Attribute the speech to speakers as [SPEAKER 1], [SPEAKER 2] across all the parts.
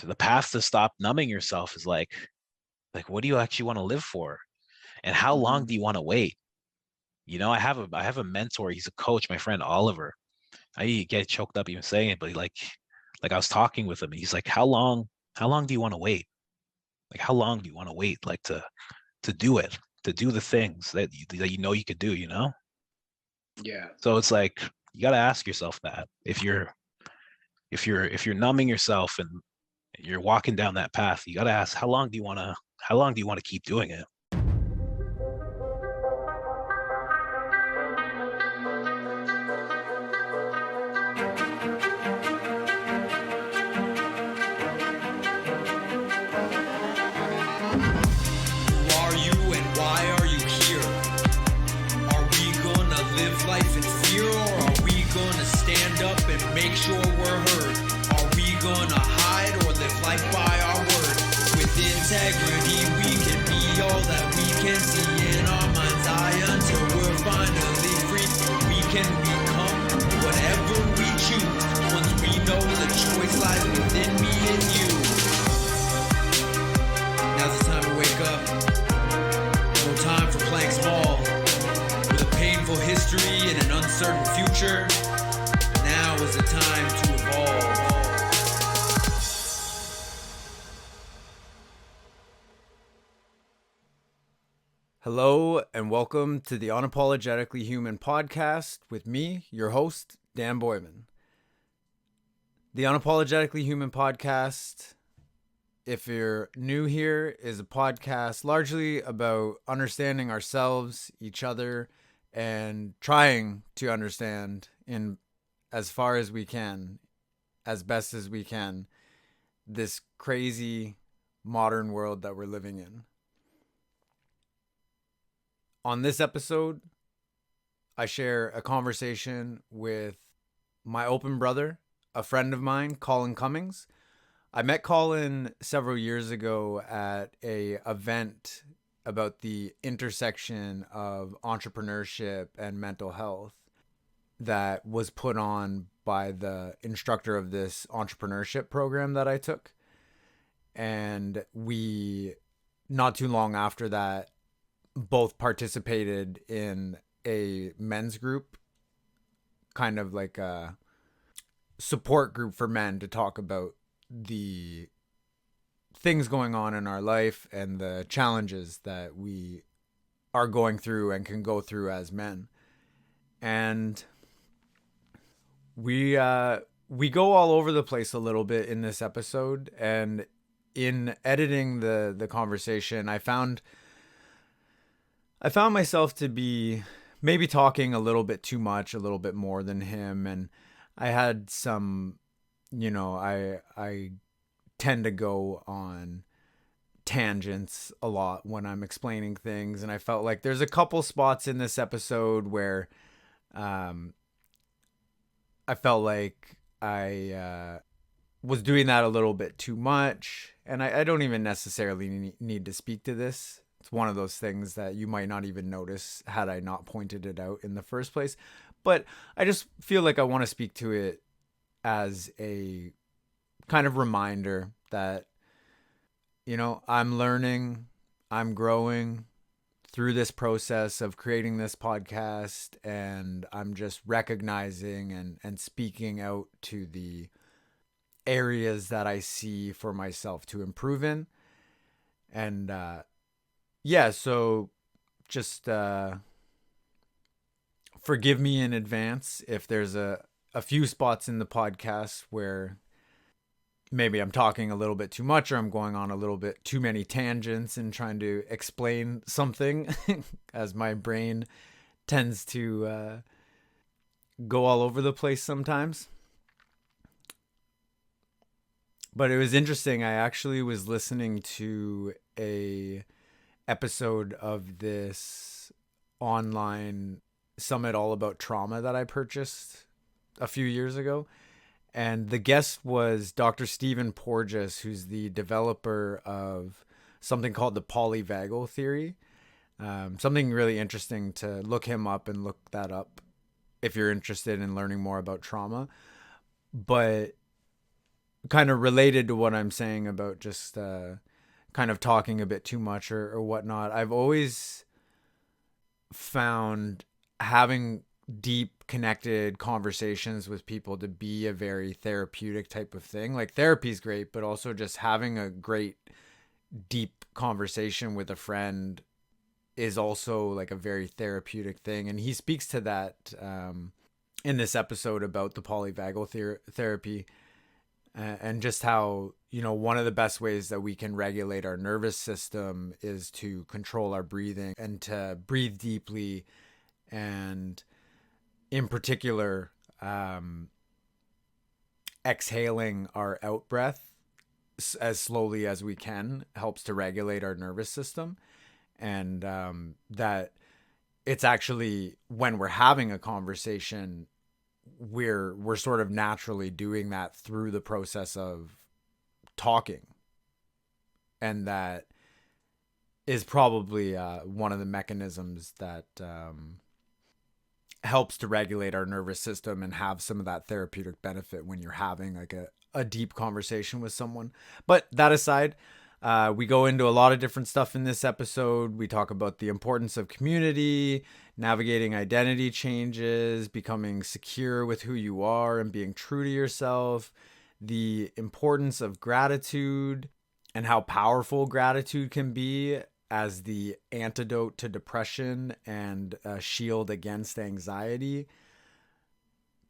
[SPEAKER 1] the path to stop numbing yourself is like what do you actually want to live for? And how long
[SPEAKER 2] Mm-hmm.
[SPEAKER 1] do you want to wait? I have a mentor, he's a coach, my friend Oliver. I get choked up even saying it, but like I was talking with him, and he's like, how long do you want to wait? Like how long do you want to wait like to do it, to do the things that you could do, you know?
[SPEAKER 2] Yeah.
[SPEAKER 1] So it's like you got to ask yourself that if you're numbing yourself and you're walking down that path, you got to ask how long do you want to keep doing it?
[SPEAKER 3] Who are you and why are you here? Are we gonna live life in fear, or are we gonna stand up and make sure we're heard? Are we gonna hide or live life by our word? With integrity we can be all that we can see in our mind's eye until we're finally free. We can become whatever we choose once we know the choice lies within me and you. Now's the time to wake up. No time for playing small. With a painful history and an uncertain future, now is the time to evolve.
[SPEAKER 2] Hello and welcome to the Unapologetically Human podcast with me, your host, Dan Boyman. The Unapologetically Human podcast, if you're new here, is a podcast largely about understanding ourselves, each other, and trying to understand in as far as we can, as best as we can, this crazy modern world that we're living in. On this episode, I share a conversation with my open brother, a friend of mine, Colin Cummings. I met Colin several years ago at a event about the intersection of entrepreneurship and mental health that was put on by the instructor of this entrepreneurship program that I took. And we, not too long after that, both participated in a men's group, kind of like a support group for men to talk about the things going on in our life and the challenges that we are going through and can go through as men. And we go all over the place a little bit in this episode, and in editing the conversation, I found myself to be maybe talking a little bit too much, a little bit more than him. And I had some, I tend to go on tangents a lot when I'm explaining things. And I felt like there's a couple spots in this episode where I felt like I was doing that a little bit too much. And I don't even necessarily need to speak to this. It's one of those things that you might not even notice had I not pointed it out in the first place. But I just feel like I want to speak to it as a kind of reminder that, I'm learning, I'm growing through this process of creating this podcast, and I'm just recognizing and speaking out to the areas that I see for myself to improve in. And, so just forgive me in advance if there's a few spots in the podcast where maybe I'm talking a little bit too much, or I'm going on a little bit too many tangents and trying to explain something as my brain tends to go all over the place sometimes. But it was interesting. I actually was listening to a episode of this online summit all about trauma that I purchased a few years ago. And the guest was Dr. Stephen Porges, who's the developer of something called the polyvagal theory. Something really interesting to look him up and look that up if you're interested in learning more about trauma. But kind of related to what I'm saying about just kind of talking a bit too much or whatnot. I've always found having deep connected conversations with people to be a very therapeutic type of thing. Like therapy is great, but also just having a great deep conversation with a friend is also like a very therapeutic thing. And he speaks to that in this episode about the polyvagal therapy and just how, you know, one of the best ways that we can regulate our nervous system is to control our breathing and to breathe deeply, and in particular exhaling our out breath as slowly as we can helps to regulate our nervous system. And that it's actually when we're having a conversation, we're sort of naturally doing that through the process of talking, and that is probably one of the mechanisms that helps to regulate our nervous system and have some of that therapeutic benefit when you're having like a deep conversation with someone. But that aside, we go into a lot of different stuff in this episode. We talk about the importance of community, navigating identity changes, becoming secure with who you are and being true to yourself, the importance of gratitude and how powerful gratitude can be as the antidote to depression and a shield against anxiety.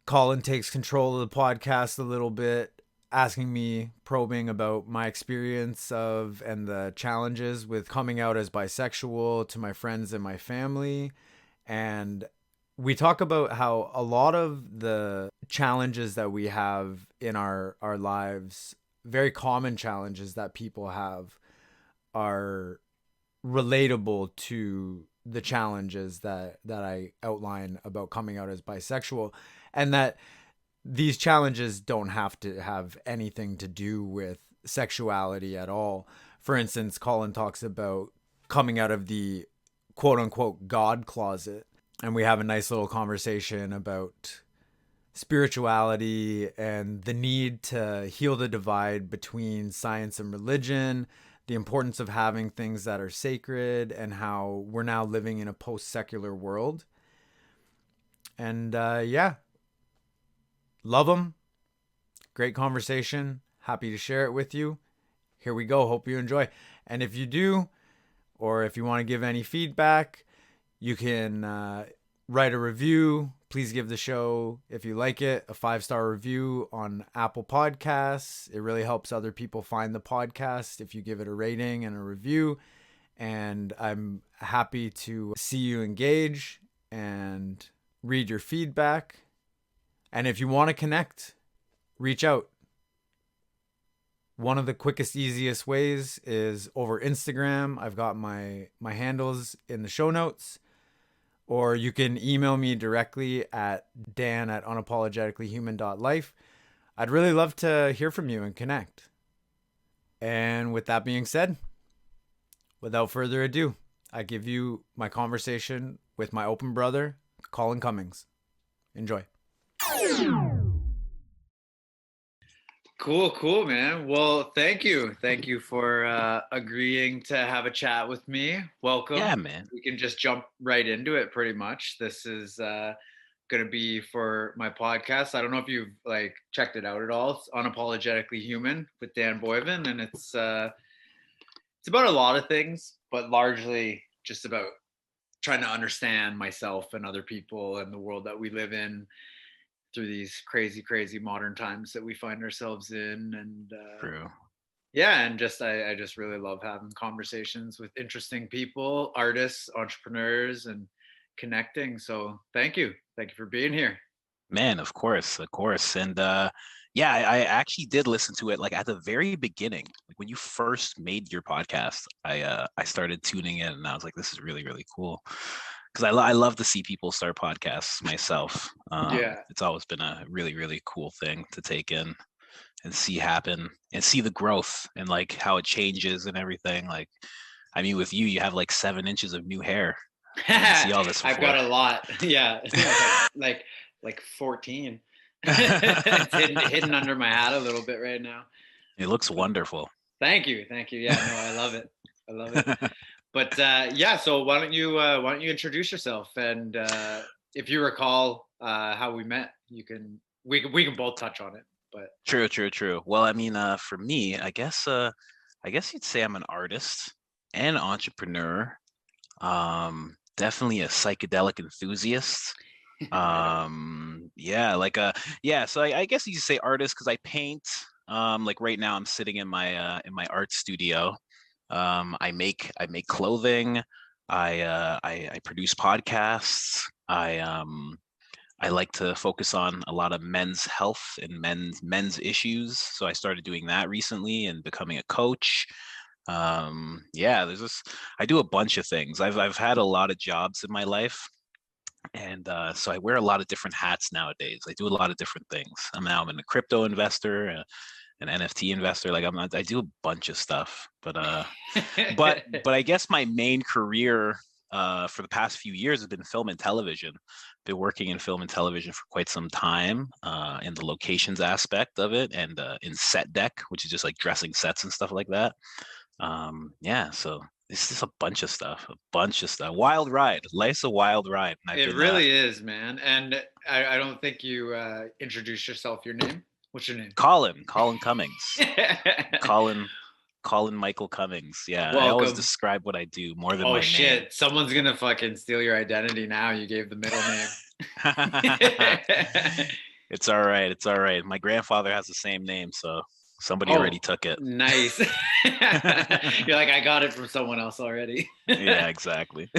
[SPEAKER 2] Colin takes control of the podcast a little bit, asking me, probing about my experience of and the challenges with coming out as bisexual to my friends and my family. And we talk about how a lot of the challenges that we have in our lives, very common challenges that people have, are relatable to the challenges that I outline about coming out as bisexual, and that these challenges don't have to have anything to do with sexuality at all. For instance, Colin talks about coming out of the quote unquote God closet, and we have a nice little conversation about spirituality and the need to heal the divide between science and religion, the importance of having things that are sacred, and how we're now living in a post-secular world. And yeah, love them. Great conversation. Happy to share it with you. Here we go. Hope you enjoy. And if you do, or if you want to give any feedback, you can write a review. Please give the show, if you like it, a 5-star review on Apple Podcasts. It really helps other people find the podcast if you give it a rating and a review. And I'm happy to see you engage and read your feedback. And if you want to connect, reach out. One of the quickest, easiest ways is over Instagram. I've got my handles in the show notes. Or you can email me directly at dan@unapologeticallyhuman.life. I'd really love to hear from you and connect. And with that being said, without further ado, I give you my conversation with my open brother, Colin Cummings. Enjoy. Cool, man. Well, thank you. Thank you for agreeing to have a chat with me. Welcome.
[SPEAKER 1] Yeah, man.
[SPEAKER 2] We can just jump right into it pretty much. This is going to be for my podcast. I don't know if you've like checked it out at all. It's Unapologetically Human with Dan Boyven, and it's about a lot of things, but largely just about trying to understand myself and other people and the world that we live in through these crazy modern times that we find ourselves in. And
[SPEAKER 1] True.
[SPEAKER 2] yeah, and just I just really love having conversations with interesting people, artists, entrepreneurs, and connecting. So thank you for being here.
[SPEAKER 1] Man, of course. And yeah, I actually did listen to it like at the very beginning. Like when you first made your podcast, I started tuning in, and I was like, this is really, really cool. Because I love to see people start podcasts myself. It's always been a really, really cool thing to take in and see happen and see the growth and like how it changes and everything. Like, I mean, with you have like 7 inches of new hair. I didn't see all this before.
[SPEAKER 2] I've got a lot. Yeah. like 14. It's hidden under my hat a little bit right now.
[SPEAKER 1] It looks wonderful.
[SPEAKER 2] Thank you. Yeah, no, I love it. I love it. But yeah, so why don't you introduce yourself, and if you recall how we met, we can both touch on it. But
[SPEAKER 1] True, true, true. Well, I mean, for me, I guess you'd say I'm an artist and entrepreneur. Definitely a psychedelic enthusiast.
[SPEAKER 2] right on.
[SPEAKER 1] Yeah, yeah. So I guess you could say artist because I paint. Like right now, I'm sitting in my art studio. I make clothing. I produce podcasts. I like to focus on a lot of men's health and men's issues. So I started doing that recently and becoming a coach. Yeah, there's this. I do a bunch of things. I've had a lot of jobs in my life, and so I wear a lot of different hats nowadays. I do a lot of different things. I'm a crypto investor, an NFT investor. Like I do a bunch of stuff. But I guess my main career for the past few years has been film and television. Been working in film and television for quite some time in the locations aspect of it, and in set deck, which is just like dressing sets and stuff like that. Yeah, so it's just a bunch of stuff, a bunch of stuff. Wild ride. Life's a wild ride. And I've
[SPEAKER 2] It
[SPEAKER 1] been
[SPEAKER 2] really is, man. And I don't think you introduced yourself. Your name? What's your name?
[SPEAKER 1] Colin Cummings. Colin Colin Michael Cummings. Yeah, I always
[SPEAKER 2] Welcome.
[SPEAKER 1] describe what I do more than
[SPEAKER 2] Oh
[SPEAKER 1] my name.
[SPEAKER 2] shit! Someone's gonna fucking steal your identity now. You gave the middle name.
[SPEAKER 1] It's all right. It's all right. My grandfather has the same name, so somebody already
[SPEAKER 2] Oh,
[SPEAKER 1] took it.
[SPEAKER 2] nice. You're like, I got it from someone else already.
[SPEAKER 1] Yeah, exactly.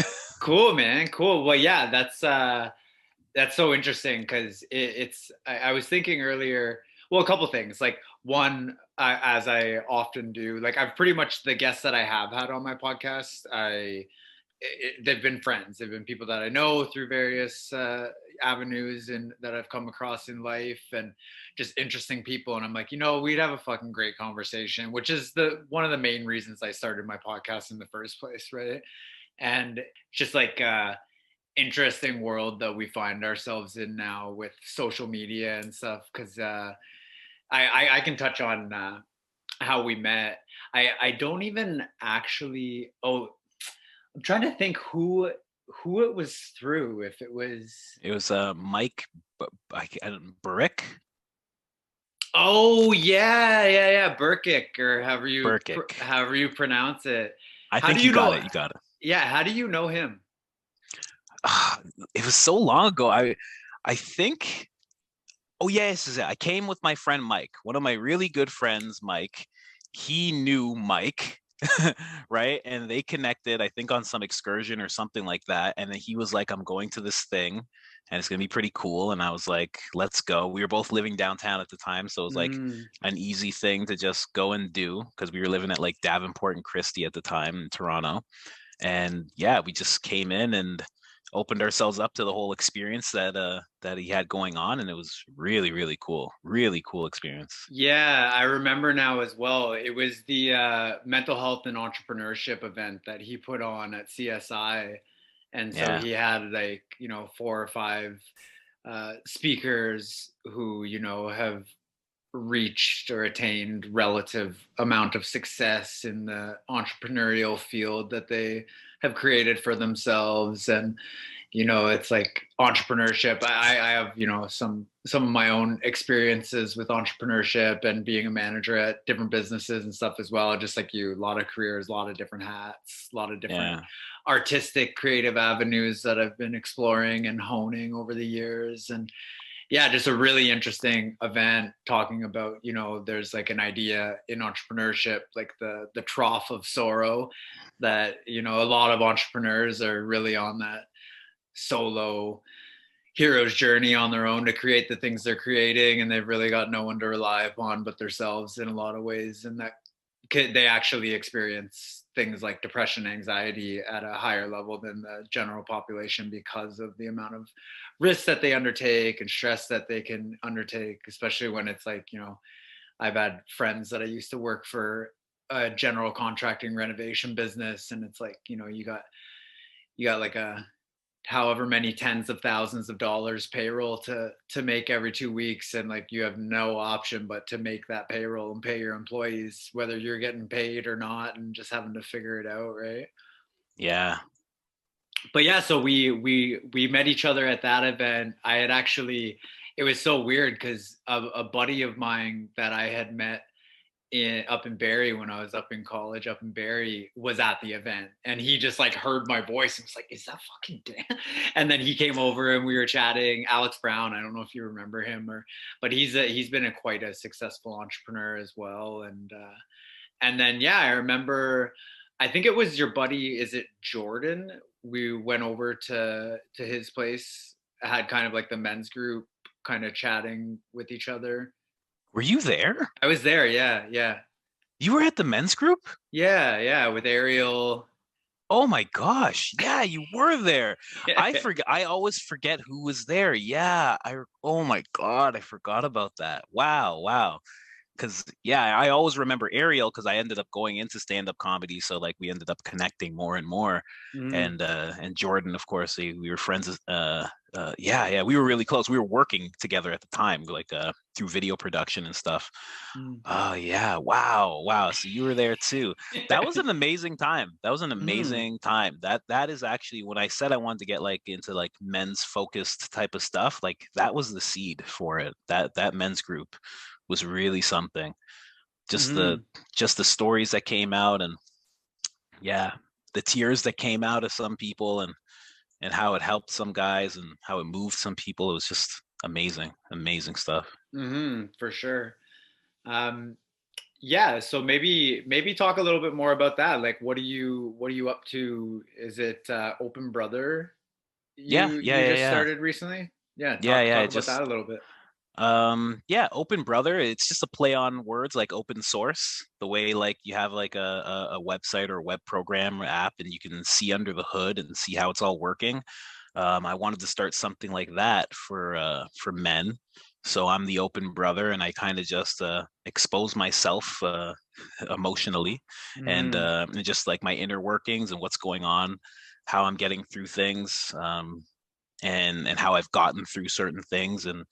[SPEAKER 2] Cool, man. Cool. Well, yeah, that's so interesting because I was thinking earlier, well, a couple things. Like one, as I often do, like I've pretty much the guests that I have had on my podcast, they've been friends. They've been people that I know through various avenues and that I've come across in life, and just interesting people. And I'm like, we'd have a fucking great conversation, which is the one of the main reasons I started my podcast in the first place, right? And just like interesting world that we find ourselves in now with social media and stuff. Because I can touch on how we met. I don't even actually. Oh, I'm trying to think who it was through. If it was.
[SPEAKER 1] It was Mike I don't, Brick
[SPEAKER 2] Oh yeah, Burkick, or
[SPEAKER 1] Burkick.
[SPEAKER 2] however you pronounce it.
[SPEAKER 1] I
[SPEAKER 2] How do
[SPEAKER 1] think you
[SPEAKER 2] you
[SPEAKER 1] got
[SPEAKER 2] know?
[SPEAKER 1] it. You got it.
[SPEAKER 2] Yeah, how do you know him?
[SPEAKER 1] It was so long ago. I think. Oh yeah, this is it. I came with my friend Mike, one of my really good friends, Mike. He knew Mike, right? And they connected, I think, on some excursion or something like that. And then he was like, I'm going to this thing and it's gonna be pretty cool. And I was like, let's go. We were both living downtown at the time, so it was like
[SPEAKER 2] Mm.
[SPEAKER 1] an easy thing to just go and do because we were living at like Davenport and Christie at the time in Toronto. And yeah, we just came in and opened ourselves up to the whole experience that he had going on, and it was really cool experience.
[SPEAKER 2] Yeah, I remember now as well. It was the mental health and entrepreneurship event that he put on at CSI. And so
[SPEAKER 1] Yeah,
[SPEAKER 2] he had like, four or five speakers who, have reached or attained relative amount of success in the entrepreneurial field that they have created for themselves. And it's like entrepreneurship. I have some of my own experiences with entrepreneurship and being a manager at different businesses and stuff as well, just like you. A lot of careers, a lot of different hats, a lot of different
[SPEAKER 1] yeah,
[SPEAKER 2] artistic creative avenues that I've been exploring and honing over the years. And yeah, just a really interesting event talking about, there's like an idea in entrepreneurship, like the trough of sorrow, that a lot of entrepreneurs are really on that solo hero's journey on their own to create the things they're creating, and they've really got no one to rely upon but themselves in a lot of ways. And that they actually experience things like depression, anxiety at a higher level than the general population because of the amount of risks that they undertake and stress that they can undertake, especially when it's like, I've had friends that I used to work for a general contracting renovation business, and it's like, you got like a however many tens of thousands of dollars payroll to make every 2 weeks, and like you have no option but to make that payroll and pay your employees whether you're getting paid or not, and just having to figure it out, right?
[SPEAKER 1] Yeah.
[SPEAKER 2] But yeah, so we met each other at that event. I had actually, it was so weird because a buddy of mine that I had met up in Barrie when I was up in college, up in Barrie, was at the event, and he just like heard my voice and was like, "Is that fucking Dan?" And then he came over and we were chatting. Alex Brown, I don't know if you remember him, or but he's been quite a successful entrepreneur as well. And then yeah, I remember. I think it was your buddy. Is it Jordan? We went over to his place. Had kind of like the men's group, kind of chatting with each other.
[SPEAKER 1] Were you there?
[SPEAKER 2] I was there. Yeah, yeah.
[SPEAKER 1] You were at the men's group?
[SPEAKER 2] Yeah, yeah, with Ariel.
[SPEAKER 1] Oh my gosh. Yeah, you were there. I always forget who was there. Yeah. Oh my God, I forgot about that. Wow, wow. Because yeah, I always remember Ariel because I ended up going into stand-up comedy, so like we ended up connecting more and more.
[SPEAKER 2] Mm,
[SPEAKER 1] And Jordan, of course, we were friends. Yeah, we were really close. We were working together at the time, like through video production and stuff.
[SPEAKER 2] mm.
[SPEAKER 1] Oh yeah, wow. So you were there too. That was an amazing time. That was an
[SPEAKER 2] Mm,
[SPEAKER 1] amazing time. That is actually when I said I wanted to get like into like men's focused type of stuff. Like that was the seed for it. That men's group was really something. Just the
[SPEAKER 2] mm,
[SPEAKER 1] just the stories that came out, and yeah, the tears that came out of some people, and how it helped some guys and how it moved some people. It was just amazing stuff.
[SPEAKER 2] for sure. Um, yeah, so maybe talk a little bit more about that. Like, what are you up to? Is it Open Brother
[SPEAKER 1] Yeah,
[SPEAKER 2] you just started recently? Yeah,
[SPEAKER 1] yeah.
[SPEAKER 2] talk
[SPEAKER 1] It
[SPEAKER 2] about
[SPEAKER 1] just
[SPEAKER 2] that a little bit.
[SPEAKER 1] yeah, Open Brother, it's just a play on words like open source, the way like you have like a website or a web program or app and you can see under the hood and see how it's all working. I wanted to start something like that for men. So I'm the open brother, and I kind of just expose myself emotionally,
[SPEAKER 2] Mm,
[SPEAKER 1] and just like my inner workings and what's going on, how I'm getting through things, and how I've gotten through certain things, and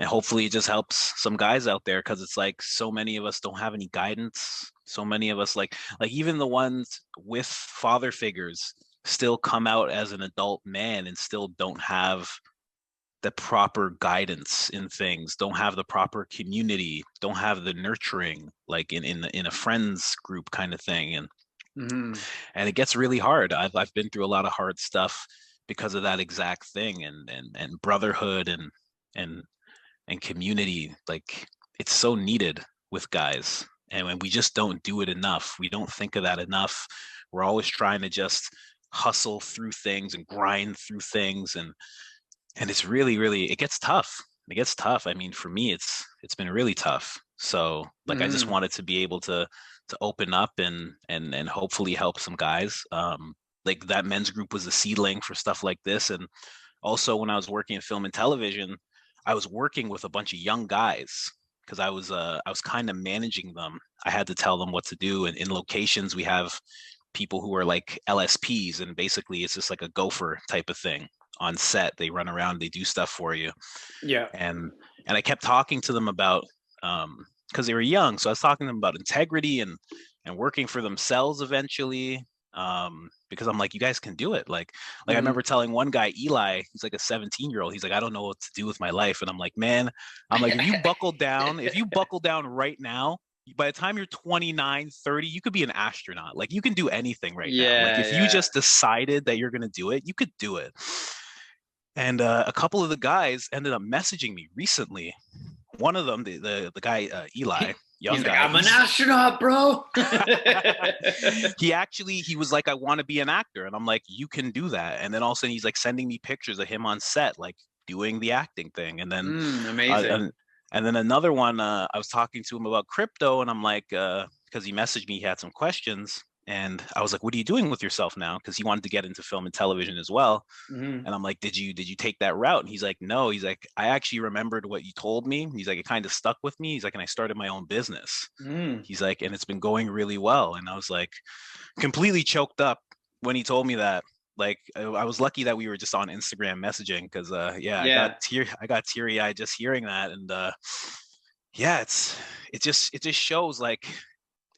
[SPEAKER 1] hopefully it just helps some guys out there because it's like so many of us don't have any guidance. So many of us like even the ones with father figures still come out as an adult man and still don't have the proper guidance in things, don't have the proper community, don't have the nurturing like in a friends group kind of thing.
[SPEAKER 2] mm,
[SPEAKER 1] And it gets really hard. I've been through a lot of hard stuff because of that exact thing, and brotherhood and and community, like it's so needed with guys, and when we just don't do it enough, we don't think of that enough. We're always trying to just hustle through things and grind through things, and it's really it gets tough. It gets tough. I mean, for me it's been really tough. So like I just
[SPEAKER 2] mm,
[SPEAKER 1] wanted to be able to open up and hopefully help some guys. Like that men's group was a seedling for stuff like this. And also when I was working in film and television, I was working with a bunch of young guys because I was kind of managing them. I had to tell them what to do. And in locations we have people who are like LSPs, and basically it's just like a gopher type of thing on set. They run around, they do stuff for you.
[SPEAKER 2] yeah.
[SPEAKER 1] And I kept talking to them about because they were young. So I was talking to them about integrity and working for themselves eventually. Because I'm like, you guys can do it. Like I
[SPEAKER 2] Mm.
[SPEAKER 1] remember telling one guy, Eli, he's like a 17-year-old. He's like, I don't know what to do with my life. And I'm like, man, I'm like, if you buckle down right now, by the time you're 29, 30, you could be an astronaut. Like you can do anything right now. Like
[SPEAKER 2] Yeah,
[SPEAKER 1] if you
[SPEAKER 2] yeah.
[SPEAKER 1] just decided that you're going to do it, you could do it. And a couple of the guys ended up messaging me recently. One of them, the guy Eli, young
[SPEAKER 2] He's like,
[SPEAKER 1] guy,
[SPEAKER 2] I'm an astronaut, bro.
[SPEAKER 1] he was like, I want to be an actor, and I'm like, you can do that. And then all of a sudden, he's like sending me pictures of him on set, like doing the acting thing. And then, uh,
[SPEAKER 2] Amazing.
[SPEAKER 1] and then another one, I was talking to him about crypto, and I'm like, because he messaged me, he had some questions, and I was like, what are you doing with yourself now? Because he wanted to get into film and television as well.
[SPEAKER 2] Mm,
[SPEAKER 1] And I'm like, did you take that route? And he's like, no. He's like, I actually remembered what you told me. He's like, it kind of stuck with me. He's like, and I started my own business.
[SPEAKER 2] mm.
[SPEAKER 1] He's like, and it's been going really well. And I was like, completely choked up when he told me that. Like I was lucky that we were just on Instagram messaging because yeah,
[SPEAKER 4] Yeah.
[SPEAKER 1] I got teary eyed just hearing that, and yeah, it just shows like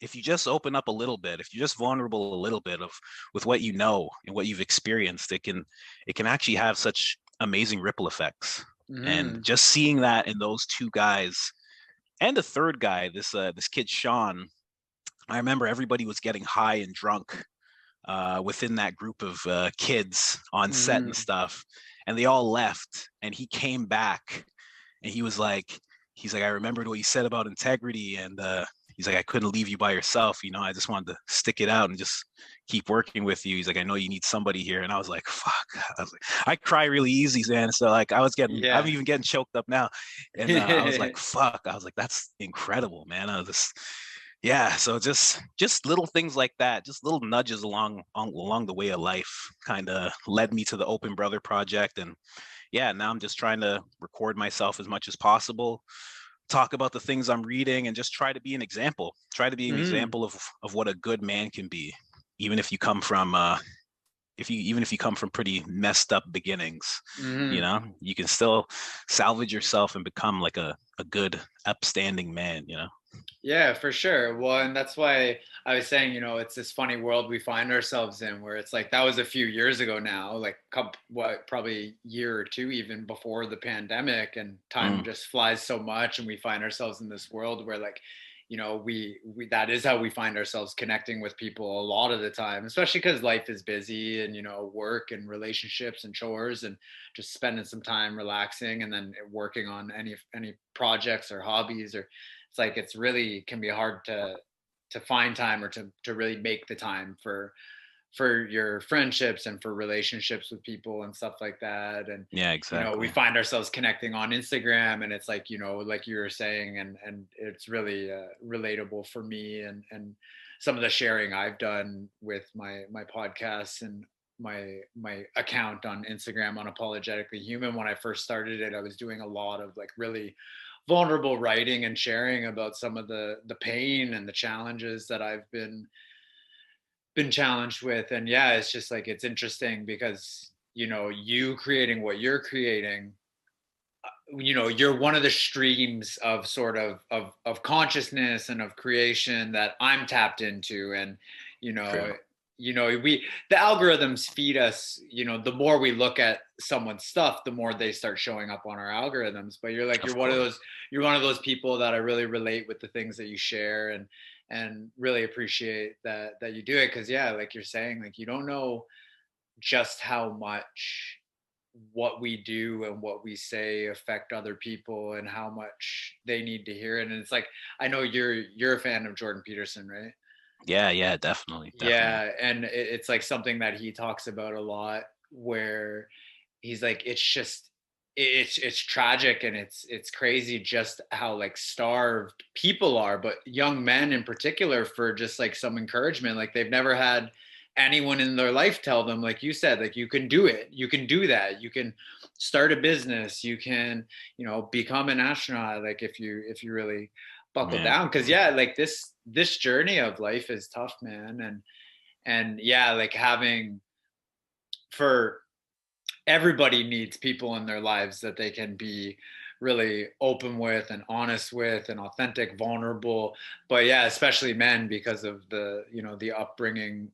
[SPEAKER 1] if you just open up a little bit, if you're just vulnerable a little bit of with what you know and what you've experienced, it can actually have such amazing ripple effects. And
[SPEAKER 4] Mm-hmm.
[SPEAKER 1] just seeing that in those two guys and the third guy, this kid Sean, I remember everybody was getting high and drunk within that group of kids on set and
[SPEAKER 4] Mm-hmm.
[SPEAKER 1] stuff, and they all left, and he came back, and he's like, I remembered what you said about integrity, and he's like, I couldn't leave you by yourself, you know, I just wanted to stick it out and just keep working with you. He's like, I know you need somebody here, and I was like, fuck. I was like, I cry really easy, man. So like, I'm
[SPEAKER 4] Yeah.
[SPEAKER 1] even getting choked up now, and I was like, fuck. I was like, that's incredible, man. I was just yeah, so just little things like that, just little nudges along the way of life kind of led me to the Open Brother project. And yeah, now I'm just trying to record myself as much as possible, talk about the things I'm reading, and just try to be an example, try to be an
[SPEAKER 4] Mm-hmm.
[SPEAKER 1] example of what a good man can be, even if you come from even if you come from pretty messed up beginnings. You
[SPEAKER 4] Mm-hmm.
[SPEAKER 1] know, you can still salvage yourself and become like a good upstanding man, you know.
[SPEAKER 4] Yeah, for sure. Well, and that's why I was saying, it's this funny world we find ourselves in where it's like that was a few years ago now, like probably a year or two even before the pandemic, and time
[SPEAKER 1] Mm,
[SPEAKER 4] just flies so much, and we find ourselves in this world where like, we that is how we find ourselves connecting with people a lot of the time, especially because life is busy and work and relationships and chores and just spending some time relaxing and then working on any projects or hobbies or it's like it's really can be hard to find time or to really make the time for your friendships and for relationships with people and stuff like that. And
[SPEAKER 1] yeah,
[SPEAKER 4] we
[SPEAKER 1] exactly.
[SPEAKER 4] find ourselves connecting on Instagram, and it's like like you were saying, and it's really relatable for me and some of the sharing I've done with my podcasts and my account on Instagram, Unapologetically Human. When I first started it, I was doing a lot of like really vulnerable writing and sharing about some of the pain and the challenges that I've been challenged with. And yeah, it's just like it's interesting because you creating what you're creating, you're one of the streams of sort of consciousness and of creation that I'm tapped into. And you know
[SPEAKER 1] True.
[SPEAKER 4] we the algorithms feed us, the more we look at someone's stuff, the more they start showing up on our algorithms. But you're like
[SPEAKER 1] Of course.
[SPEAKER 4] you're one of those people that I really relate with the things that you share, and really appreciate that you do it. Because yeah, like you're saying, like you don't know just how much what we do and what we say affect other people and how much they need to hear it. And it's like, I know you're a fan of Jordan Peterson, right?
[SPEAKER 1] Yeah, yeah, definitely, definitely.
[SPEAKER 4] Yeah, and it's like something that he talks about a lot, where he's like, it's just it's tragic and it's crazy just how like starved people are, but young men in particular, for just like some encouragement. Like they've never had anyone in their life tell them, like you said, like you can do it, you can do that, you can start a business, you can become an astronaut, like if you really buckle
[SPEAKER 1] Yeah,
[SPEAKER 4] down. Because yeah, like this journey of life is tough, man. And yeah, like having for everybody needs people in their lives that they can be really open with and honest with and authentic, vulnerable. But yeah, especially men, because of the upbringing,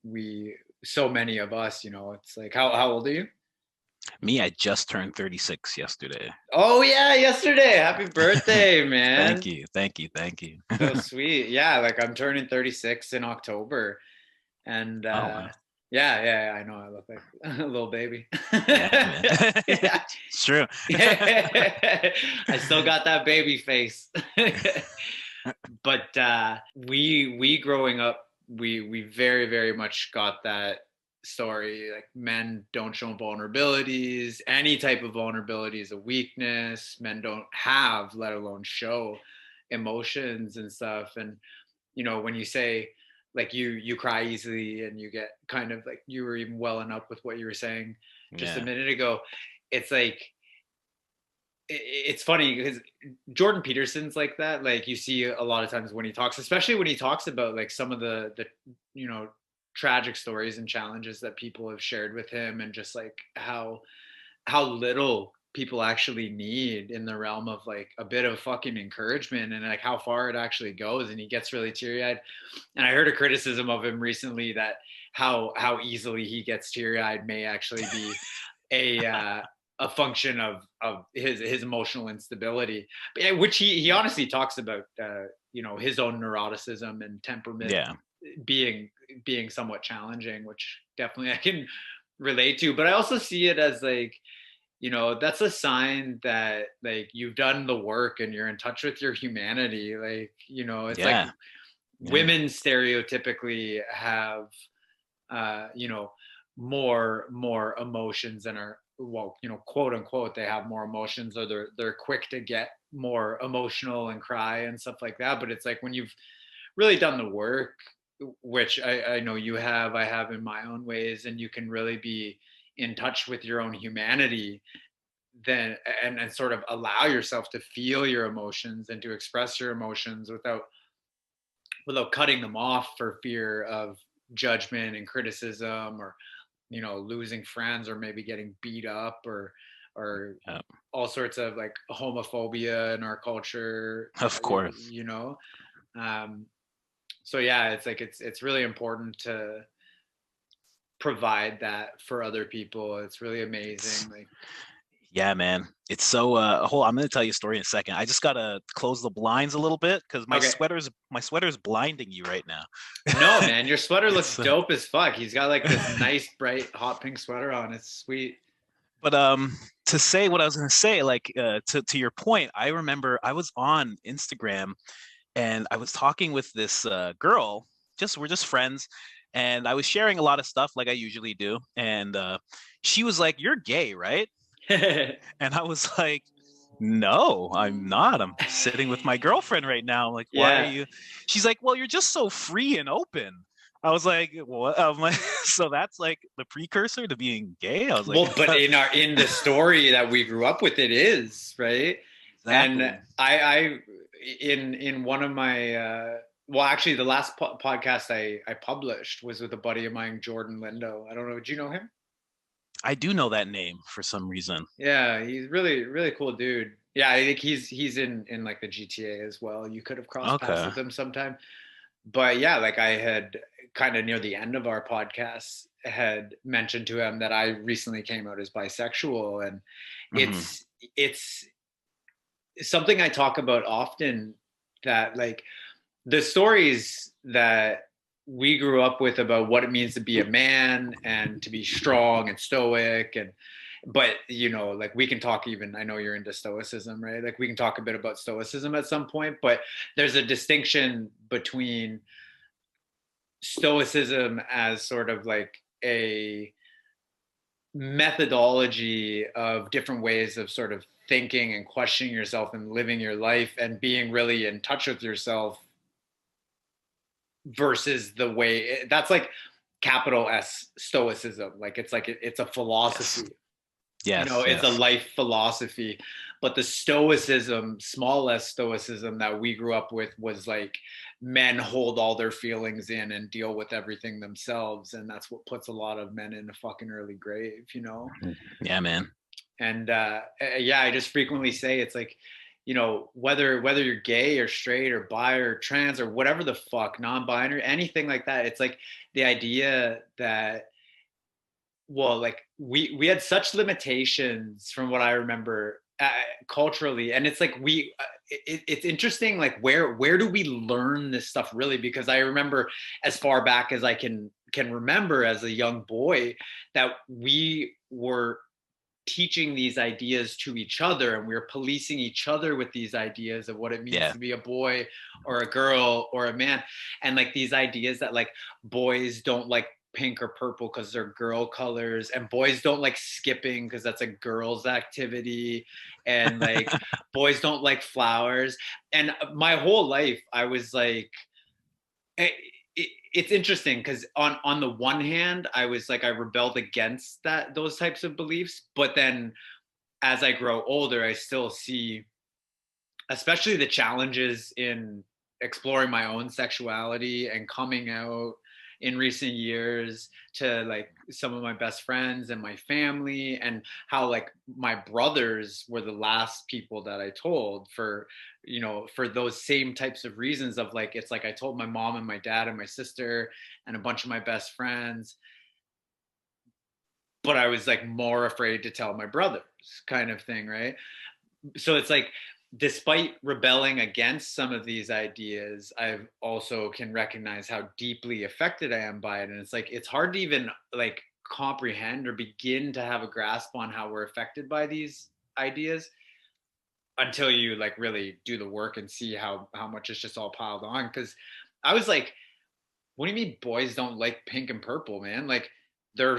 [SPEAKER 4] so many of us, it's like, how old are you?
[SPEAKER 1] me, I just turned 36 yesterday.
[SPEAKER 4] Oh yeah, yesterday. Happy birthday,
[SPEAKER 1] Thank
[SPEAKER 4] man.
[SPEAKER 1] you, thank you, thank you.
[SPEAKER 4] So sweet. Yeah, like I'm turning 36 in October. And
[SPEAKER 1] Oh wow.
[SPEAKER 4] yeah, I know I look like a little baby.
[SPEAKER 1] Yeah, man.
[SPEAKER 4] Yeah.
[SPEAKER 1] It's true.
[SPEAKER 4] I still got that baby face. But we growing up, we very, very much got that story. Like men don't show vulnerabilities. Any type of vulnerability is a weakness. Men don't have, let alone show emotions and stuff. And when you say like you cry easily and you get kind of like, you were even welling up with what you were saying just a
[SPEAKER 1] Yeah,
[SPEAKER 4] minute ago, it's like it's funny because Jordan Peterson's like that. Like you see a lot of times when he talks, especially when he talks about like some of the you know tragic stories and challenges that people have shared with him, and just like how little people actually need in the realm of like a bit of fucking encouragement, and like how far it actually goes. And he gets really teary-eyed. And I heard a criticism of him recently that how easily he gets teary-eyed may actually be a function of his emotional instability, which he honestly talks about, his own neuroticism and temperament
[SPEAKER 1] Yeah.
[SPEAKER 4] being somewhat challenging, which definitely I can relate to. But I also see it as like, that's a sign that like you've done the work and you're in touch with your humanity. Like, it's like
[SPEAKER 1] Yeah. Yeah.
[SPEAKER 4] women stereotypically have, more emotions and are, well, quote unquote, they have more emotions, or they're quick to get more emotional and cry and stuff like that. But it's like when you've really done the work, which I know you have, I have in my own ways, and you can really be in touch with your own humanity, then and sort of allow yourself to feel your emotions and to express your emotions without cutting them off for fear of judgment and criticism, or losing friends, or maybe getting beat up, or
[SPEAKER 1] Yeah.
[SPEAKER 4] all sorts of like homophobia in our culture,
[SPEAKER 1] Of course.
[SPEAKER 4] um so yeah, it's like it's really important to provide that for other people. It's really amazing. Like,
[SPEAKER 1] Yeah, man. It's so I'm gonna tell you a story in a second. I just gotta close the blinds a little bit because my
[SPEAKER 4] okay,
[SPEAKER 1] sweater's blinding you right now.
[SPEAKER 4] no man, your sweater looks
[SPEAKER 1] It's
[SPEAKER 4] dope as fuck. He's got like this nice bright hot pink sweater on. It's sweet.
[SPEAKER 1] but to say what I was gonna say, like to your point, I remember I was on Instagram and I was talking with this girl. We're just friends, and I was sharing a lot of stuff like I usually do, and she was like, "You're gay, right?" And I was like, "No, I'm not. I'm sitting with my girlfriend right now." I'm like, "Why are
[SPEAKER 4] Yeah.
[SPEAKER 1] you?" She's like, "Well, you're just so free and open." I was like, "What?" I'm like, "So that's like the precursor to being gay?" I was like,
[SPEAKER 4] Well, but in the story that we grew up with, it is right. And
[SPEAKER 1] "Exactly."
[SPEAKER 4] I in one of my well, actually, the last podcast I published was with a buddy of mine, Jordan Lindo. I don't know. Do you know him?
[SPEAKER 1] I do know that name for some reason.
[SPEAKER 4] Yeah, he's really really cool dude. Yeah, I think he's in like the GTA as well. You could have crossed paths
[SPEAKER 1] Okay.
[SPEAKER 4] with him sometime. But yeah, like I had kind of near the end of our podcast had mentioned to him that I recently came out as bisexual, and
[SPEAKER 1] Hmm.
[SPEAKER 4] it's something I talk about often, that like the stories that we grew up with about what it means to be a man and to be strong and stoic, and but like we can talk, even I know you're into stoicism, right? Like we can talk a bit about stoicism at some point, but there's a distinction between stoicism as sort of like a methodology of different ways of sort of thinking and questioning yourself and living your life and being really in touch with yourself, versus the way that's like capital S stoicism. Like it's like it's a
[SPEAKER 1] Yes.
[SPEAKER 4] philosophy,
[SPEAKER 1] Yes.
[SPEAKER 4] it's a
[SPEAKER 1] Yes.
[SPEAKER 4] life philosophy. But the stoicism, small s stoicism that we grew up with, was like men hold all their feelings in and deal with everything themselves, and that's what puts a lot of men in a fucking early grave.
[SPEAKER 1] Yeah, man.
[SPEAKER 4] And yeah, I just frequently say it's like, whether you're gay or straight or bi or trans or whatever the fuck, non-binary, anything like that, it's like the idea that, well, like we had such limitations from what I remember, culturally. And it's like it's interesting, like where do we learn this stuff really? Because I remember, as far back as I can remember as a young boy, that we were teaching these ideas to each other, and we were policing each other with these ideas of what it means
[SPEAKER 1] Yeah.
[SPEAKER 4] to be a boy or a girl or a man. And like these ideas that like boys don't like pink or purple because they're girl colors, and boys don't like skipping because that's a girl's activity, and like boys don't like flowers. And my whole life I was like, it's interesting because on the one hand I was like, I rebelled against those types of beliefs, but then as I grow older I still see, especially the challenges in exploring my own sexuality and coming out in recent years to like some of my best friends and my family, and how like my brothers were the last people that I told for, you know, for those same types of reasons of like, it's like I told my mom and my dad and my sister and a bunch of my best friends, but I was like more afraid to tell my brothers, kind of thing, right? So it's like, despite rebelling against some of these ideas, I also can recognize how deeply affected I am by it. And it's like, it's hard to even like comprehend or begin to have a grasp on how we're affected by these ideas until you like really do the work and see how much it's just all piled on. Cause I was like, what do you mean boys don't like pink and purple, man? Like they're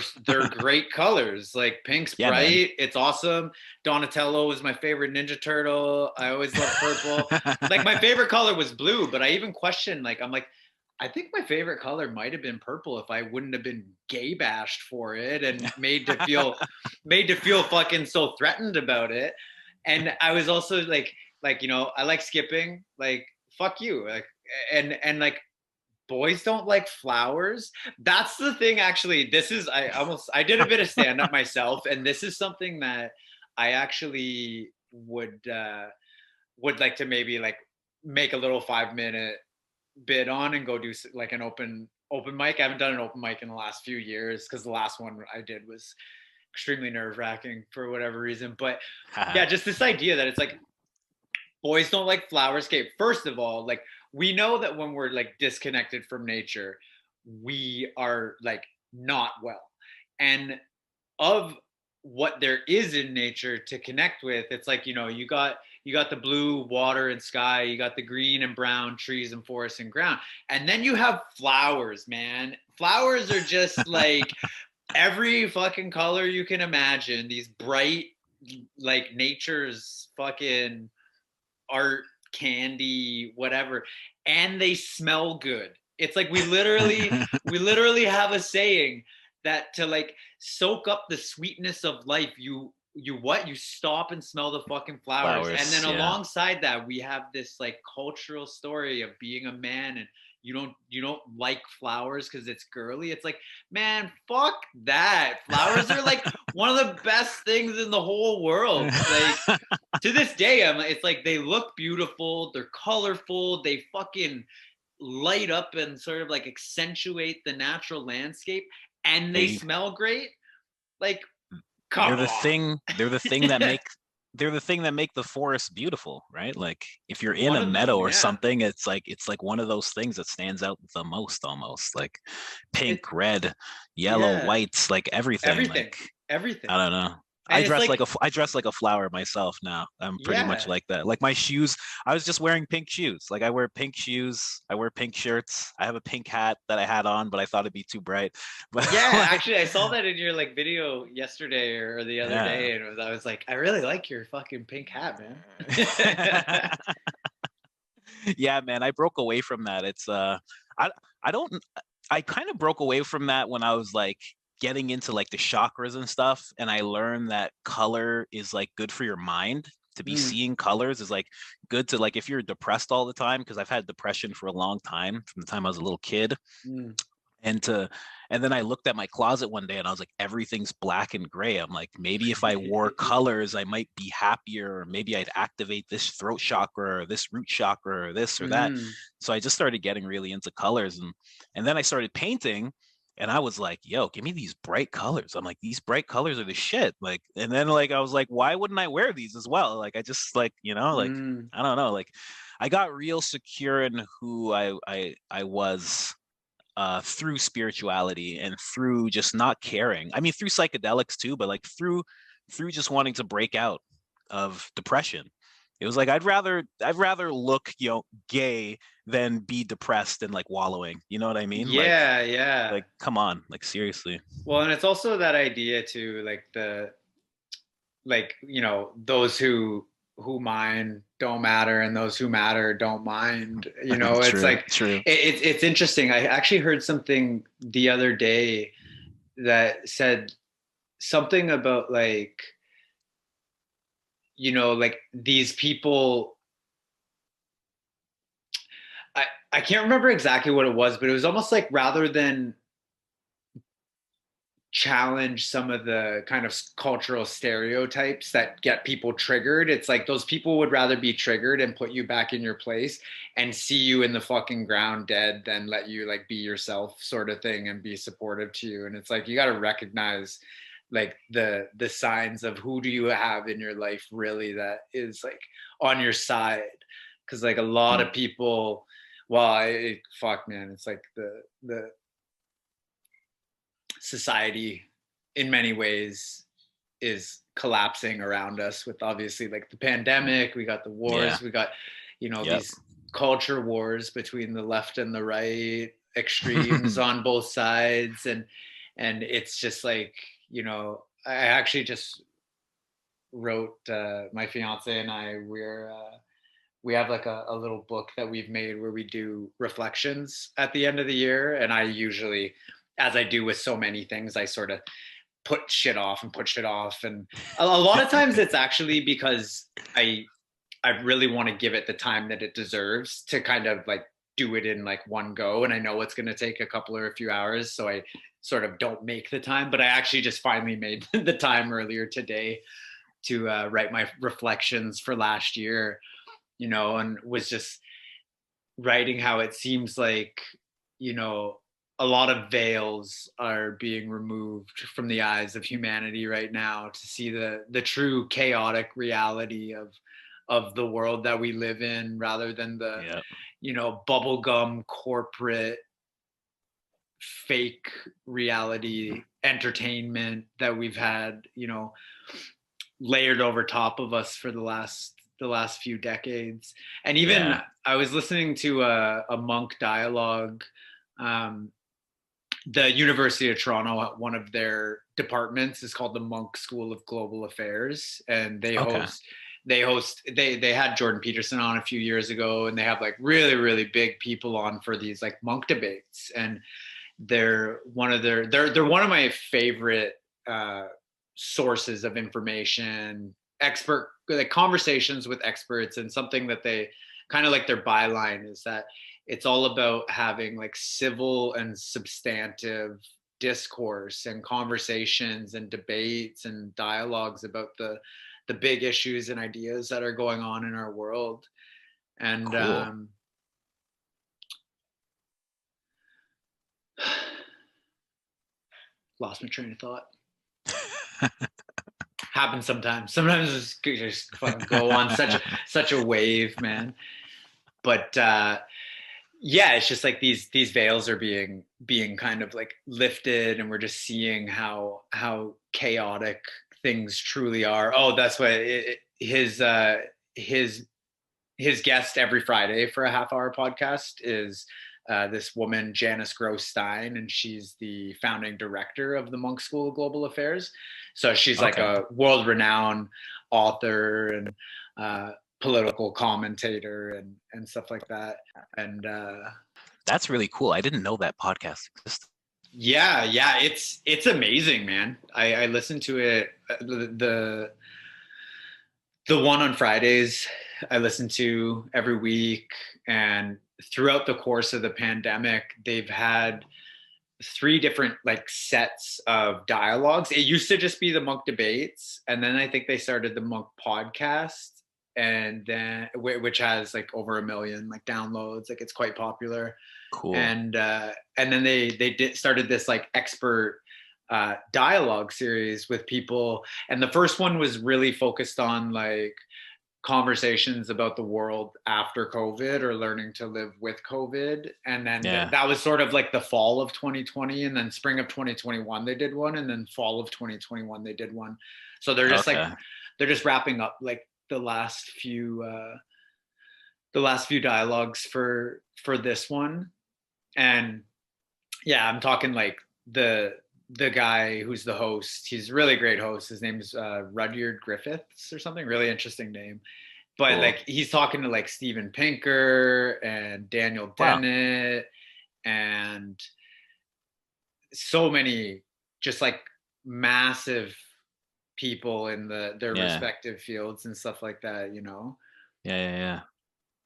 [SPEAKER 4] great colors. Like pink's
[SPEAKER 1] Yeah, man.
[SPEAKER 4] bright, it's awesome. Donatello was my favorite Ninja Turtle. I always loved purple. Like my favorite color was blue, but I even questioned, like, I'm like, I think my favorite color might have been purple if I wouldn't have been gay bashed for it and made to feel fucking so threatened about it. And I was also like, you know, I like skipping, like fuck you. Like and like boys don't like flowers. That's the thing. Actually, this is I did a bit of stand up myself, and this is something that I actually would like to maybe like make a little 5 minute bid on and go do like an open mic. I haven't done an open mic in the last few years because the last one I did was extremely nerve wracking for whatever reason. But yeah, just this idea that it's like boys don't like flowers. Okay, first of all, like we know that when we're like disconnected from nature, we are like not well. And of what there is in nature to connect with, it's like, you know, you got the blue water and sky, you got the green and brown trees and forests and ground. And then you have flowers, man. Flowers are just like every fucking color you can imagine, these bright like nature's fucking art candy whatever, and they smell good. It's like we literally have a saying that to like soak up the sweetness of life, you stop and smell the fucking flowers. And then
[SPEAKER 1] Flowers, yeah.
[SPEAKER 4] alongside that, we have this like cultural story of being a man, and you don't like flowers because it's girly. It's like, man, fuck that. Flowers are like one of the best things in the whole world. Like to this day, it's like they look beautiful, they're colorful, they fucking light up and sort of like accentuate the natural landscape, and they
[SPEAKER 1] They
[SPEAKER 4] smell great. Like,
[SPEAKER 1] they're
[SPEAKER 4] come
[SPEAKER 1] the
[SPEAKER 4] on.
[SPEAKER 1] thing, they're the thing that make they're the thing that make the forest beautiful, right? Like if you're in
[SPEAKER 4] One
[SPEAKER 1] a
[SPEAKER 4] of
[SPEAKER 1] meadow
[SPEAKER 4] them,
[SPEAKER 1] or
[SPEAKER 4] yeah.
[SPEAKER 1] something, it's like one of those things that stands out the most, almost like pink,
[SPEAKER 4] It,
[SPEAKER 1] red, yellow,
[SPEAKER 4] yeah,
[SPEAKER 1] whites, like everything.
[SPEAKER 4] everything,
[SPEAKER 1] Like
[SPEAKER 4] everything.
[SPEAKER 1] I don't know.
[SPEAKER 4] And it's like,
[SPEAKER 1] I dress like a flower myself now. I'm pretty much
[SPEAKER 4] yeah,
[SPEAKER 1] like that. Like my shoes, I was just wearing pink shoes. Like I wear pink shoes, I wear pink shirts. I have a pink hat that I had on, but I thought it'd be too bright. But
[SPEAKER 4] yeah.
[SPEAKER 1] like,
[SPEAKER 4] Actually, I saw that in your like video yesterday or the other
[SPEAKER 1] yeah.
[SPEAKER 4] day, and I was like, I really like your fucking pink hat, man.
[SPEAKER 1] Yeah, man, I broke away from that. I I don't I kind of broke away from that when I was like getting into like the chakras and stuff, and I learned that color is like good for your mind. To be
[SPEAKER 4] Mm,
[SPEAKER 1] seeing colors is like good to, like, if you're depressed all the time, because I've had depression for a long time from the time I was a little kid.
[SPEAKER 4] mm.
[SPEAKER 1] and to and then I looked at my closet one day and I was like, everything's black and gray. I'm like, maybe if I wore colors I might be happier, or maybe I'd activate this throat chakra or this root chakra or this or that.
[SPEAKER 4] Mm.
[SPEAKER 1] So I just started getting really into colors, and then I started painting, and I was like, yo, give me these bright colors. I'm like, these bright colors are the shit. Like, and then like I was like, why wouldn't I wear these as well? Like I just like, like,
[SPEAKER 4] Mm.
[SPEAKER 1] I don't know, like I got real secure in who I was, through spirituality and through just not caring. I mean, through psychedelics too, but like through just wanting to break out of depression. It was like I'd rather look, gay than be depressed and like wallowing. You know what I mean?
[SPEAKER 4] Yeah, yeah.
[SPEAKER 1] Like come on, like seriously.
[SPEAKER 4] Well, and it's also that idea too, like those who mind don't matter, and those who matter don't mind. It's
[SPEAKER 1] True,
[SPEAKER 4] like
[SPEAKER 1] true.
[SPEAKER 4] it's interesting. I actually heard something the other day that said something about like these people. I I can't remember exactly what it was, but it was almost like rather than challenge some of the kind of cultural stereotypes that get people triggered. It's like those people would rather be triggered and put you back in your place and see you in the fucking ground dead than let you like be yourself sort of thing and be supportive to you. And it's like you got to recognize like the signs of who do you have in your life really that is like on your side, because like a lot
[SPEAKER 1] Mm.
[SPEAKER 4] of people, well, fuck man, it's like the society in many ways is collapsing around us with obviously like the pandemic, we got the
[SPEAKER 1] Yeah.
[SPEAKER 4] wars, we got, you know,
[SPEAKER 1] Yep.
[SPEAKER 4] these culture wars between the left and the right, extremes on both sides. And it's just like, you know, I actually just wrote my fiance and I, we have like a little book that we've made where we do reflections at the end of the year. And I usually, as I do with so many things, I sort of put shit off and put shit off. And a lot of times it's actually because I really want to give it the time that it deserves to kind of like do it in like one go. And I know it's going to take a couple or a few hours. So I sort of don't make the time, but I actually just finally made the time earlier today to write my reflections for last year, you know, and was just writing how it seems like, you know, a lot of veils are being removed from the eyes of humanity right now to see the true chaotic reality of the world that we live in, rather than the,
[SPEAKER 1] Yep.
[SPEAKER 4] you know, bubblegum corporate fake reality entertainment that we've had, you know, layered over top of us for the last few decades. And even
[SPEAKER 1] Yeah.
[SPEAKER 4] I was listening to a monk dialogue. um, the University of Toronto, one of their departments is called the Monk School of Global Affairs, and
[SPEAKER 1] Okay.
[SPEAKER 4] they had Jordan Peterson on a few years ago, and they have like really really big people on for these like monk debates. And they're one of my favorite uh, sources of information, expert like conversations with experts. And something that they kind of like their byline is that it's all about having like civil and substantive discourse and conversations and debates and dialogues about the big issues and ideas that are going on in our world. And
[SPEAKER 1] Cool.
[SPEAKER 4] lost my train of thought. Happens sometimes. Sometimes just fucking go on such a wave, man. But yeah, it's just like these veils are being kind of like lifted, and we're just seeing how chaotic things truly are. Oh, that's what his his guest every Friday for a half hour podcast is this woman, Janice Gross Stein, and she's the founding director of the Monk School of Global Affairs. So she's like
[SPEAKER 1] Okay.
[SPEAKER 4] a world renowned author and political commentator and stuff like that. And
[SPEAKER 1] That's really cool. I didn't know that podcast existed.
[SPEAKER 4] yeah, it's amazing, man. I listened to it the one on Fridays I listen to every week. And throughout the course of the pandemic, they've had three different like sets of dialogues. It used to just be the monk debates, and then I think they started the monk podcast, and then which has like over 1 million like downloads. Like it's quite popular.
[SPEAKER 1] Cool.
[SPEAKER 4] And then they started this like expert dialogue series with people. And the first one was really focused on like conversations about the world after COVID or learning to live with COVID. And then
[SPEAKER 1] Yeah.
[SPEAKER 4] that was sort of like the fall of 2020, and then spring of 2021 they did one, and then fall of 2021 they did one. So they're just like
[SPEAKER 1] Okay.
[SPEAKER 4] they're just wrapping up like the last few dialogues for this one. And yeah, I'm talking like the guy who's the host. He's a really great host. His name's Rudyard Griffiths or something. Really interesting name. But
[SPEAKER 1] Cool.
[SPEAKER 4] like he's talking to like Steven Pinker and Daniel
[SPEAKER 1] Wow.
[SPEAKER 4] Dennett and so many just like massive people in their
[SPEAKER 1] Yeah.
[SPEAKER 4] respective fields and stuff like that, you know.
[SPEAKER 1] Yeah. Yeah. Yeah.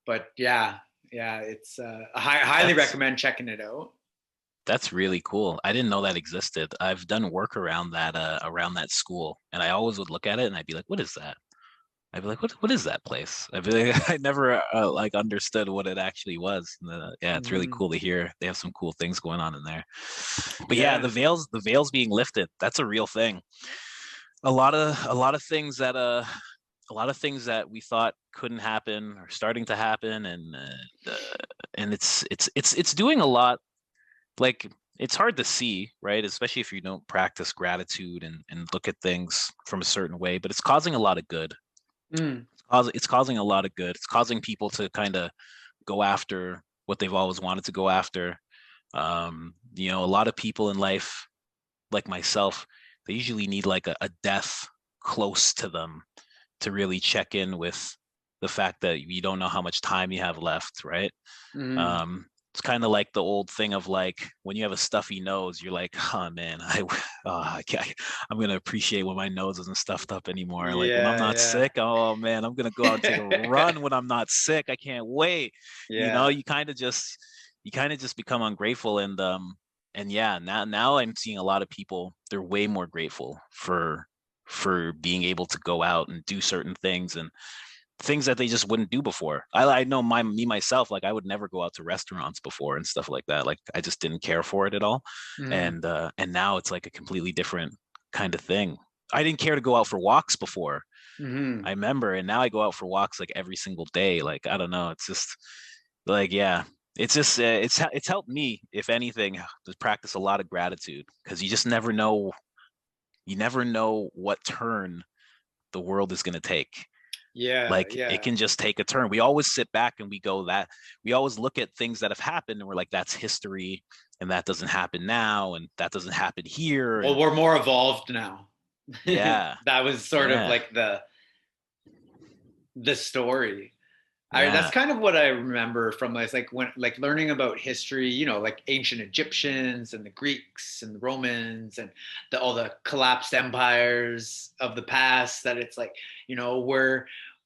[SPEAKER 4] But yeah, Yeah, it's I highly
[SPEAKER 1] That's
[SPEAKER 4] recommend checking it out.
[SPEAKER 1] that's really cool. I didn't know that existed. I've done work around that school, and I always would look at it and I'd be like, "What is that?" I'd be like, "What is that place?" I'd be like, I never like understood what it actually was. And, yeah, it's really
[SPEAKER 4] Mhm.
[SPEAKER 1] cool to hear. They have some cool things going on in there. But yeah,
[SPEAKER 4] Yeah.
[SPEAKER 1] the veils being lifted, that's a real thing. A lot of things that a lot of things that we thought couldn't happen are starting to happen, and it's doing a lot. Like it's hard to see, right? Especially if you don't practice gratitude and look at things from a certain way, but it's causing a lot of good.
[SPEAKER 4] Mm.
[SPEAKER 1] It's causing a lot of good. It's causing people to kind of go after what they've always wanted to go after. A lot of people in life, like myself, they usually need like a death close to them to really check in with the fact that you don't know how much time you have left, right?
[SPEAKER 4] Mm.
[SPEAKER 1] Um, it's kind of like the old thing of like when you have a stuffy nose, you're like, oh man, I can't, I'm gonna appreciate when my nose isn't stuffed up anymore. Like when I'm
[SPEAKER 4] Yeah,
[SPEAKER 1] not
[SPEAKER 4] yeah.
[SPEAKER 1] sick, oh man, I'm gonna go out and take a run when I'm not sick. I can't wait.
[SPEAKER 4] Yeah.
[SPEAKER 1] You kind of just become ungrateful and yeah, now I'm seeing a lot of people, they're way more grateful for being able to go out and do certain things and things that they just wouldn't do before. I know me myself, like I would never go out to restaurants before and stuff like that. Like I just didn't care for it at all.
[SPEAKER 4] Mm.
[SPEAKER 1] And now it's like a completely different kind of thing. I didn't care to go out for walks before.
[SPEAKER 4] Mm.
[SPEAKER 1] I remember, and now I go out for walks like every single day. Like I don't know, it's just like yeah, it's just it's helped me, if anything, to practice a lot of gratitude because you just never know. You never know what turn the world is going to take.
[SPEAKER 4] Yeah,
[SPEAKER 1] Like it
[SPEAKER 4] yeah.
[SPEAKER 1] can just take a turn. We always sit back and we always look at things that have happened and we're like, that's history and that doesn't happen now and that doesn't happen here.
[SPEAKER 4] Well,
[SPEAKER 1] And
[SPEAKER 4] we're more evolved now.
[SPEAKER 1] yeah,
[SPEAKER 4] That was sort of
[SPEAKER 1] yeah,
[SPEAKER 4] like the story. That's
[SPEAKER 1] yeah,
[SPEAKER 4] kind of what I remember from like when like learning about history, like ancient Egyptians and the Greeks and the Romans and all the collapsed empires of the past, that it's like,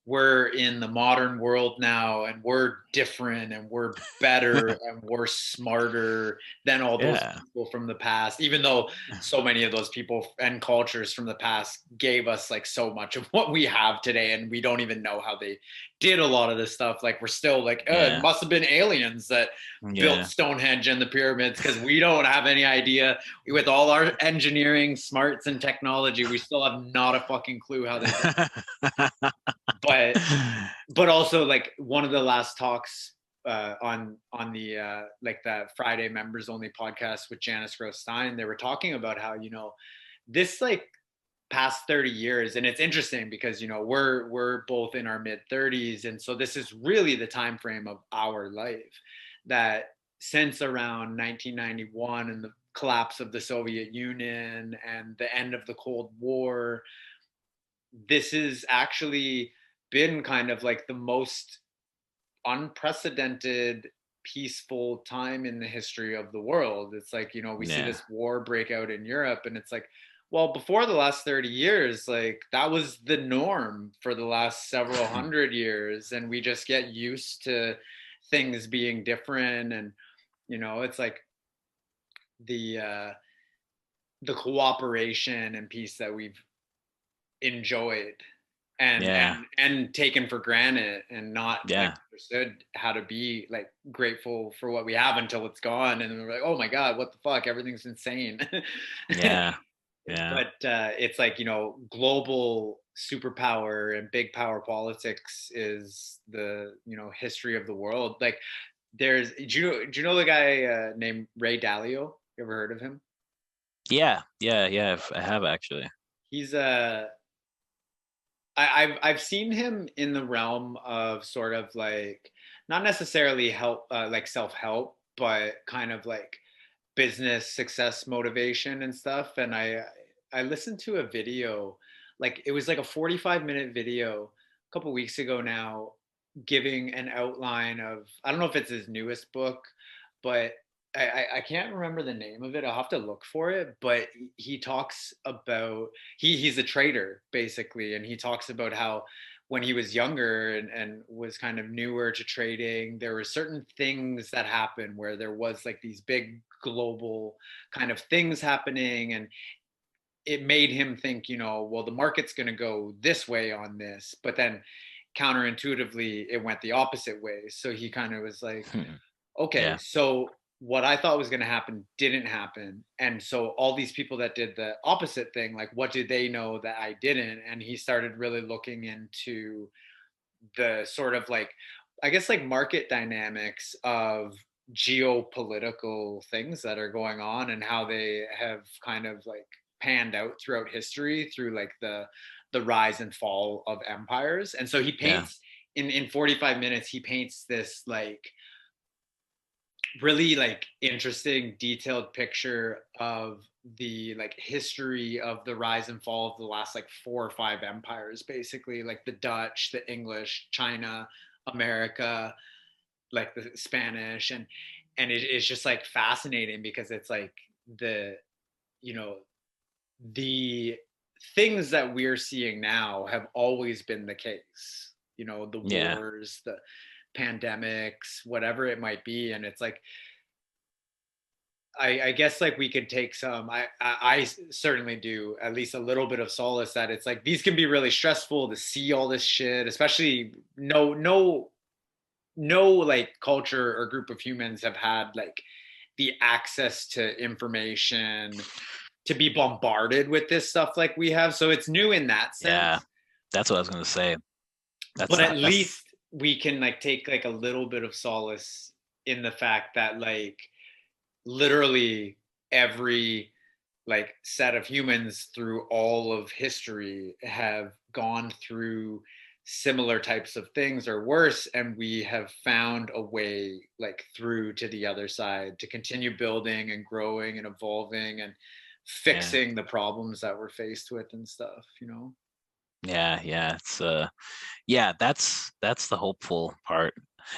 [SPEAKER 4] we're in the modern world now and we're different and we're better and we're smarter than all those
[SPEAKER 1] yeah,
[SPEAKER 4] people from the past, even though so many of those people and cultures from the past gave us like so much of what we have today, and we don't even know how they did a lot of this stuff. Like we're still like, it
[SPEAKER 1] yeah,
[SPEAKER 4] must have been aliens that built
[SPEAKER 1] yeah.
[SPEAKER 4] Stonehenge and the pyramids, because we don't have any idea. With all our engineering smarts and technology, we still have not a fucking clue how they did. But also like one of the last talks on the like the Friday members only podcast with Janice Gross Stein, they were talking about how this like past 30 years, and it's interesting because we're both in our mid 30s, and so this is really the time frame of our life, that since around 1991 and the collapse of the Soviet Union and the end of the Cold War, this has actually been kind of like the most unprecedented peaceful time in the history of the world. It's like, we see
[SPEAKER 1] Yeah.
[SPEAKER 4] this war break out in Europe, and it's like, well, before the last 30 years, like that was the norm for the last several hundred years. And we just get used to things being different. And, it's like the, uh, the cooperation and peace that we've enjoyed and
[SPEAKER 1] Yeah.
[SPEAKER 4] taken for granted, and not like
[SPEAKER 1] Yeah.
[SPEAKER 4] understood how to be like grateful for what we have until it's gone, and then we're like, oh my god, what the fuck, everything's insane.
[SPEAKER 1] Yeah. Yeah.
[SPEAKER 4] But it's like, global superpower and big power politics is the history of the world. Like do you know the guy named Ray Dalio? You ever heard of him?
[SPEAKER 1] Yeah. Yeah. Yeah. I have actually.
[SPEAKER 4] He's I've seen him in the realm of sort of like not necessarily help like self-help, but kind of like business success motivation and stuff. And I listened to a video, like it was like a 45-minute video a couple weeks ago now, giving an outline of, I don't know if it's his newest book, but I can't remember the name of it. I'll have to look for it. But he talks about he's a trader basically, and he talks about how when he was younger and was kind of newer to trading, there were certain things that happened where there was like these big global kind of things happening, and it made him think, well, the market's going to go this way on this, but then counterintuitively it went the opposite way. So he kind of was like, okay,
[SPEAKER 1] Yeah.
[SPEAKER 4] so what I thought was going to happen didn't happen. And so all these people that did the opposite thing, like, what did they know that I didn't? And he started really looking into the sort of like, I guess, like market dynamics of geopolitical things that are going on and how they have kind of like panned out throughout history through like the rise and fall of empires. And so he
[SPEAKER 1] Yeah.
[SPEAKER 4] paints in 45 minutes, he paints this like really like interesting detailed picture of the like history of the rise and fall of the last like 4 or 5 empires, basically like the Dutch, the English, China, America, like the Spanish. And it is just like fascinating because it's like the you know the things that we're seeing now have always been the case, the
[SPEAKER 1] Yeah.
[SPEAKER 4] wars, the pandemics, whatever it might be. And it's like, I guess like we could take some. I certainly do at least a little bit of solace that it's like these can be really stressful to see all this shit, especially no like culture or group of humans have had like the access to information to be bombarded with this stuff like we have. So it's new in that
[SPEAKER 1] Yeah.
[SPEAKER 4] sense,
[SPEAKER 1] That's what I was gonna say.
[SPEAKER 4] but at
[SPEAKER 1] That's
[SPEAKER 4] least we can like take like a little bit of solace in the fact that like literally every like set of humans through all of history have gone through similar types of things or worse, and we have found a way like through to the other side to continue building and growing and evolving and
[SPEAKER 1] yeah.
[SPEAKER 4] fixing the problems that we're faced with and stuff.
[SPEAKER 1] Yeah, yeah. It's yeah, that's the hopeful part.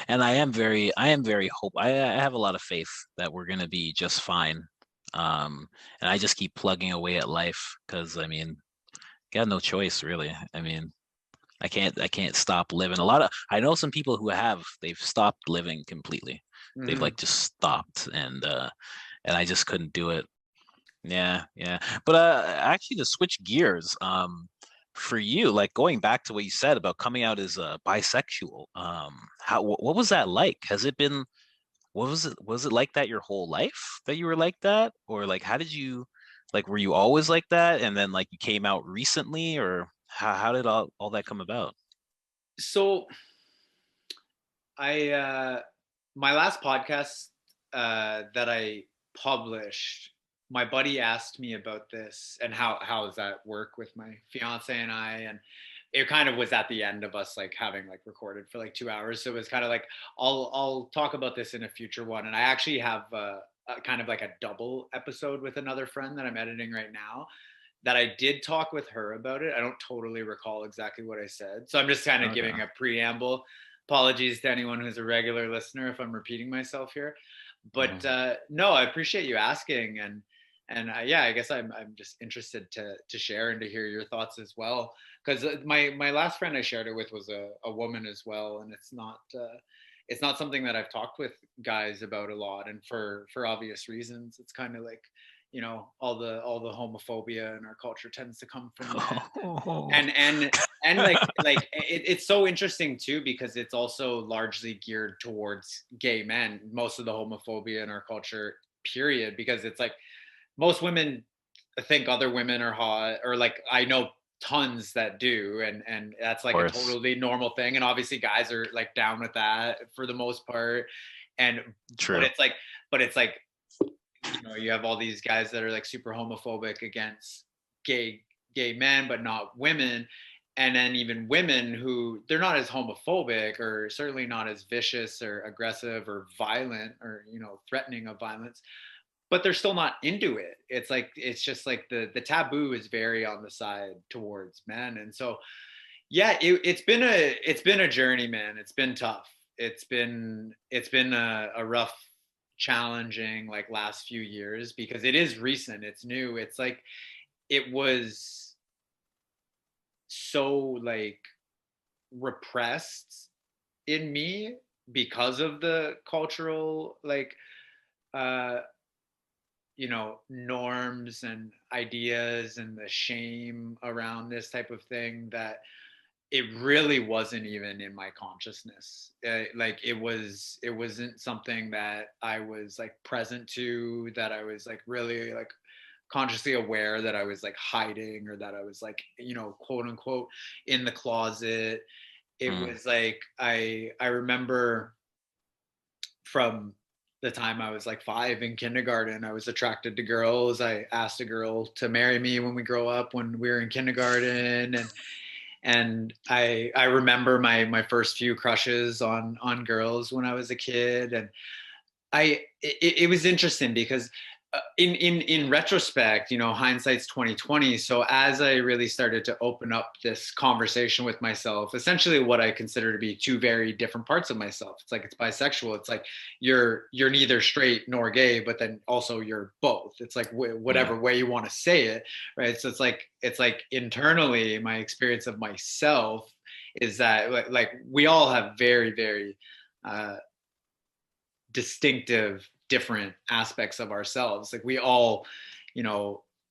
[SPEAKER 1] And I am very I have a lot of faith that we're gonna be just fine. And I just keep plugging away at life because I mean, got no choice really. I mean, I can't stop living. I know some people who they've stopped living completely. They've
[SPEAKER 4] Mm-hmm.
[SPEAKER 1] like just stopped and I just couldn't do it. Yeah, yeah. But actually to switch gears, for you, like going back to what you said about coming out as bisexual, what was that like? Has it been was it like that your whole life that you were like that? Or like how did you like were you always like that and then like you came out recently or how did all that come about?
[SPEAKER 4] So I my last podcast that I published, my buddy asked me about this and how does that work with my fiance and I, and it kind of was at the end of us like having like recorded for like 2 hours. So it was kind of like I'll talk about this in a future one, and I actually have a kind of like a double episode with another friend that I'm editing right now. That I did talk with her about it. I don't totally recall exactly what I said. So I'm just kind of
[SPEAKER 1] Okay.
[SPEAKER 4] giving a preamble. Apologies to anyone who's a regular listener if I'm repeating myself here. But
[SPEAKER 1] Mhm.
[SPEAKER 4] no, I appreciate you asking, and yeah, I guess I'm just interested to share and to hear your thoughts as well. Because my last friend I shared it with was a woman as well, and it's not something that I've talked with guys about a lot, and for obvious reasons. It's kind of like all the homophobia in our culture tends to come from men, and it's so interesting too because it's also largely geared towards gay men, most of the homophobia in our culture, period, because it's like most women think other women are hot, or like I know tons that do, and that's
[SPEAKER 1] Of
[SPEAKER 4] like a
[SPEAKER 1] course.
[SPEAKER 4] totally normal thing, and obviously guys are like down with that for the most part. And but
[SPEAKER 1] True.
[SPEAKER 4] it's like you have all these guys that are like super homophobic against gay gay men but not women, and then even women who they're not as homophobic or certainly not as vicious or aggressive or violent or threatening of violence, but they're still not into it. It's like it's just like the taboo is very on the side towards men. And so yeah, it's been a journey, man. It's been tough. It's been a rough, challenging like last few years because it is recent. It's new. It's like it was so like repressed in me because of the cultural like uh norms and ideas and the shame around this type of thing, that it really wasn't even in my consciousness. Like it wasn't something that I was like present to, that I was like really like consciously aware that I was like hiding, or that I was like, quote unquote in the closet. It
[SPEAKER 1] Mm.
[SPEAKER 4] was like I remember from the time I was like 5 in kindergarten, I was attracted to girls. I asked a girl to marry me when we grow up when we were in kindergarten, and I remember my first few crushes on girls when I was a kid. And it was interesting because in retrospect, hindsight's 2020. So as I really started to open up this conversation with myself, essentially what I consider to be two very different parts of myself. It's like it's bisexual. It's like you're neither straight nor gay, but then also you're both. It's like
[SPEAKER 1] Yeah.
[SPEAKER 4] whatever way you want to say it, right? So it's like internally, my experience of myself is that like we all have very very uh, distinctive different aspects of ourselves. Like we all,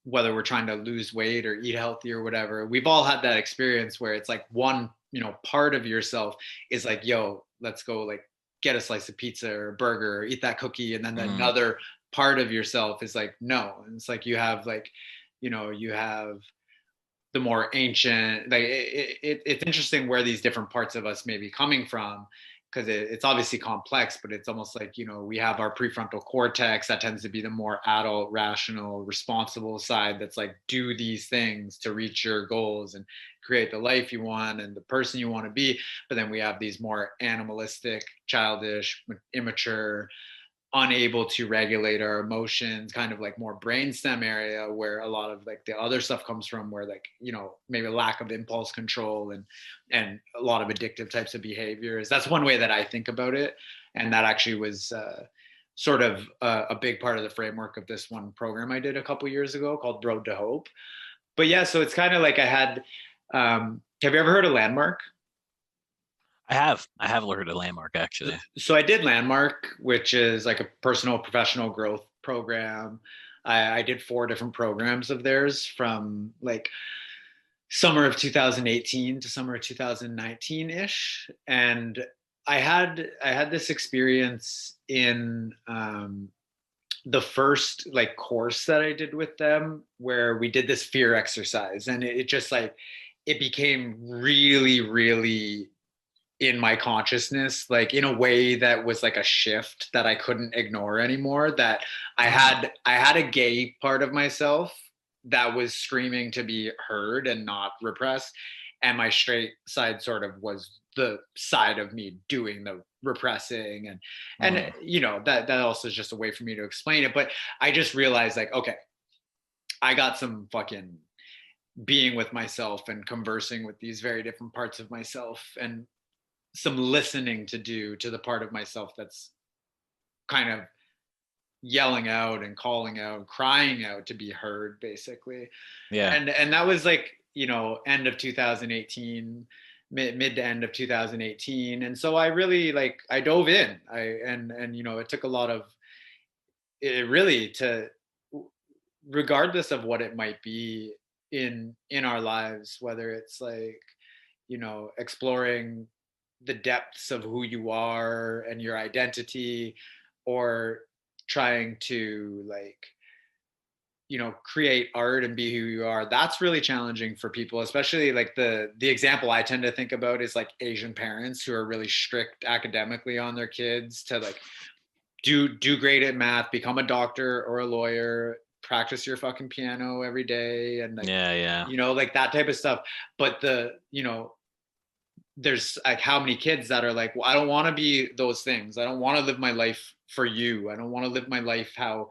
[SPEAKER 4] whether we're trying to lose weight or eat healthy or whatever, we've all had that experience where it's like one, part of yourself is like, yo, let's go like get a slice of pizza or a burger or eat that cookie. And then
[SPEAKER 1] Mm.
[SPEAKER 4] another part of yourself is like, no. And it's like you have like, you have the more ancient, like it's interesting where these different parts of us may be coming from, because it's obviously complex, but it's almost like, we have our prefrontal cortex that tends to be the more adult, rational, responsible side, that's like, do these things to reach your goals and create the life you want and the person you want to be. But then we have these more animalistic, childish, immature, unable to regulate our emotions, kind of like more brainstem area, where a lot of like the other stuff comes from, where like, maybe lack of impulse control and a lot of addictive types of behaviors. That's one way that I think about it. And that actually was sort of a big part of the framework of this one program I did a couple years ago called Road to Hope. But yeah, so it's kind of like I had have you ever heard of Landmark?
[SPEAKER 1] I have heard of Landmark actually.
[SPEAKER 4] So I did Landmark, which is like a personal professional growth program. I did 4 different programs of theirs from like summer of 2018 to summer of 2019 ish. And I had this experience in the first like course that I did with them, where we did this fear exercise, and it just like it became really really in my consciousness, like in a way that was like a shift that I couldn't ignore anymore. That
[SPEAKER 1] Mm.
[SPEAKER 4] I had a gay part of myself that was screaming to be heard and not repressed, and my straight side sort of was the side of me doing the repressing. And
[SPEAKER 1] Mm.
[SPEAKER 4] that also is just a way for me to explain it. But I just realized like, okay, I got some fucking being with myself and conversing with these very different parts of myself, and some listening to do to the part of myself that's kind of yelling out and calling out, crying out to be heard, basically.
[SPEAKER 1] Yeah.
[SPEAKER 4] And that was like, end of 2018, mid to end of 2018. And so I really like I dove in. And it took a lot of it really to, regardless of what it might be in our lives, whether it's like, exploring the depths of who you are and your identity, or trying to like, create art and be who you are. That's really challenging for people, especially like the example I tend to think about is like Asian parents who are really strict academically on their kids to like do great at math, become a doctor or a lawyer, practice your fucking piano every day, and like,
[SPEAKER 1] Yeah. Yeah.
[SPEAKER 4] like that type of stuff. But there's like how many kids that are like, well, I don't want to be those things. I don't want to live my life for you. I don't want to live my life how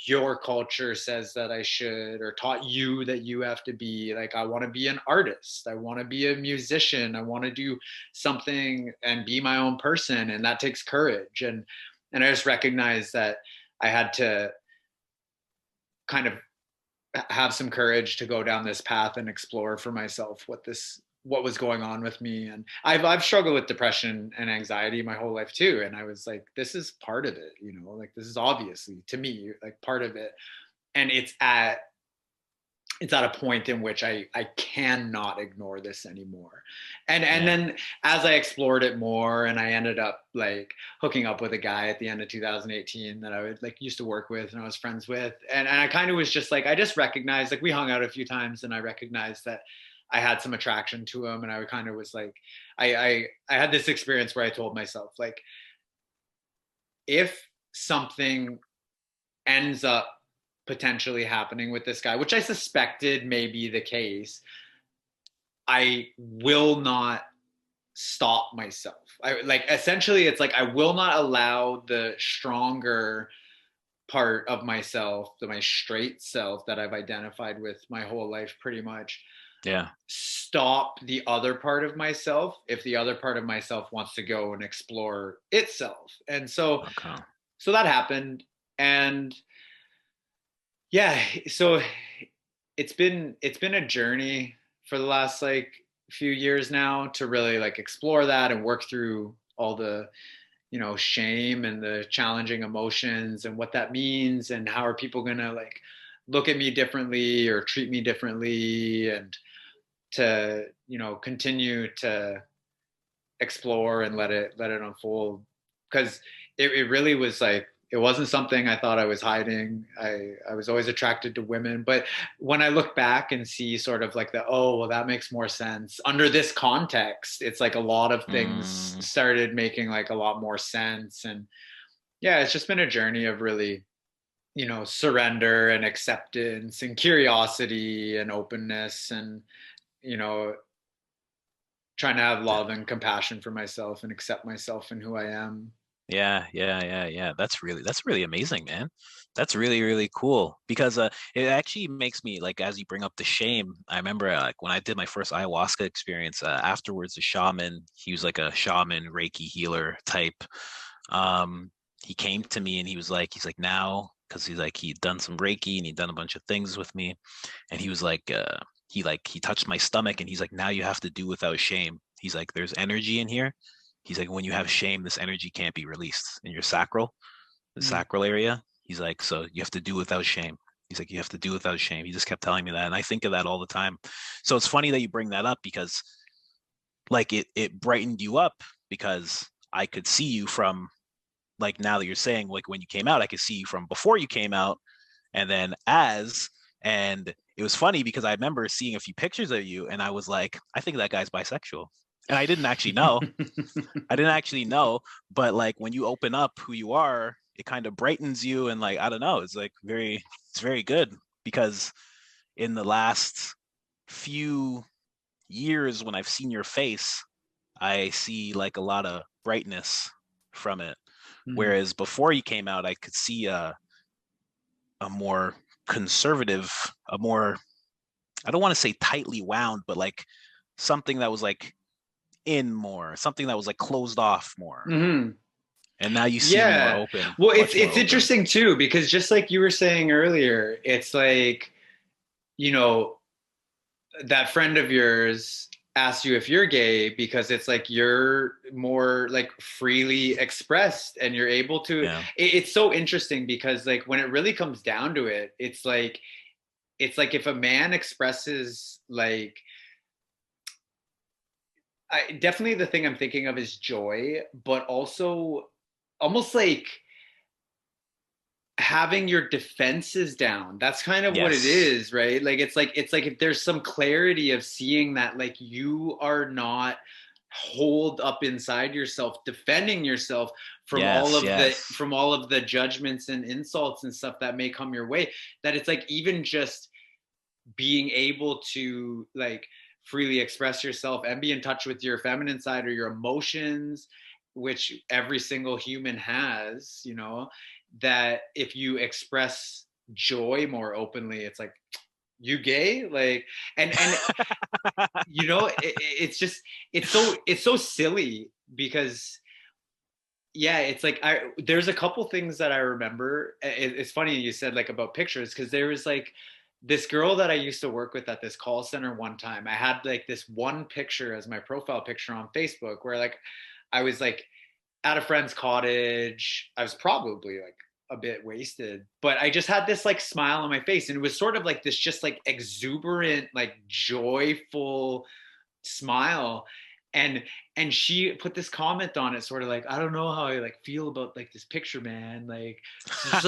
[SPEAKER 4] your culture says that I should, or taught you that you have to be. Like, I want to be an artist. I want to be a musician. I want to do something and be my own person. And that takes courage. And I just recognized that I had to kind of have some courage to go down this path and explore for myself what this what was going on with me. And I've struggled with depression and anxiety my whole life too. And I was like, this is part of it, you know, like this is obviously to me like part of it. And it's at a point in which I cannot ignore this anymore. And
[SPEAKER 1] Yeah.
[SPEAKER 4] then as I explored it more, and I ended up like hooking up with a guy at the end of 2018 that I would like used to work with and I was friends with. And I kind of was just like, I just recognized, like we hung out a few times and I recognized that I had some attraction to him. And I kind of was like, I had this experience where I told myself, like, if something ends up potentially happening with this guy, which I suspected may be the case, I will not stop myself. I like essentially it's like I will not allow the stronger part of myself, my straight self that I've identified with my whole life pretty much,
[SPEAKER 1] Yeah.
[SPEAKER 4] stop the other part of myself if the other part of myself wants to go and explore itself. And so
[SPEAKER 1] Okay.
[SPEAKER 4] so that happened. And yeah, so it's been a journey for the last like few years now to really like explore that and work through all the, you know, shame and the challenging emotions and what that means and how are people going to like look at me differently or treat me differently, and to, you know, continue to explore and let it unfold, because it really was like it wasn't something I thought I was hiding. I was always attracted to women, but when I look back and see sort of like the, oh well, that makes more sense under this context, it's like a lot of things
[SPEAKER 1] Mm,
[SPEAKER 4] started making like a lot more sense. And yeah, it's just been a journey of really, you know, surrender and acceptance and curiosity and openness, and you know, trying to have love and compassion for myself and accept myself and who I am.
[SPEAKER 1] yeah, yeah. That's really amazing, man. That's really, really cool because it actually makes me like as you bring up the shame. I remember like when I did my first ayahuasca experience, afterwards the shaman, he was like a shaman Reiki healer type. Um, he came to me and he's like now because he's like he'd done some Reiki and he'd done a bunch of things with me, and he was like he touched my stomach and he's like now you have to do without shame. He's like there's energy in here. He's like when you have shame, this energy can't be released in your the
[SPEAKER 4] Mm.
[SPEAKER 1] sacral area. He's like so you have to do without shame. He's like you have to do without shame. He just kept telling me that, and I think of that all the time. So it's funny that you bring that up because like it brightened you up because I could see you from like now that you're saying like when you came out, I could see you from before you came out and then as, and it was funny because I remember seeing a few pictures of you and I was like, I think that guy's bisexual. And I didn't actually know. I didn't actually know, but like when you open up who you are, it kind of brightens you and like I don't know, it's very good because in the last few years when I've seen your face, I see like a lot of brightness from it.
[SPEAKER 4] Mm.
[SPEAKER 1] Whereas before you came out, I could see a more conservative, a more, I don't want to say tightly wound, but like something that was like in more, something that was like closed off more.
[SPEAKER 4] Hmm.
[SPEAKER 1] And now you seem more
[SPEAKER 4] Yeah.
[SPEAKER 1] open,
[SPEAKER 4] Well,
[SPEAKER 1] much more
[SPEAKER 4] it's
[SPEAKER 1] open.
[SPEAKER 4] interesting too, because just like you were saying earlier, it's like, you know, that friend of yours asked you if you're gay because it's like you're more like freely expressed and you're able to
[SPEAKER 1] Yeah.
[SPEAKER 4] it's so interesting because like when it really comes down to it, it's like if a man expresses like I definitely the thing I'm thinking of is joy, but also almost like having your defenses down. That's kind of what it
[SPEAKER 1] Yes.
[SPEAKER 4] is, right? Like it's like if there's some clarity of seeing that like you are not holed up inside yourself defending yourself
[SPEAKER 1] Yes. Yes.
[SPEAKER 4] from all of the judgments and insults and stuff that may come your way, that it's like even just being able to like freely express yourself and be in touch with your feminine side or your emotions, which every single human has, you know, that if you express joy more openly, it's like you gay, like, and you know it's just it's so silly because yeah, it's like I there's a couple things that I remember. It's funny you said like about pictures because there was like this girl that I used to work with at this call center one time, I had like this one picture as my profile picture on Facebook where like I was like at a friend's cottage. I was probably like a bit wasted, but I just had this like smile on my face, and it was sort of like this just like exuberant, like joyful smile. And she put this comment on it, sort of like, I don't know how I like feel about like this picture, man. Like there's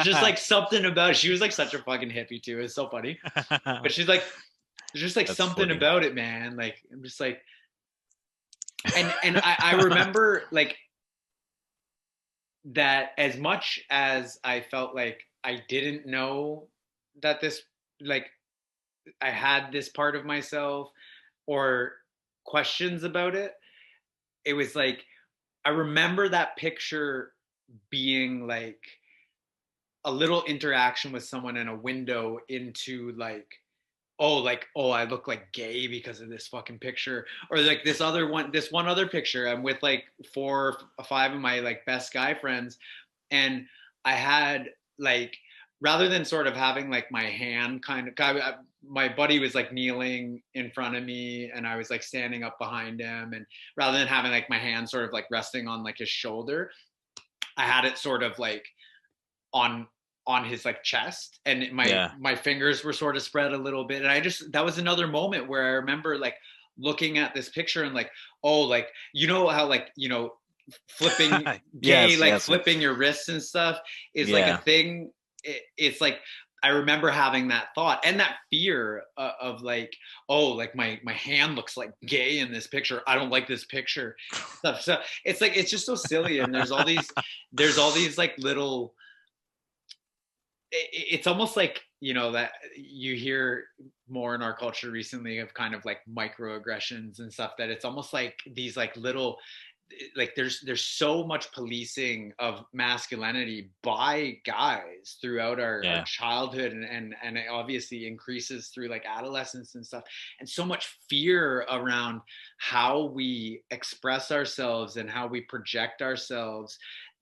[SPEAKER 4] just like something about it. She was like such a fucking hippie too. It's so funny. But she's like, there's just like
[SPEAKER 1] That's
[SPEAKER 4] something
[SPEAKER 1] funny.
[SPEAKER 4] about it, man. Like I'm just like, and I remember like that as much as I felt like I didn't know that this like I had this part of myself or questions about it, it was like I remember that picture being like a little interaction with someone in a window into like, oh, I look like gay because of this fucking picture. Or like this one other picture, I'm with like 4 or 5 of my like best guy friends. And I had like, rather than sort of having like my hand my buddy was like kneeling in front of me and I was like standing up behind him. And rather than having like my hand sort of like resting on like his shoulder, I had it sort of like on his like chest, and
[SPEAKER 1] Yeah.
[SPEAKER 4] my fingers were sort of spread a little bit. And I just, that was another moment where I remember like looking at this picture and like, oh, like, you know how like, you know, flipping gay,
[SPEAKER 1] Yes,
[SPEAKER 4] like
[SPEAKER 1] yes.
[SPEAKER 4] flipping your wrists and stuff is like a
[SPEAKER 1] Yeah.
[SPEAKER 4] thing. It's like I remember having that thought and that fear of like, oh, like my hand looks like gay in this picture, I don't like this picture stuff. So it's like, it's just so silly. And there's all these like little, it's almost like, you know, that you hear more in our culture recently of kind of like microaggressions and stuff, that it's almost like these like little, like there's so much policing of masculinity by guys throughout our
[SPEAKER 1] Yeah.
[SPEAKER 4] childhood, and it obviously increases through like adolescence and stuff, and so much fear around how we express ourselves and how we project ourselves,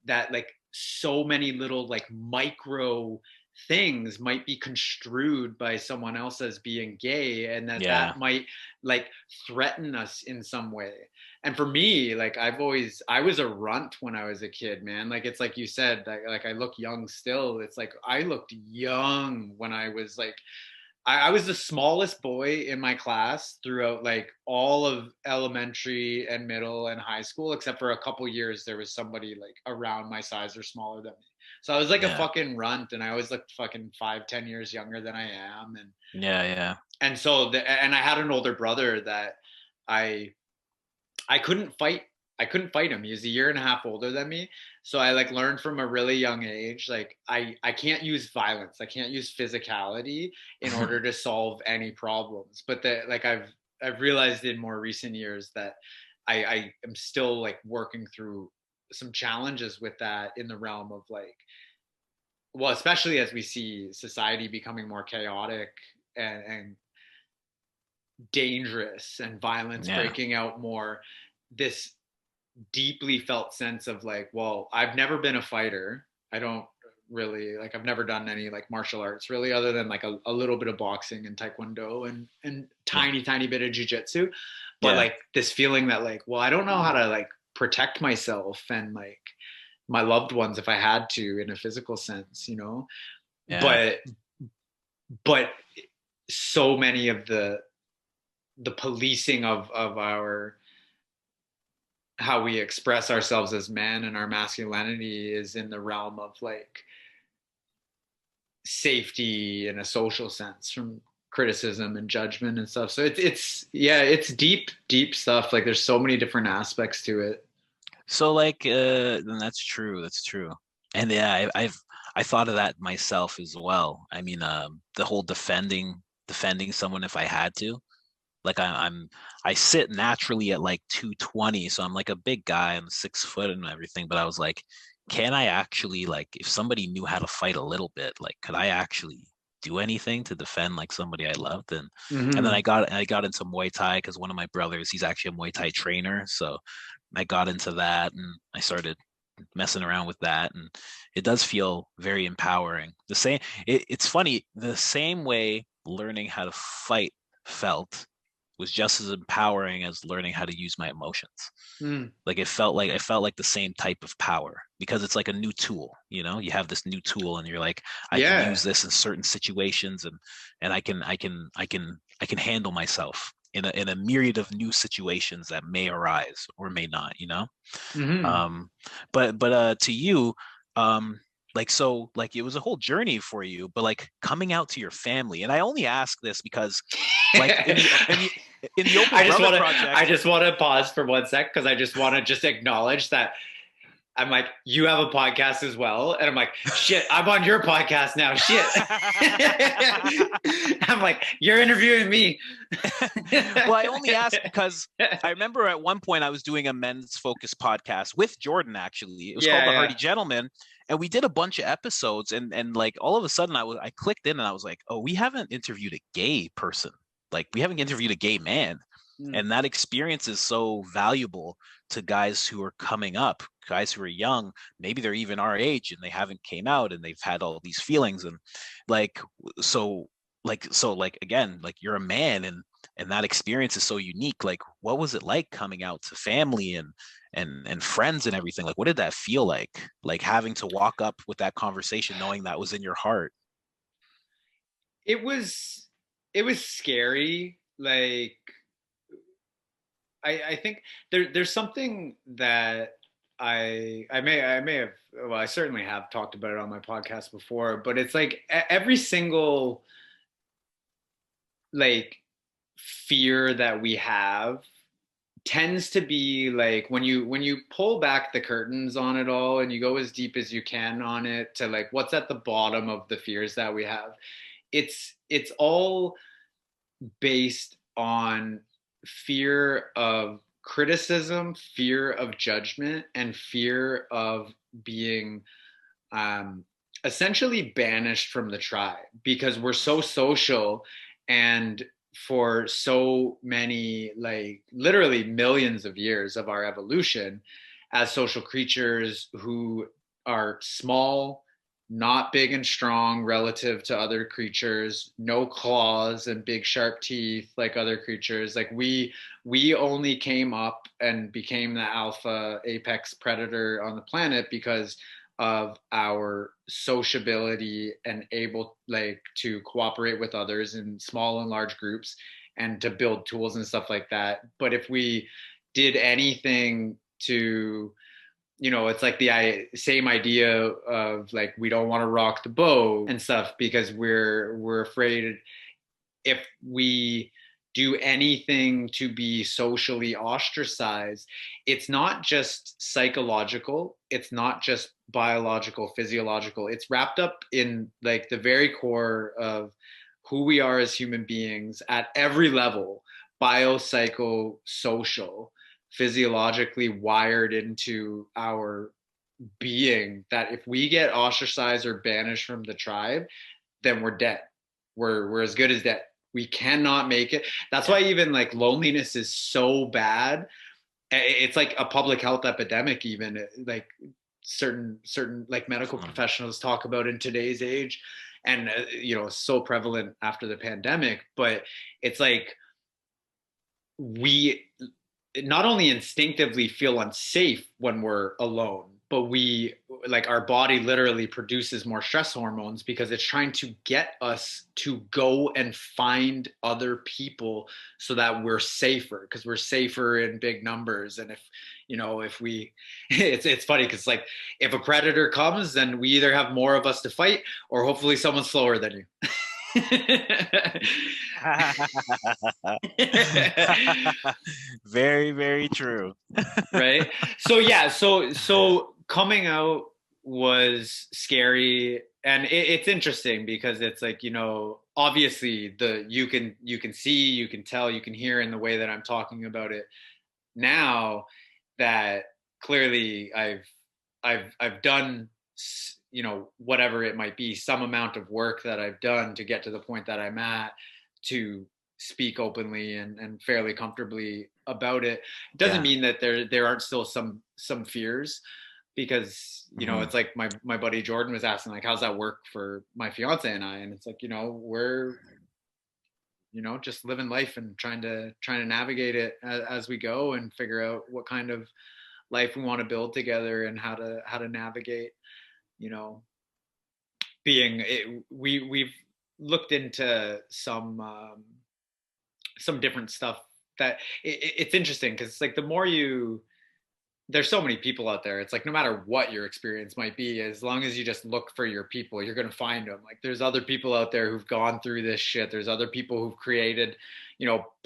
[SPEAKER 4] that like so many little like micro things might be construed by someone else as being gay, and
[SPEAKER 1] Yeah.
[SPEAKER 4] that might like threaten us in some way. And for me, like I was a runt when I was a kid, man. Like it's like you said, like I look young still. It's like I looked young when I was like, I was the smallest boy in my class throughout like all of elementary and middle and high school, except for a couple years there was somebody like around my size or smaller than me. So I was like a
[SPEAKER 1] Yeah.
[SPEAKER 4] fucking runt, and I always looked fucking 5, 10 years younger than I am.
[SPEAKER 1] Yeah. Yeah.
[SPEAKER 4] And so and I had an older brother that I I couldn't fight. I couldn't fight him. He was a year and a half older than me. So I like learned from a really young age, like I can't use violence. I can't use physicality in order to solve any problems. But that like I've realized in more recent years that I am still like working through some challenges with that in the realm of like, well, especially as we see society becoming more chaotic and dangerous and violence
[SPEAKER 1] Yeah.
[SPEAKER 4] breaking out more, this deeply felt sense of like, well, I've never been a fighter. I don't really like, I've never done any like martial arts really, other than like a little bit of boxing and taekwondo and
[SPEAKER 1] Yeah.
[SPEAKER 4] tiny bit of jujitsu. But
[SPEAKER 1] Yeah.
[SPEAKER 4] like this feeling that like, well, I don't know how to like protect myself and like my loved ones if I had to in a physical sense, you know.
[SPEAKER 1] Yeah.
[SPEAKER 4] But so many of the policing of our, how we express ourselves as men and our masculinity is in the realm of like safety in a social sense from criticism and judgment and stuff. So it's yeah, it's deep stuff. Like there's so many different aspects to it.
[SPEAKER 1] So like, then that's true. That's true. And yeah, I thought of that myself as well. I mean, the whole defending someone if I had to. Like I sit naturally at like 220, so I'm like a big guy. I'm 6 foot and everything. But I was like, can I actually, like, if somebody knew how to fight a little bit, like, could I actually do anything to defend like somebody I loved? And then
[SPEAKER 4] Mm-hmm.
[SPEAKER 1] I got into Muay Thai because one of my brothers, he's actually a Muay Thai trainer. So I got into that and I started messing around with that, and it does feel very empowering. It's funny, the same way learning how to fight felt was just as empowering as learning how to use my emotions.
[SPEAKER 4] Mm.
[SPEAKER 1] Like I felt like the same type of power, because it's like a new tool, you have this new tool and you're like, I can
[SPEAKER 4] Yeah.
[SPEAKER 1] use this in certain situations, and I can handle myself in a myriad of new situations that may arise or may not.
[SPEAKER 4] Hmm.
[SPEAKER 1] um but to you, um like it was a whole journey for you, but like coming out to your family, and I only ask this because like in the Open Brother
[SPEAKER 4] I
[SPEAKER 1] project.
[SPEAKER 4] just want to pause for 1 sec because I just want to just acknowledge that I'm like, you have a podcast as well. And I'm like, shit, I'm on your podcast now. Shit. I'm like, you're interviewing me.
[SPEAKER 1] Well, I only asked because I remember at one point I was doing a men's focus podcast with Jordan. Actually, it was called
[SPEAKER 4] Yeah,
[SPEAKER 1] The
[SPEAKER 4] yeah.
[SPEAKER 1] Hardy Gentleman, and we did a bunch of episodes. And like all of a sudden, I clicked in and I was like, oh, we haven't interviewed a gay person. Like we haven't interviewed a gay man,
[SPEAKER 4] Mm.
[SPEAKER 1] and that experience is so valuable to guys who are coming up, guys who are young. Maybe they're even our age and they haven't came out and they've had all these feelings, and like so like again, like you're a man, and that experience is so unique. Like what was it like coming out to family and friends and everything? Like what did that feel like having to walk up with that conversation knowing that was in your heart?
[SPEAKER 4] It was it was scary. Like I think there's something that I may have, well, I certainly have talked about it on my podcast before, but it's like every single like fear that we have tends to be like when you pull back the curtains on it all and you go as deep as you can on it to like what's at the bottom of the fears that we have. It's all based on fear of criticism, fear of judgment, and fear of being um, essentially banished from the tribe because we're so social. And for so many, like literally millions of years of our evolution as social creatures who are small, not big and strong relative to other creatures, no claws and big sharp teeth like other creatures, like we only came up and became the alpha apex predator on the planet because of our sociability and able like to cooperate with others in small and large groups and to build tools and stuff like that. But if we did anything to, it's like the same idea of like we don't want to rock the boat and stuff because we're afraid if we do anything to be socially ostracized. It's not just psychological, it's not just biological, physiological. It's wrapped up in like the very core of who we are as human beings at every level, bio, psycho, social, physiologically wired into our being, that if we get ostracized or banished from the tribe, then we're dead. We're as good as dead. We cannot make it. That's why even like loneliness is so bad. It's like a public health epidemic, even like certain like medical professionals talk about in today's age, and so prevalent after the pandemic. But it's like we not only instinctively feel unsafe when we're alone, but we like our body literally produces more stress hormones because it's trying to get us to go and find other people so that we're safer, because we're safer in big numbers. And if we it's funny because like if a predator comes, then we either have more of us to fight or hopefully someone slower than you.
[SPEAKER 1] Very, very true.
[SPEAKER 4] Right, so yeah, so coming out was scary. And it's interesting because it's like, obviously you can see, you can tell, you can hear in the way that I'm talking about it now that clearly I've done, whatever it might be, some amount of work that I've done to get to the point that I'm at, to speak openly and fairly comfortably about it. It doesn't
[SPEAKER 1] Yeah.
[SPEAKER 4] mean that there aren't still some fears. because
[SPEAKER 1] Mhm.
[SPEAKER 4] it's like my buddy Jordan was asking, like, how's that work for my fiance and I, and it's like, we're just living life and trying to navigate it as we go, and figure out what kind of life we want to build together, and how to navigate, you know being it, we've looked into some different stuff that it's interesting, because it's like, the more you there's so many people out there. It's like, no matter what your experience might be, as long as you just look for your people, you're going to find them. Like, there's other people out there who've gone through this shit. There's other people who've created,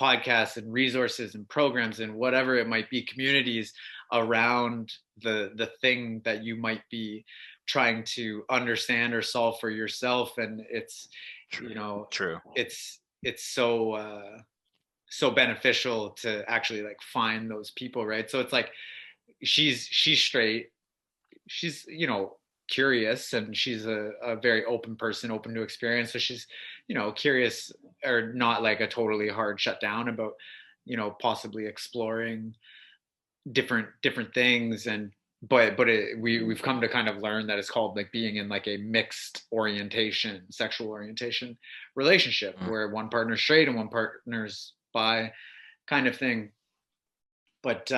[SPEAKER 4] podcasts and resources and programs and whatever it might be, communities around the thing that you might be trying to understand or solve for yourself. And it's,
[SPEAKER 1] True.
[SPEAKER 4] you know,
[SPEAKER 1] True.
[SPEAKER 4] it's so beneficial to actually like find those people, right? So it's like, she's straight, she's curious, and she's a very open person, open to experience. So she's curious, or not like a totally hard shutdown about possibly exploring different things. And we've come to kind of learn that it's called like being in like a mixed orientation, sexual orientation relationship,
[SPEAKER 1] Mm.
[SPEAKER 4] where one partner's straight and one partner's bi, kind of thing. But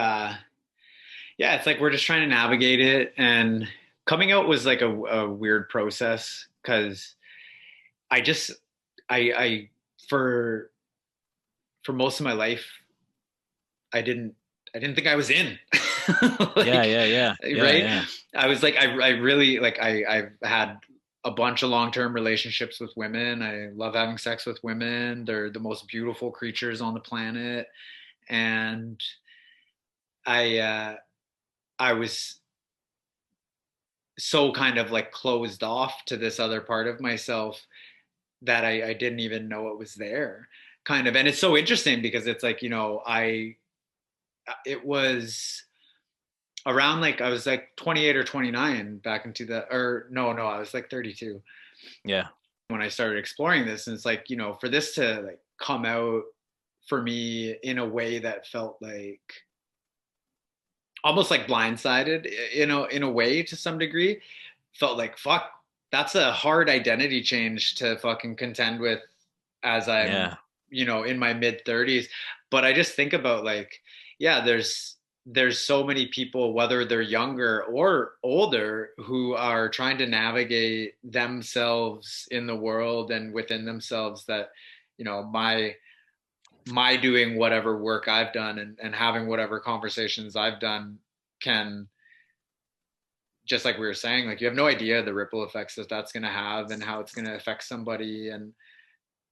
[SPEAKER 4] yeah, it's like we're just trying to navigate it. And coming out was like a weird process, because I just I for most of my life, I didn't think I was in.
[SPEAKER 1] Yeah,
[SPEAKER 4] Like,
[SPEAKER 1] yeah, yeah, yeah,
[SPEAKER 4] right?
[SPEAKER 1] yeah.
[SPEAKER 4] I was like, I really like, I've had a bunch of long-term relationships with women. I love having sex with women. They're the most beautiful creatures on the planet. And I I was so kind of like closed off to this other part of myself, that I didn't even know it was there, kind of. And it's so interesting, because it's like, it was around, like, I was like 28 or 29 back into the, or no, I was like 32
[SPEAKER 1] Yeah.
[SPEAKER 4] when I started exploring this. And it's like, for this to like come out for me in a way that felt like almost like blindsided, in a way, to some degree, felt like, fuck, that's a hard identity change to fucking contend with, as I'm
[SPEAKER 1] Yeah.
[SPEAKER 4] in my mid 30s. But I just think about, like, yeah, there's so many people, whether they're younger or older, who are trying to navigate themselves in the world and within themselves, that my doing whatever work I've done, and having whatever conversations I've done, can, just like we were saying, like, you have no idea the ripple effects that that's going to have, and how it's going to affect somebody. And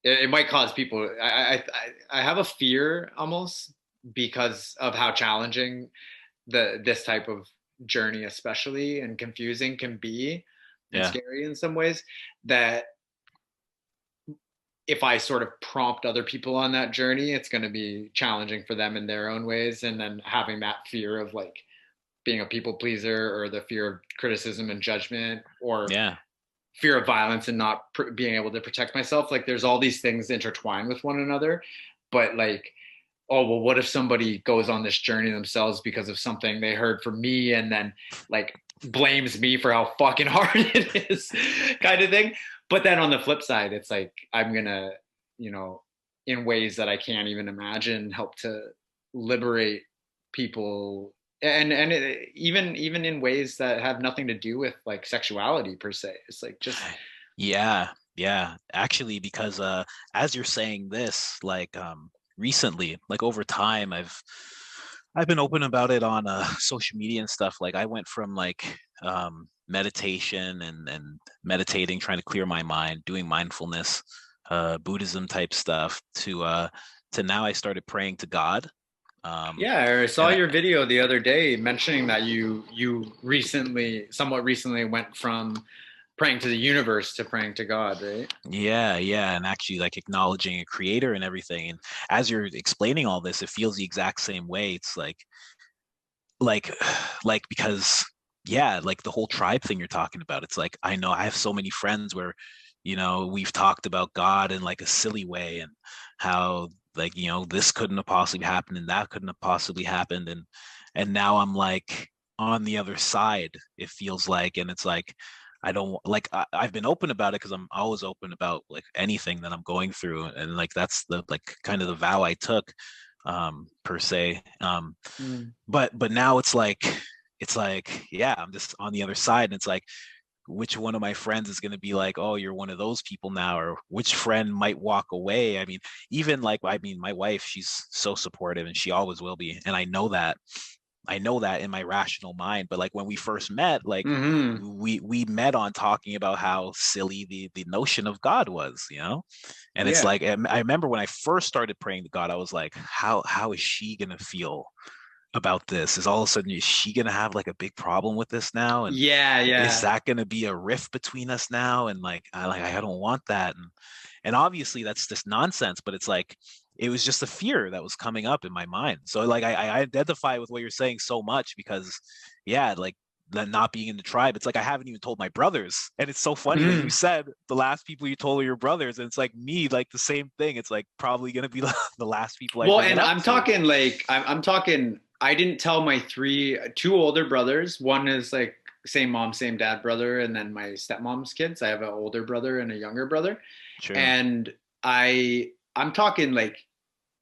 [SPEAKER 4] it might cause people, I have a fear, almost, because of how challenging this type of journey, especially, and confusing, can be, and
[SPEAKER 1] Yeah.
[SPEAKER 4] scary in some ways, that if I sort of prompt other people on that journey, it's going to be challenging for them in their own ways. And then having that fear of like being a people pleaser, or the fear of criticism and judgment, or
[SPEAKER 1] Yeah.
[SPEAKER 4] fear of violence and not being able to protect myself. Like, there's all these things intertwined with one another. But like, oh, well, what if somebody goes on this journey themselves because of something they heard from me, and then like blames me for how fucking hard it is, kind of thing. But then on the flip side, it's like, I'm gonna, in ways that I can't even imagine, help to liberate people. And even in ways that have nothing to do with like sexuality per se. It's like, just
[SPEAKER 1] Yeah, yeah. Actually, because as you're saying this, like recently, like over time, I've been open about it on social media and stuff. Like I went from like meditation and meditating, trying to clear my mind, doing mindfulness, Buddhism type stuff, to now I started praying to God. Um,
[SPEAKER 4] Yeah, I saw
[SPEAKER 1] and
[SPEAKER 4] your video the other day mentioning that you somewhat recently, went from praying to the universe to praying to God, right?
[SPEAKER 1] Yeah, yeah, and actually like acknowledging a creator and everything. And as you're explaining all this, it feels the exact same way. It's like like because yeah, like the whole tribe thing you're talking about. It's like I know I have so many friends where, we've talked about God in like a silly way, and how like, this couldn't have possibly happened and that couldn't have possibly happened. And now I'm like, on the other side, it feels like. And it's like, I don't like, I've been open about it because I'm always open about like anything that I'm going through. And like, that's the, like, kind of the vow I took, per se.
[SPEAKER 4] Mm.
[SPEAKER 1] But now it's like, yeah, I'm just on the other side. And it's like, which one of my friends is going to be like, oh, you're one of those people now, or which friend might walk away. I mean, even like, I mean, my wife, she's so supportive and she always will be. And I know that in my rational mind. But like when we first met, like
[SPEAKER 4] Hmm.
[SPEAKER 1] we met on talking about how silly the notion of God was, you know? And it's
[SPEAKER 4] Yeah.
[SPEAKER 1] like, I remember when I first started praying to God, I was like, how is she gonna feel about this? Is all of a sudden, is she gonna have like a big problem with this now? And
[SPEAKER 4] Yeah.
[SPEAKER 1] is
[SPEAKER 4] Yeah.
[SPEAKER 1] that gonna be a rift between us now? And like I don't want that. And obviously that's just nonsense, but it's like it was just a fear that was coming up in my mind. So like I identify with what you're saying so much because yeah, like that not being in the tribe, it's like I haven't even told my brothers. And it's so funny that you
[SPEAKER 4] Mm.
[SPEAKER 1] said the last people you told are your brothers. And it's like me, like the same thing. It's like probably gonna be the last people I
[SPEAKER 4] Well,
[SPEAKER 1] bring it
[SPEAKER 4] and
[SPEAKER 1] up
[SPEAKER 4] I'm
[SPEAKER 1] to.
[SPEAKER 4] talking like I'm talking. I didn't tell my two older brothers. One is like same mom, same dad brother, and then my stepmom's kids. I have an older brother and a younger brother,
[SPEAKER 1] Sure.
[SPEAKER 4] and I'm talking like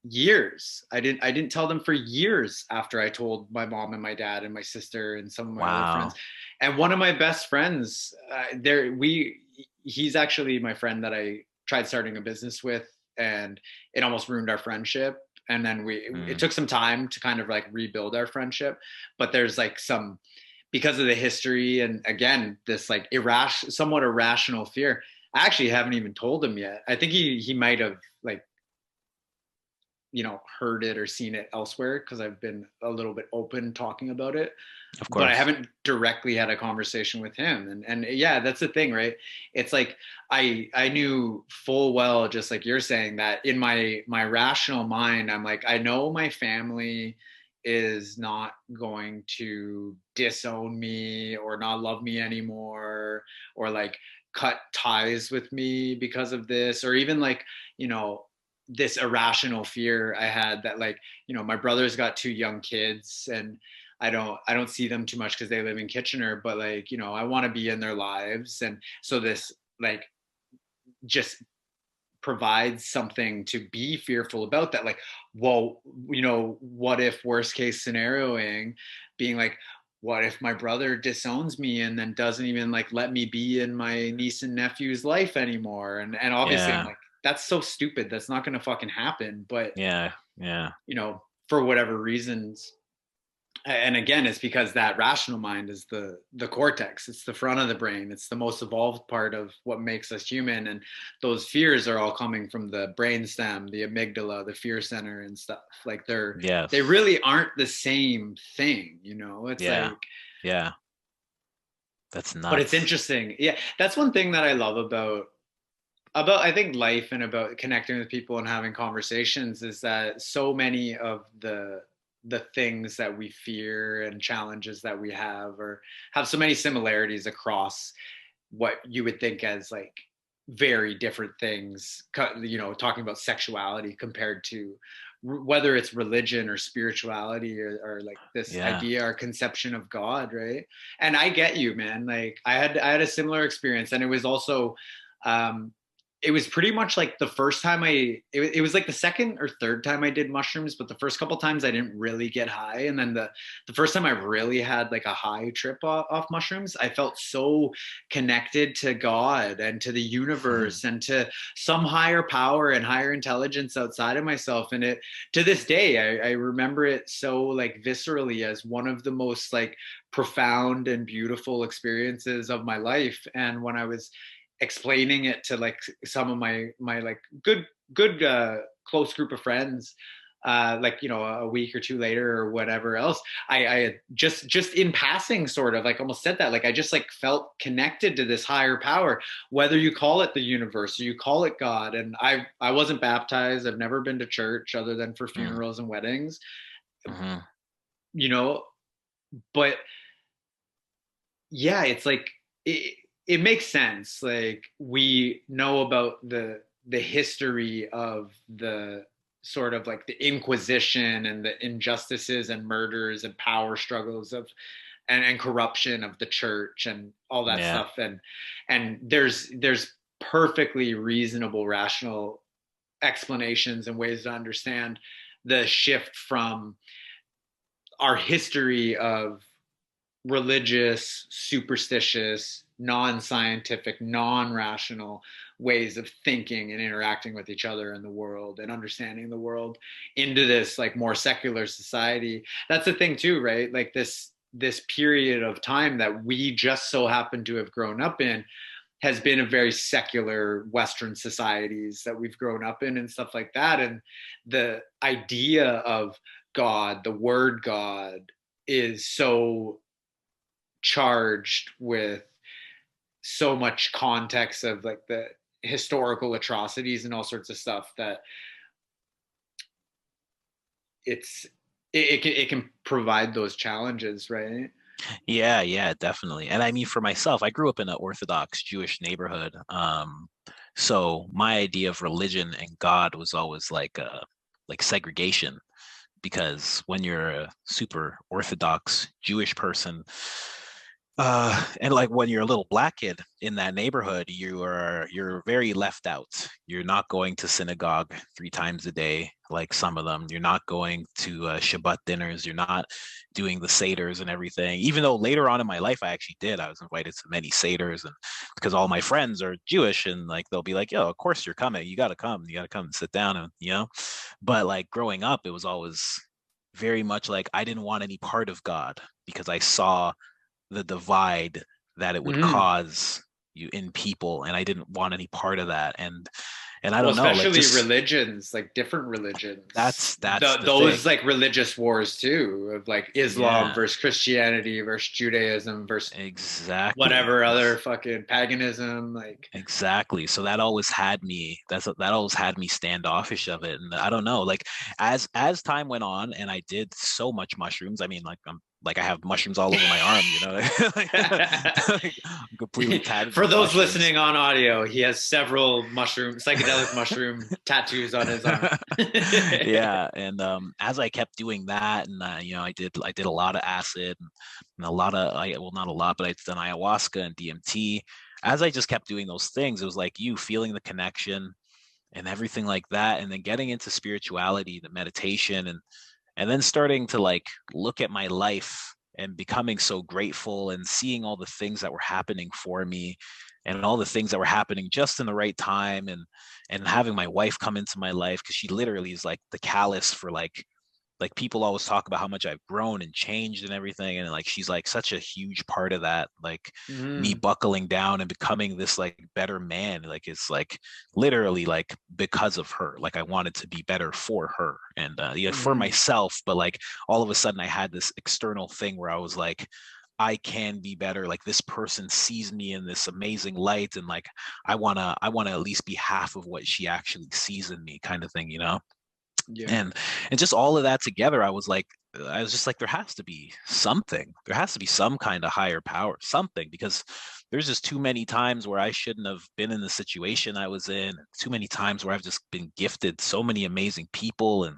[SPEAKER 4] years. I didn't tell them for years after I told my mom and my dad and my sister and some of my other friends.
[SPEAKER 1] Wow.
[SPEAKER 4] And one of my best friends, there we he's actually my friend that I tried starting a business with, and it almost ruined our friendship. And then it
[SPEAKER 1] Mm.
[SPEAKER 4] took some time to kind of like rebuild our friendship, but there's like some, because of the history and again this like somewhat irrational fear. I actually haven't even told him yet. I think he might have like heard it or seen it elsewhere because I've been a little bit open talking about it,
[SPEAKER 1] Of
[SPEAKER 4] but I
[SPEAKER 1] course.
[SPEAKER 4] haven't directly had a conversation with him. And yeah, that's the thing, right? It's like I knew full well, just like you're saying, that in my rational mind, I'm like, I know my family is not going to disown me or not love me anymore, or like cut ties with me because of this, or even like, you know, this irrational fear I had that like, my brother's got two young kids, and I don't see them too much because they live in Kitchener, but like, I want to be in their lives. And so this like just provides something to be fearful about, that like, well, what if worst case scenarioing, being like, what if my brother disowns me and then doesn't even like let me be in my niece and nephew's life anymore? And obviously I'm
[SPEAKER 1] Yeah.
[SPEAKER 4] like, that's so stupid, that's not going to fucking happen. But
[SPEAKER 1] Yeah. Yeah.
[SPEAKER 4] for whatever reasons, and again, it's because that rational mind is the cortex, it's the front of the brain, it's the most evolved part of what makes us human. And those fears are all coming from the brainstem, the amygdala, the fear center and stuff. Like they
[SPEAKER 1] Yes.
[SPEAKER 4] really aren't the same thing. It's
[SPEAKER 1] Yeah.
[SPEAKER 4] like,
[SPEAKER 1] Yeah. That's
[SPEAKER 4] but it's
[SPEAKER 1] nuts.
[SPEAKER 4] interesting. Yeah, that's one thing that I love about I think life and about connecting with people and having conversations, is that so many of the things that we fear and challenges that we have, or have so many similarities across what you would think as like very different things, talking about sexuality compared to whether it's religion or spirituality, or like this
[SPEAKER 1] Yeah.
[SPEAKER 4] idea or conception of God, right? And I get you, man. Like I had a similar experience, and it was also um it was pretty much like the first time it was like the second or third time I did mushrooms, but the first couple times I didn't really get high. And then the first time I really had like a high trip off mushrooms, I felt so connected to God and to the universe and to some higher power and higher intelligence outside of myself. And it, to this day, I remember it so like viscerally as one of the most like profound and beautiful experiences of my life. And when I was explaining it to like some of my like good close group of friends, like a week or two later or whatever else, I had just in passing sort of like almost said that, like I just like felt connected to this higher power, whether you call it the universe or you call it God. And I wasn't baptized, I've never been to church other than for
[SPEAKER 1] Mm.
[SPEAKER 4] funerals and weddings,
[SPEAKER 1] Hmm.
[SPEAKER 4] you know but yeah, it's like it makes sense. Like we know about the history of the sort of like the Inquisition and the injustices and murders and power struggles of and corruption of the church and all that
[SPEAKER 1] Yeah.
[SPEAKER 4] stuff. And there's perfectly reasonable, rational explanations and ways to understand the shift from our history of religious, superstitious, non-scientific, non-rational ways of thinking and interacting with each other in the world and understanding the world into this like more secular society. That's the thing too, right? Like this period of time that we just so happen to have grown up in has been a very secular Western societies that we've grown up in and stuff like that. And the idea of God, the word God, is so charged with so much context of like the historical atrocities and all sorts of stuff that it can provide those challenges, right?
[SPEAKER 1] Yeah, definitely. And I mean, for myself, I grew up in an Orthodox Jewish neighborhood. So my idea of religion and God was always like segregation, because when you're a super Orthodox Jewish person, and like when you're a little black kid in that neighborhood, you're very left out. You're not going to synagogue 3 times a day, like some of them. You're not going to Shabbat dinners. You're not doing the seders and everything. Even though later on in my life, I actually did. I was invited to many seders, and because all my friends are Jewish, and like they'll be like, "Yo, of course you're coming. You got to come. You got to come and sit down," and you know. But like growing up, it was always very much like I didn't want any part of God because I saw the divide that it would
[SPEAKER 4] Mm-hmm.
[SPEAKER 1] cause you in people, and I didn't want any part of that. And I
[SPEAKER 4] Well,
[SPEAKER 1] don't know, like
[SPEAKER 4] especially
[SPEAKER 1] just
[SPEAKER 4] religions, like different religions,
[SPEAKER 1] that's the
[SPEAKER 4] those
[SPEAKER 1] thing.
[SPEAKER 4] like religious wars too, of like Islam
[SPEAKER 1] Yeah,
[SPEAKER 4] versus Christianity versus Judaism versus
[SPEAKER 1] exactly.
[SPEAKER 4] whatever other fucking paganism. Like,
[SPEAKER 1] Exactly. So that always had me, that always had me standoffish of it. And I don't know, like as time went on and I did so much mushrooms, I mean, like I have mushrooms all over my arm, you know, like, I'm completely tatted
[SPEAKER 4] for
[SPEAKER 1] with
[SPEAKER 4] those
[SPEAKER 1] mushrooms.
[SPEAKER 4] listening on audio, he has several psychedelic mushroom tattoos on his arm.
[SPEAKER 1] Yeah, and as I kept doing that, and you know, I did a lot of acid and a lot of well, not a lot, but I'd done ayahuasca and DMT. As I just kept doing those things, it was like you feeling the connection and everything like that, and then getting into spirituality, the meditation, and then starting to like look at my life and becoming so grateful and seeing all the things that were happening for me and all the things that were happening just in the right time, and having my wife come into my life, because she literally is like the callus for like people always talk about how much I've grown and changed and everything. And like she's like such a huge part of that, like me
[SPEAKER 4] Mm,
[SPEAKER 1] buckling down and becoming this like better man. Like it's like literally like because of her. Like I wanted to be better for her and yeah, for
[SPEAKER 4] mm,
[SPEAKER 1] myself. But like all of a sudden I had this external thing where I was like, I can be better. Like this person sees me in this amazing light, and like I wanna at least be half of what she actually sees in me, kind of thing, you know?
[SPEAKER 4] yeah.
[SPEAKER 1] And just all of that together, I was just like, there has to be something, there has to be some kind of higher power, something, because there's just too many times where I shouldn't have been in the situation I was in, too many times where I've just been gifted so many amazing people and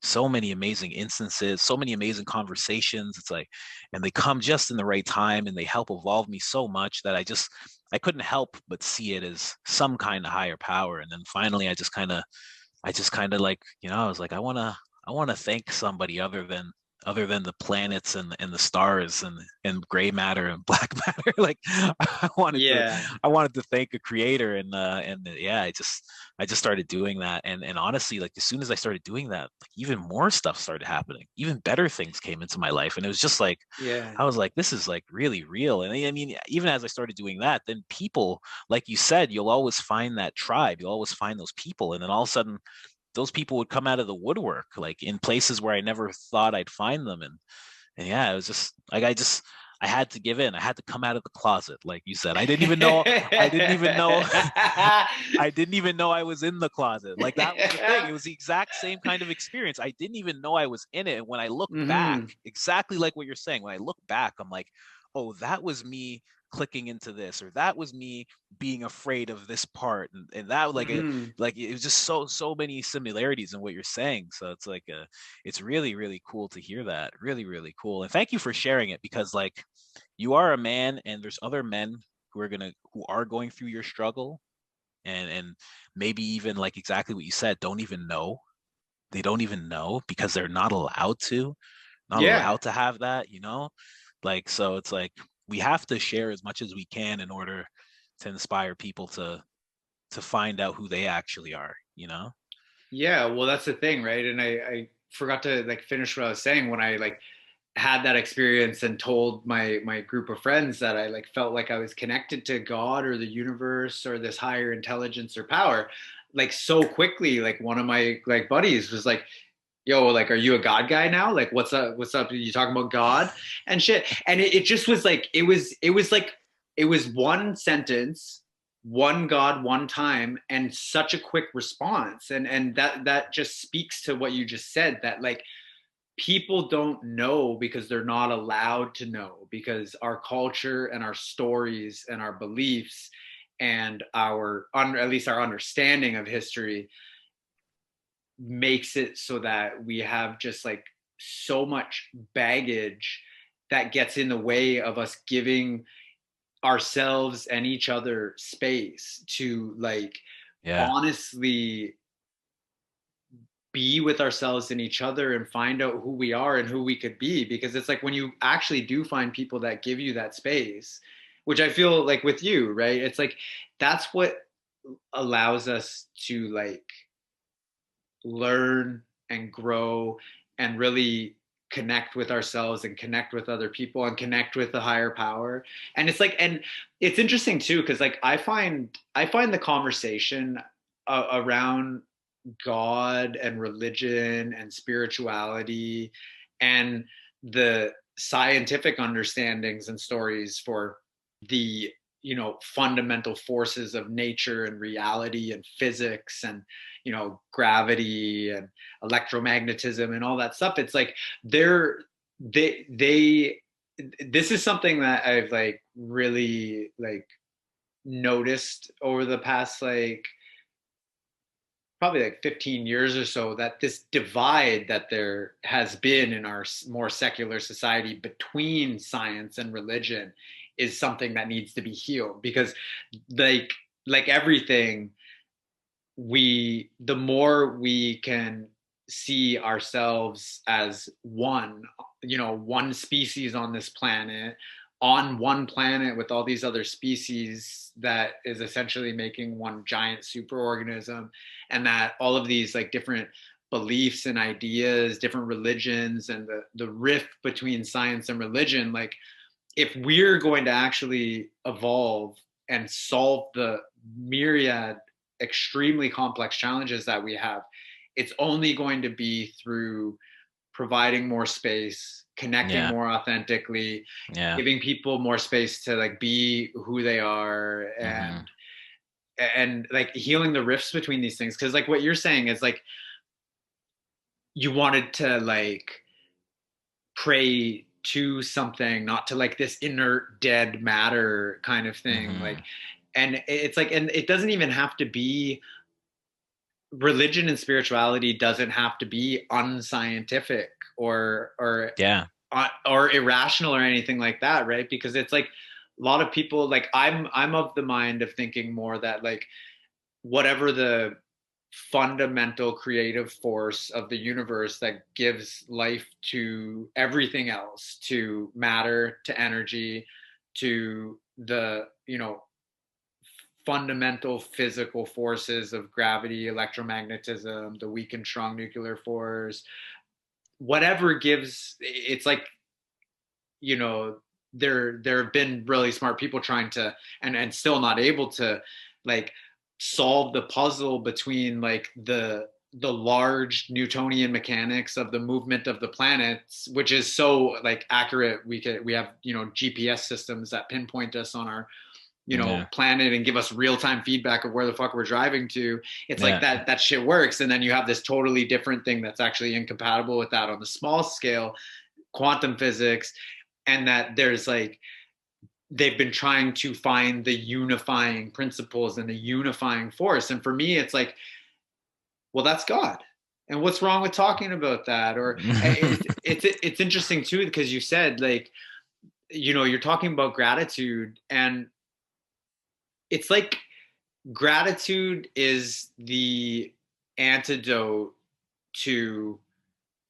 [SPEAKER 1] so many amazing instances, so many amazing conversations. It's like, and they come just in the right time and they help evolve me so much that I couldn't help but see it as some kind of higher power. And then finally I just kind of like, you know, I was like, I want to thank somebody other than the planets and the stars and gray matter and black matter. Like
[SPEAKER 4] Yeah.
[SPEAKER 1] I wanted to thank a creator, and yeah, I just started doing that. And honestly, like as soon as I started doing that, like even more stuff started happening. Even better things came into my life. And it was just like
[SPEAKER 4] Yeah.
[SPEAKER 1] I was like, this is like really real. And I mean, even as I started doing that, then people, like you said, you'll always find that tribe. You'll always find those people. And then all of a sudden, those people would come out of the woodwork, like in places where I never thought I'd find them. And yeah, it was just like, I had to give in. I had to come out of the closet. Like you said, I didn't even know, I didn't even know I was in the closet. Like that was the thing. It was the exact same kind of experience. I didn't even know I was in it. And when I look back,
[SPEAKER 4] Hmm.
[SPEAKER 1] exactly like what you're saying, when I look back, I'm like, oh, that was me clicking into this, or that was me being afraid of this part, and that like it was just so many similarities in what you're saying. So it's like it's really really cool to hear that, really really cool, and thank you for sharing it, because like you are a man and there's other men who are going through your struggle, and maybe even like exactly what you said, don't even know, they don't even know because they're not
[SPEAKER 4] Yeah.
[SPEAKER 1] allowed to have that, like, so it's like we have to share as much as we can in order to inspire people to find out who they actually are.
[SPEAKER 4] Yeah, well, that's the thing, right? And I forgot to like finish what I was saying when I like had that experience and told my group of friends that I like felt like I was connected to God or the universe or this higher intelligence or power. Like so quickly, like one of my like buddies was like, "Yo, like, are you a God guy now? Like, what's up? What's up? Are you talking about God and shit?" And it just was like it was one sentence, one God, one time, and such a quick response. And that just speaks to what you just said, that like people don't know because they're not allowed to know, because our culture and our stories and our beliefs and at least our understanding of history makes it so that we have just like so much baggage that gets in the way of us giving ourselves and each other space to like
[SPEAKER 1] Yeah.
[SPEAKER 4] honestly be with ourselves and each other and find out who we are and who we could be. Because it's like when you actually do find people that give you that space, which I feel like with you, right, it's like that's what allows us to like learn and grow and really connect with ourselves and connect with other people and connect with the higher power. And it's like, and it's interesting too, because like I find the conversation around God and religion and spirituality and the scientific understandings and stories for the fundamental forces of nature and reality and physics and gravity and electromagnetism and all that stuff. It's like they're they this is something that I've like really like noticed over the past like probably like 15 years or so, that this divide that there has been in our more secular society between science and religion is something that needs to be healed. Because like everything, the more we can see ourselves as one species on this planet, on one planet with all these other species, that is essentially making one giant superorganism, and that all of these like different beliefs and ideas, different religions, and the rift between science and religion, like if we're going to actually evolve and solve the myriad extremely complex challenges that we have, it's only going to be through providing more space, connecting
[SPEAKER 1] Yeah.
[SPEAKER 4] more authentically,
[SPEAKER 1] Yeah.
[SPEAKER 4] giving people more space to like be who they are,
[SPEAKER 1] Hmm.
[SPEAKER 4] and like healing the rifts between these things. Because like what you're saying is like you wanted to like pray to something, not to like this inert dead matter kind of thing, like.
[SPEAKER 1] Hmm.
[SPEAKER 4] And it's like, and it doesn't even have to be, religion and spirituality doesn't have to be unscientific
[SPEAKER 1] Yeah.
[SPEAKER 4] or irrational or anything like that, right? Because it's like a lot of people, like I'm of the mind of thinking more that like whatever the fundamental creative force of the universe that gives life to everything else, to matter, to energy, to the fundamental physical forces of gravity, electromagnetism, the weak and strong nuclear force, whatever gives, it's like, you know, there have been really smart people trying to, and still not able to like solve the puzzle between like the large Newtonian mechanics of the movement of the planets, which is so like accurate. We have GPS systems that pinpoint us on our
[SPEAKER 1] Yeah.
[SPEAKER 4] planet and give us real-time feedback of where the fuck we're driving to. It's like
[SPEAKER 1] Yeah.
[SPEAKER 4] that shit works. And then you have this totally different thing that's actually incompatible with that on the small scale, quantum physics. And that there's like they've been trying to find the unifying principles and the unifying force. And for me, it's like, well, that's God. And what's wrong with talking about that? Or it's interesting too, because you said like, you're talking about gratitude, and it's like gratitude is the antidote to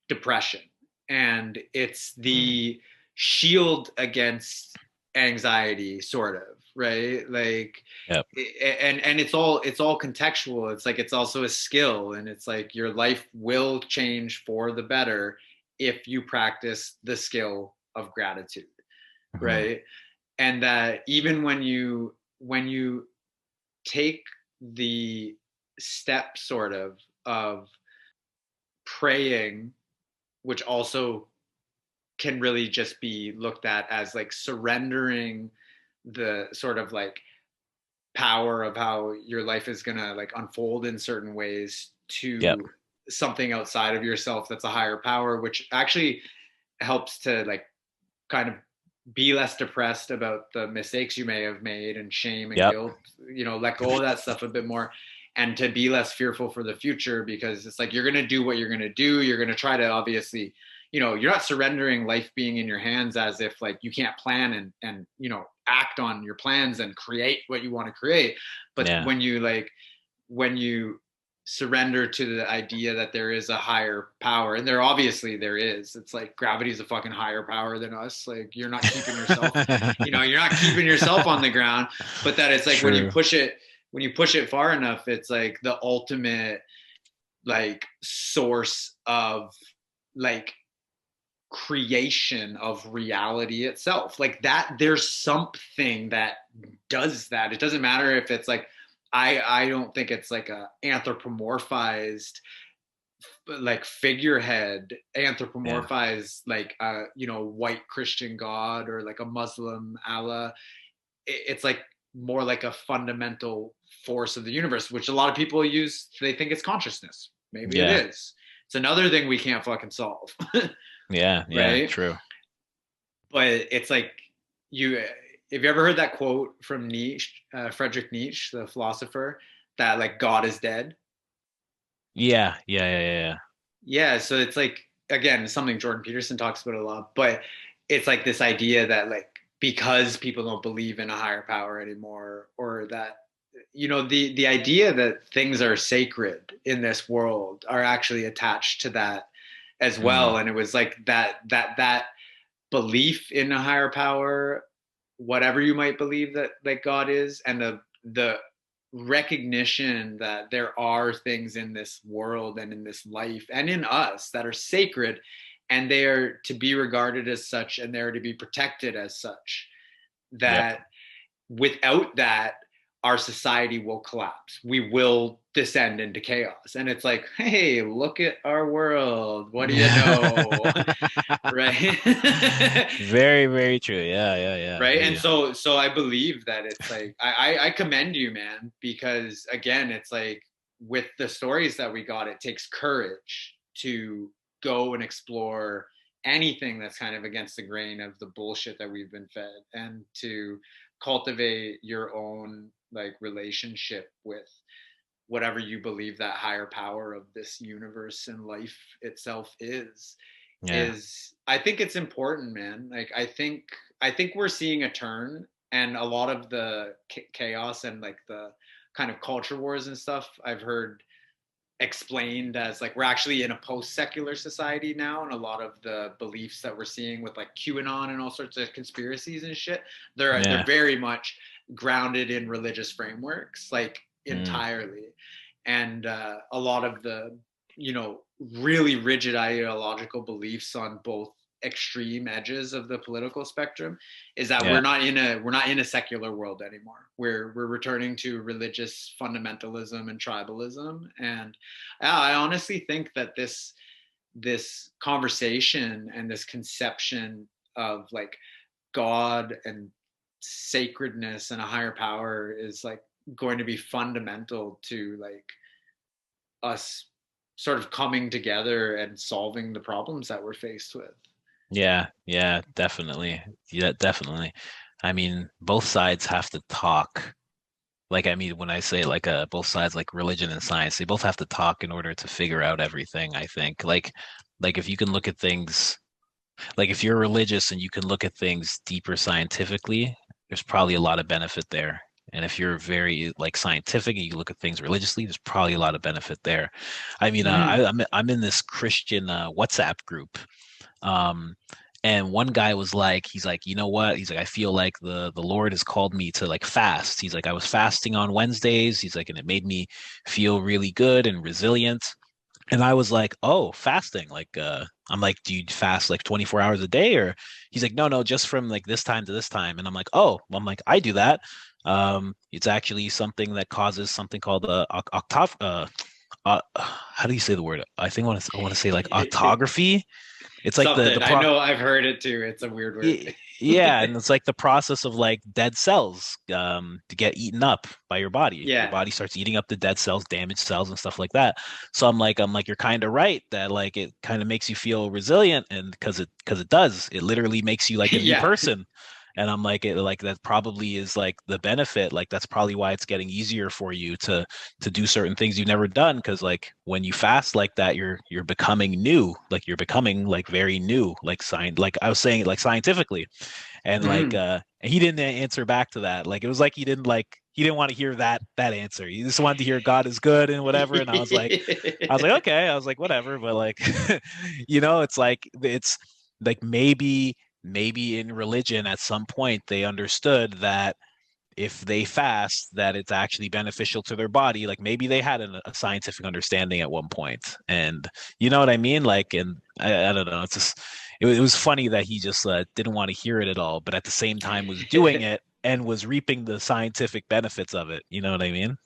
[SPEAKER 4] depression, and it's the shield against anxiety, sort of, right? Like,
[SPEAKER 1] Yep.
[SPEAKER 4] and it's all contextual. It's like it's also a skill, and it's like your life will change for the better if you practice the skill of gratitude,
[SPEAKER 1] Mhm.
[SPEAKER 4] right? And that even when you take the step, sort of praying, which also can really just be looked at as like surrendering the sort of like power of how your life is going to like unfold in certain ways
[SPEAKER 1] Yep.
[SPEAKER 4] to something outside of yourself that's a higher power, which actually helps to like kind of be less depressed about the mistakes you may have made, and shame and
[SPEAKER 1] Yep.
[SPEAKER 4] guilt, let go of that stuff a bit more, and to be less fearful for the future, because it's like you're going to do what you're going to do. You're going to try to, obviously, you're not surrendering life being in your hands as if like you can't plan and act on your plans and create what you want to create. But
[SPEAKER 1] Yeah.
[SPEAKER 4] when you surrender to the idea that there is a higher power, and there is. It's like gravity is a fucking higher power than us. Like you're not keeping yourself, you're not keeping yourself on the ground. But that it's like
[SPEAKER 1] True.
[SPEAKER 4] when you push it far enough, it's like the ultimate like source of like creation of reality itself. Like that, there's something that does that. It doesn't matter if it's like, I don't think it's like a anthropomorphized like figurehead,
[SPEAKER 1] Yeah.
[SPEAKER 4] anthropomorphized like a white Christian God or like a Muslim Allah. It's like more like a fundamental force of the universe, which a lot of people use. They think it's consciousness. Maybe it
[SPEAKER 1] Yeah.
[SPEAKER 4] is. It's another thing we can't fucking solve.
[SPEAKER 1] Yeah. Yeah.
[SPEAKER 4] Right?
[SPEAKER 1] True.
[SPEAKER 4] But it's like, you have you ever heard that quote from Nietzsche, Friedrich Nietzsche, the philosopher, that like God is dead?
[SPEAKER 1] Yeah. Yeah. Yeah. Yeah.
[SPEAKER 4] Yeah, so it's like, again, something Jordan Peterson talks about a lot, but it's like this idea that like because people don't believe in a higher power anymore, or that the idea that things are sacred in this world are actually attached to that as well.
[SPEAKER 1] Mm.
[SPEAKER 4] And it was like that belief in a higher power, whatever you might believe that God is, and the recognition that there are things in this world and in this life and in us that are sacred, and they are to be regarded as such, and they're to be protected as such,
[SPEAKER 1] Yep.
[SPEAKER 4] that without that, our society will collapse. We will descend into chaos. And it's like, hey, look at our world. What do you know? Right?
[SPEAKER 1] Very, very true. Yeah. Yeah. Yeah. I
[SPEAKER 4] Right.
[SPEAKER 1] hear
[SPEAKER 4] And
[SPEAKER 1] you.
[SPEAKER 4] so I believe that it's like I commend you, man, because again, it's like with the stories that we got, it takes courage to go and explore anything that's kind of against the grain of the bullshit that we've been fed, and to cultivate your own like relationship with whatever you believe that higher power of this universe and life itself
[SPEAKER 1] Yeah.
[SPEAKER 4] is I think it's important, man. Like I think we're seeing a turn, and a lot of the chaos and like the kind of culture wars and stuff I've heard explained as like we're actually in a post-secular society now, and a lot of the beliefs that we're seeing with like QAnon and all sorts of conspiracies and shit, they're
[SPEAKER 1] Yeah.
[SPEAKER 4] very much grounded in religious frameworks, like
[SPEAKER 1] Mm.
[SPEAKER 4] entirely. And a lot of the really rigid ideological beliefs on both extreme edges of the political spectrum is that we're
[SPEAKER 1] Yeah.
[SPEAKER 4] not in a secular world anymore. We're returning to religious fundamentalism and tribalism. And I honestly think that this conversation and this conception of like God and sacredness and a higher power is like going to be fundamental to like us sort of coming together and solving the problems that we're faced with.
[SPEAKER 1] Yeah. Yeah. Definitely. Yeah. Definitely. I mean, both sides have to talk. Like, I mean, when I say like both sides, like religion and science, they both have to talk in order to figure out everything, I think. Like if you can look at things, like if you're religious and you can look at things deeper scientifically, there's probably a lot of benefit there. And if you're very like scientific and you look at things religiously, there's probably a lot of benefit there. I mean,
[SPEAKER 4] Mhm.
[SPEAKER 1] I'm in this Christian WhatsApp group, um, and one guy was like, he's like, you know what? He's like, I feel like the Lord has called me to like fast. He's like, I was fasting on Wednesdays. He's like, and it made me feel really good and resilient. And I was like, oh, fasting. Like, I'm like, do you fast like 24 hours a day? Or he's like, no, no, just from like this time to this time. And I'm like, oh, I'm like, I do that. It's actually something that causes something called octave. How do you say the word? I want to say like autography. It's like the
[SPEAKER 4] Something. I
[SPEAKER 1] pro
[SPEAKER 4] know I've heard it too. It's a weird word.
[SPEAKER 1] yeah, and it's like the process of like dead cells to get eaten up by your body. Your
[SPEAKER 4] Yeah.
[SPEAKER 1] body starts eating up the dead cells, damaged cells, and stuff like that. So I'm like, you're kind of right that like it kind of makes you feel resilient, and because it does, it literally makes you like a new
[SPEAKER 4] Yeah.
[SPEAKER 1] person. And I'm like, it like that probably is like the benefit. Like that's probably why it's getting easier for you to do certain things you've never done. Because like when you fast like that, you're becoming new. Like you're becoming like very new. Like I was saying, like scientifically, and like
[SPEAKER 4] Mhm.
[SPEAKER 1] he didn't answer back to that. Like it was like he didn't want to hear that answer. He just wanted to hear God is good and whatever. And I was like okay. I was like whatever. But like it's like maybe in religion at some point they understood that if they fast that it's actually beneficial to their body. Like maybe they had a scientific understanding at one point, and you know what I mean. Like, and I don't know, it's just it was funny that he just didn't want to hear it at all, but at the same time was doing it and was reaping the scientific benefits of it, you know what I mean?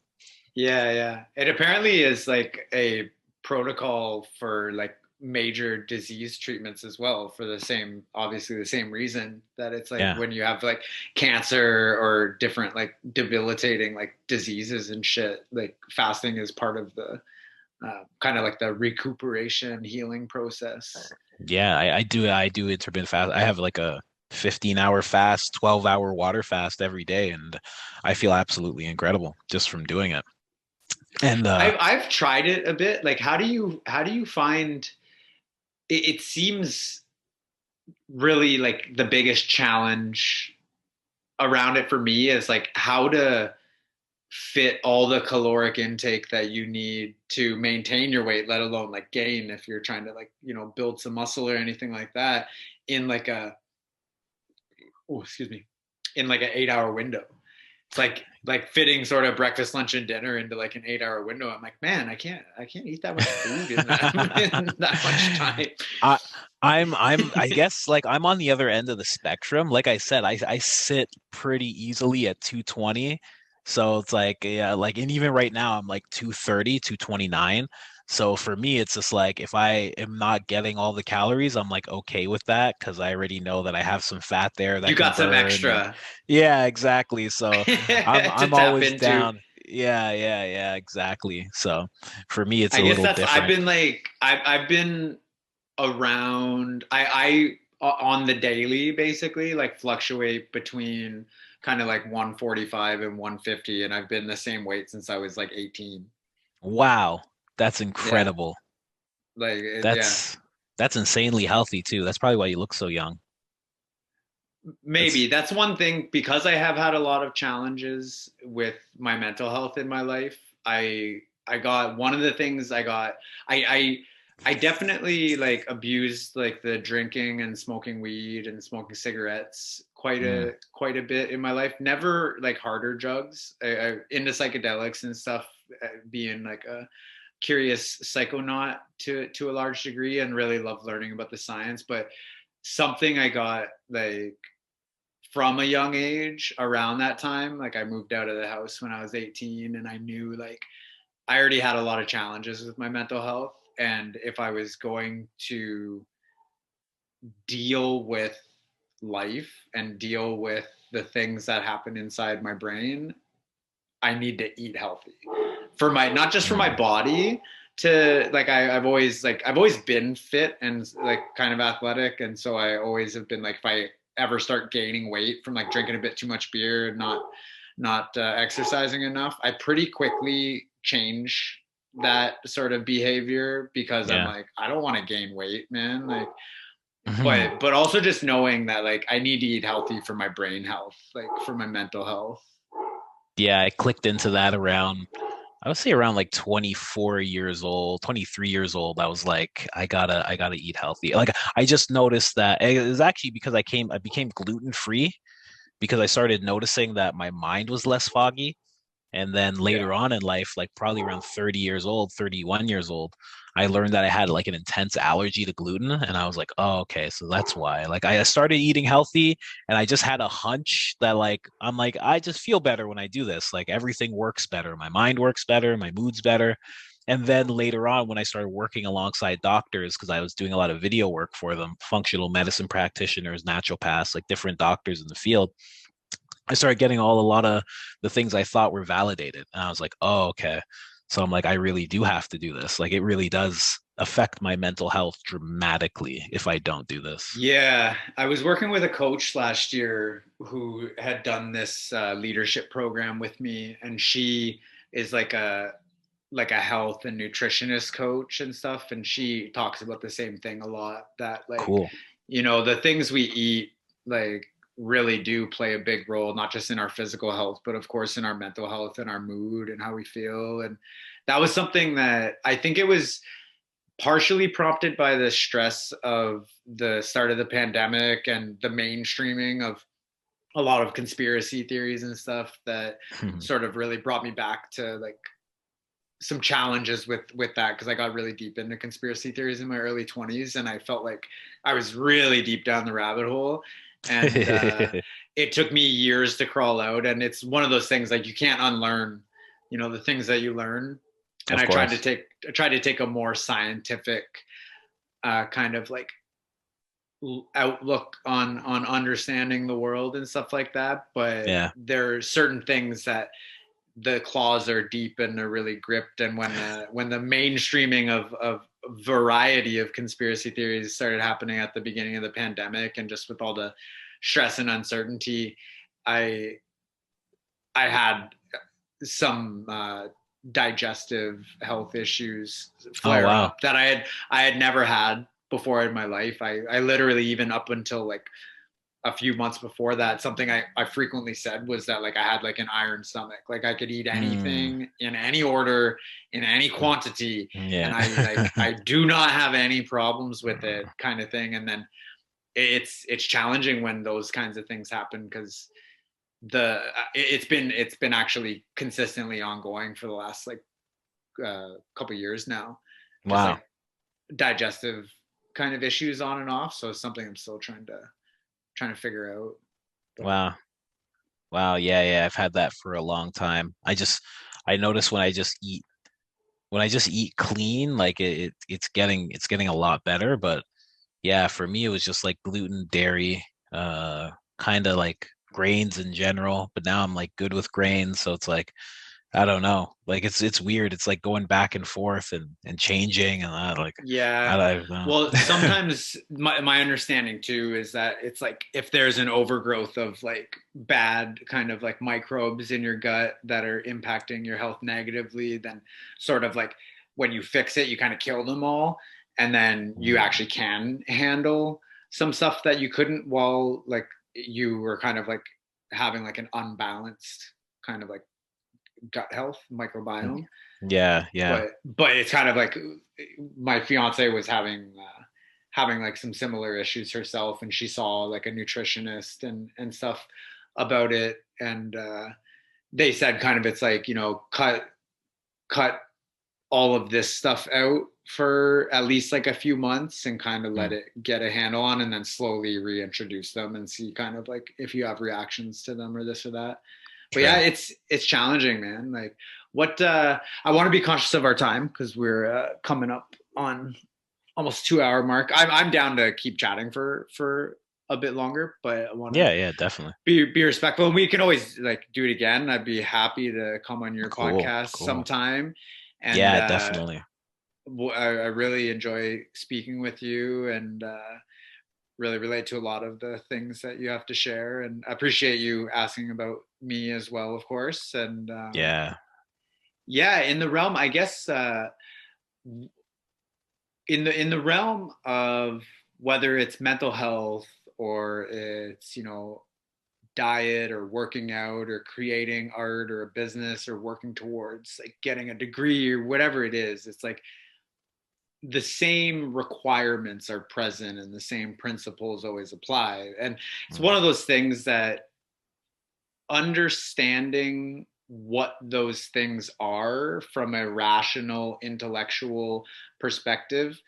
[SPEAKER 4] Yeah, yeah. It apparently is like a protocol for like major disease treatments as well for the same, obviously the same reason that it's like
[SPEAKER 1] Yeah.
[SPEAKER 4] when you have like cancer or different like debilitating like diseases and shit, like fasting is part of the kind of like the recuperation healing process.
[SPEAKER 1] Yeah, I do intermittent fast. I have like a 15-hour fast, 12-hour water fast every day, and I feel absolutely incredible just from doing it. And
[SPEAKER 4] I've tried it a bit. Like how do you find it seems really like the biggest challenge around it for me is like how to fit all the caloric intake that you need to maintain your weight, let alone like gain if you're trying to like, build some muscle or anything like that in like a, oh, excuse me, in like an 8 hour window. It's like fitting sort of breakfast, lunch, and dinner into like an 8 hour window. I'm like, man, I can't eat that much food in that in that much time.
[SPEAKER 1] I I guess like I'm on the other end of the spectrum. Like I said, I sit pretty easily at 220. So it's like yeah, like and even right now I'm like 230, 229. So for me it's just like if I am not getting all the calories, I'm like okay with that because I already know that I have some fat there
[SPEAKER 4] You
[SPEAKER 1] that can
[SPEAKER 4] got some
[SPEAKER 1] burn and
[SPEAKER 4] extra
[SPEAKER 1] yeah, exactly. So
[SPEAKER 4] to
[SPEAKER 1] I'm
[SPEAKER 4] tap
[SPEAKER 1] always
[SPEAKER 4] into.
[SPEAKER 1] down. Yeah, exactly. So for me it's
[SPEAKER 4] I
[SPEAKER 1] a
[SPEAKER 4] guess
[SPEAKER 1] little
[SPEAKER 4] that's I've
[SPEAKER 1] different.
[SPEAKER 4] been like I've been around on the daily basically like fluctuate between kind of like 145 and 150 and I've been the same weight since I was like 18.
[SPEAKER 1] Wow, that's
[SPEAKER 4] Yeah.
[SPEAKER 1] incredible.
[SPEAKER 4] Like yeah.
[SPEAKER 1] That's that's insanely healthy too. That's probably why you look so young.
[SPEAKER 4] Maybe
[SPEAKER 1] That's
[SPEAKER 4] that's one thing because I have had a lot of challenges with my mental health in my life. I got one of the things I definitely like abused like the drinking and smoking weed and smoking cigarettes
[SPEAKER 1] mm,
[SPEAKER 4] quite a bit in my life. Never like harder drugs. I into psychedelics and stuff, being like a curious psychonaut to a large degree and really love learning about the science, but something I got like from a young age around that time. Like I moved out of the house when I was 18 and I knew like I already had a lot of challenges with my mental health. And if I was going to deal with life and deal with the things that happen inside my brain, I need to eat healthy for my, not just for my
[SPEAKER 1] mm,
[SPEAKER 4] body to like, I've always been fit and like kind of athletic. And so I always have been like, if I ever start gaining weight from like drinking a bit too much beer and not exercising enough, I pretty quickly change that sort of behavior because I'm
[SPEAKER 1] Yeah.
[SPEAKER 4] like, I don't want to gain weight, man. Like,
[SPEAKER 1] Mhm.
[SPEAKER 4] but also just knowing that like I need to eat healthy for my brain health, like for my mental health.
[SPEAKER 1] Yeah, I clicked into that around, I would say around like 24 years old, 23 years old. I was like, I gotta eat healthy. Like I just noticed that it was actually because I became gluten free because I started noticing that my mind was less foggy. And then
[SPEAKER 4] Yeah.
[SPEAKER 1] later on in life, like probably around 30 years old, 31 years old, I learned that I had like an intense allergy to gluten. And I was like, oh, okay, so that's why. Like I started eating healthy and I just had a hunch that like, I'm like, I just feel better when I do this. Like everything works better. My mind works better, my mood's better. And then later on, when I started working alongside doctors, because I was doing a lot of video work for them, functional medicine practitioners, naturopaths, like different doctors in the field, I started getting a lot of the things I thought were validated. And I was like, oh, okay. So I'm like, I really do have to do this. Like it really does affect my mental health dramatically if I don't do this.
[SPEAKER 4] Yeah, I was working with a coach last year who had done this leadership program with me, and she is like a health and nutritionist coach and stuff, and she talks about the same thing a lot, that like,
[SPEAKER 1] Cool.
[SPEAKER 4] the things we eat like really do play a big role, not just in our physical health, but of course in our mental health and our mood and how we feel. And that was something that I think it was partially prompted by the stress of the start of the pandemic and the mainstreaming of a lot of conspiracy theories and stuff that sort of really brought me back to like some challenges with that, because I got really deep into conspiracy theories in my early 20s and I felt like I was really deep down the rabbit hole. And it took me years to crawl out, and it's one of those things like you can't unlearn the things that you learn. And
[SPEAKER 1] Of course.
[SPEAKER 4] I tried to take a more scientific kind of like outlook on understanding the world and stuff like that, but
[SPEAKER 1] Yeah.
[SPEAKER 4] there are certain things that the claws are deep and they're really gripped. And when the mainstreaming of variety of conspiracy theories started happening at the beginning of the pandemic, and just with all the stress and uncertainty, i I had some digestive health issues
[SPEAKER 1] Oh,
[SPEAKER 4] flare
[SPEAKER 1] wow.
[SPEAKER 4] up that I had never had before in my life. I literally, even up until like a few months before that, something I frequently said was that like I had like an iron stomach, like I could eat
[SPEAKER 1] Mm,
[SPEAKER 4] anything in any order, in any quantity, and
[SPEAKER 1] yeah.
[SPEAKER 4] I do not have any problems with it, kind of thing. And then it's challenging when those kinds of things happen, because it's been actually consistently ongoing for the last like couple years now, just
[SPEAKER 1] Wow.
[SPEAKER 4] like digestive kind of issues on and off. So it's something I'm still trying to figure out. But
[SPEAKER 1] Wow. Wow. Yeah, yeah. I've had that for a long time. I notice when I just eat clean, like it's getting a lot better. But yeah, for me it was just like gluten, dairy, kind of like grains in general. But now I'm like good with grains, so it's like I don't know. Like it's weird. It's like going back and forth and changing and like
[SPEAKER 4] yeah,
[SPEAKER 1] I don't know.
[SPEAKER 4] well, sometimes my understanding too is that it's like if there's an overgrowth of like bad kind of like microbes in your gut that are impacting your health negatively, then sort of like when you fix it, you kind of kill them all, and then you
[SPEAKER 1] Mm,
[SPEAKER 4] actually can handle some stuff that you couldn't while like you were kind of like having like an unbalanced kind of like gut health
[SPEAKER 1] mm.
[SPEAKER 4] microbiome.
[SPEAKER 1] Yeah, yeah.
[SPEAKER 4] But it's kind of like my fiance was having like some similar issues herself, and she saw like a nutritionist and stuff about it. And they said kind of it's like cut all of this stuff out for at least like a few months and kind of let
[SPEAKER 1] Mm,
[SPEAKER 4] it get a handle on, and then slowly reintroduce them and see kind of like if you have reactions to them or this or that. But yeah,
[SPEAKER 1] sure.
[SPEAKER 4] it's challenging, man. Like what I want to be conscious of our time, because we're coming up on almost 2 hour mark. I'm down to keep chatting for a bit longer, but I want to
[SPEAKER 1] Yeah, yeah, definitely.
[SPEAKER 4] be respectful, and we can always like do it again. I'd be happy to come on your
[SPEAKER 1] Cool,
[SPEAKER 4] podcast
[SPEAKER 1] cool.
[SPEAKER 4] sometime. And
[SPEAKER 1] Yeah, definitely.
[SPEAKER 4] I really enjoy speaking with you, and really relate to a lot of the things that you have to share, and I appreciate you asking about me as well, of course. And
[SPEAKER 1] Yeah.
[SPEAKER 4] yeah, in the realm, I guess, in the realm of whether it's mental health or it's, diet or working out or creating art or a business or working towards like getting a degree or whatever it is, it's like the same requirements are present and the same principles always apply. And it's one
[SPEAKER 1] Mm.
[SPEAKER 4] of those things that understanding what those things are from a rational intellectual perspective,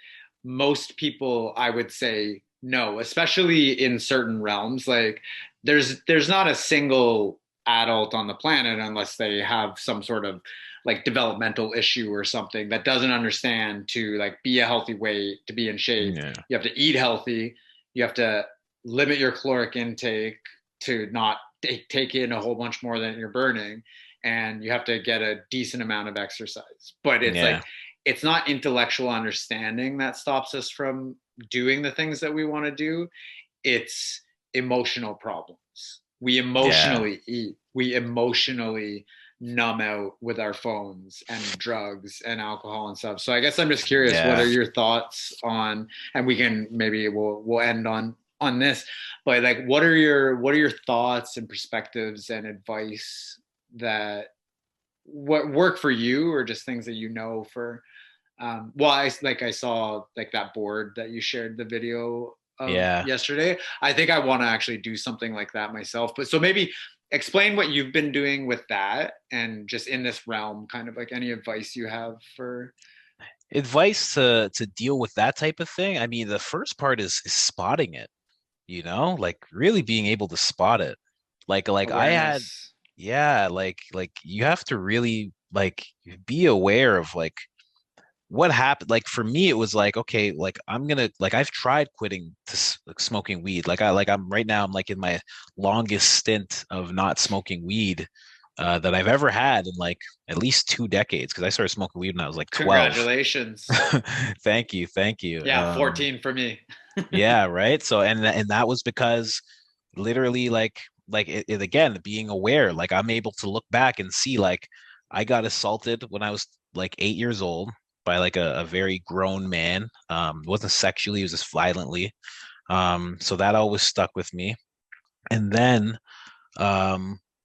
[SPEAKER 4] most people, I would say, no, especially in certain realms. Like there's not a single adult on the planet, unless they have some sort of like developmental issue or something, that doesn't understand to like be a healthy weight, to be in shape.
[SPEAKER 1] Yeah.
[SPEAKER 4] You have to eat healthy. You have to limit your caloric intake to not take in a whole bunch more than you're burning, and you have to get a decent amount of exercise. But it's
[SPEAKER 1] Yeah.
[SPEAKER 4] like it's not intellectual understanding that stops us from doing the things that we want to do. It's emotional problems. We
[SPEAKER 1] Yeah.
[SPEAKER 4] emotionally eat. We emotionally numb out with our phones and drugs and alcohol and stuff. So I guess I'm just curious, what
[SPEAKER 1] Yeah.
[SPEAKER 4] are your thoughts on, and we can maybe we'll end on this, but like what are your thoughts and perspectives and advice that what work for you, or just things that for well, I saw like that board that you shared the video of
[SPEAKER 1] Yeah.
[SPEAKER 4] yesterday. I think I want to actually do something like that myself. But so maybe explain what you've been doing with that, and just in this realm, kind of like any advice you have for.
[SPEAKER 1] Advice to deal with that type of thing. I mean, the first part is spotting it, like really being able to spot it. Like I had,
[SPEAKER 4] Awareness.
[SPEAKER 1] yeah, like you have to really like be aware of like what happened. Like for me, it was like, okay, like I'm gonna like I've tried quitting like smoking weed. I'm right now, I'm like in my longest stint of not smoking weed that I've ever had in like at least 2 decades, because I started smoking weed when I was like 12.
[SPEAKER 4] Congratulations.
[SPEAKER 1] Thank you, thank you.
[SPEAKER 4] Yeah, 14 for me.
[SPEAKER 1] Yeah, right. So and that was because literally like it again being aware. Like I'm able to look back and see like I got assaulted when I was like 8 years old by like a very grown man. It wasn't sexually, it was just violently. So that always stuck with me. And then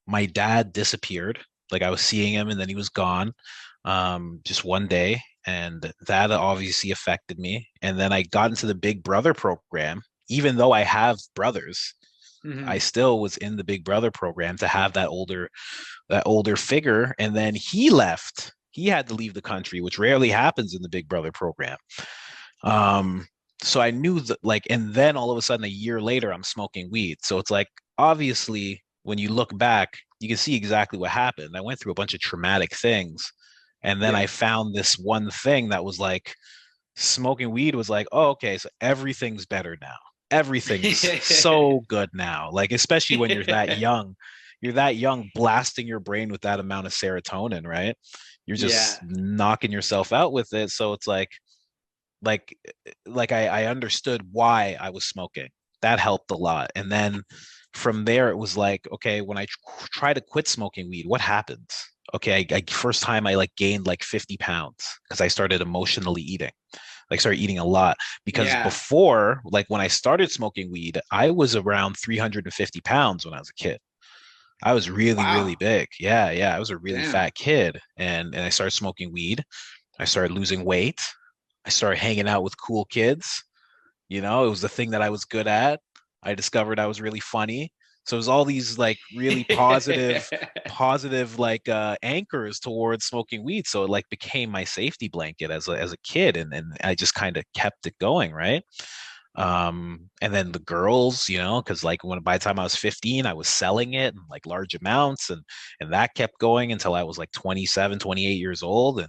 [SPEAKER 1] my dad disappeared. Like I was seeing him and then he was gone just one day. And that obviously affected me. And then I got into the Big Brother program. Even though I have brothers, I
[SPEAKER 4] Hmm.
[SPEAKER 1] still was in the Big Brother program to have that older figure. And then he left. He had to leave the country, which rarely happens in the Big Brother program. Um, so I knew that like, and then all of a sudden a year later, I'm smoking weed. So it's like obviously when you look back, you can see exactly what happened. I went through a bunch of traumatic things. And then
[SPEAKER 4] Yeah.
[SPEAKER 1] I found this one thing that was like smoking weed was like, oh, okay, so everything's better now. Everything's so good now. Like, especially when you're that young, blasting your brain with that amount of serotonin, right? You're just
[SPEAKER 4] Yeah.
[SPEAKER 1] knocking yourself out with it. So it's like, like I understood why I was smoking. That helped a lot. And then from there, it was like, okay, when I try to quit smoking weed, what happens? Okay, first time I like gained like 50 pounds because I started emotionally eating, like started eating a lot. Because
[SPEAKER 4] Yeah.
[SPEAKER 1] before, like when I started smoking weed, I was around 350 pounds when I was a kid. I was really, really
[SPEAKER 4] Wow.
[SPEAKER 1] big. Yeah, yeah. I was a really
[SPEAKER 4] Damn.
[SPEAKER 1] fat kid. And I started smoking weed. I started losing weight. I started hanging out with cool kids. It was the thing that I was good at. I discovered I was really funny. So it was all these like really positive like anchors towards smoking weed. So it like became my safety blanket as a kid, and I just kind of kept it going, right? And then the girls, because like when by the time I was 15, I was selling it in like large amounts, and that kept going until I was like 27, 28 years old.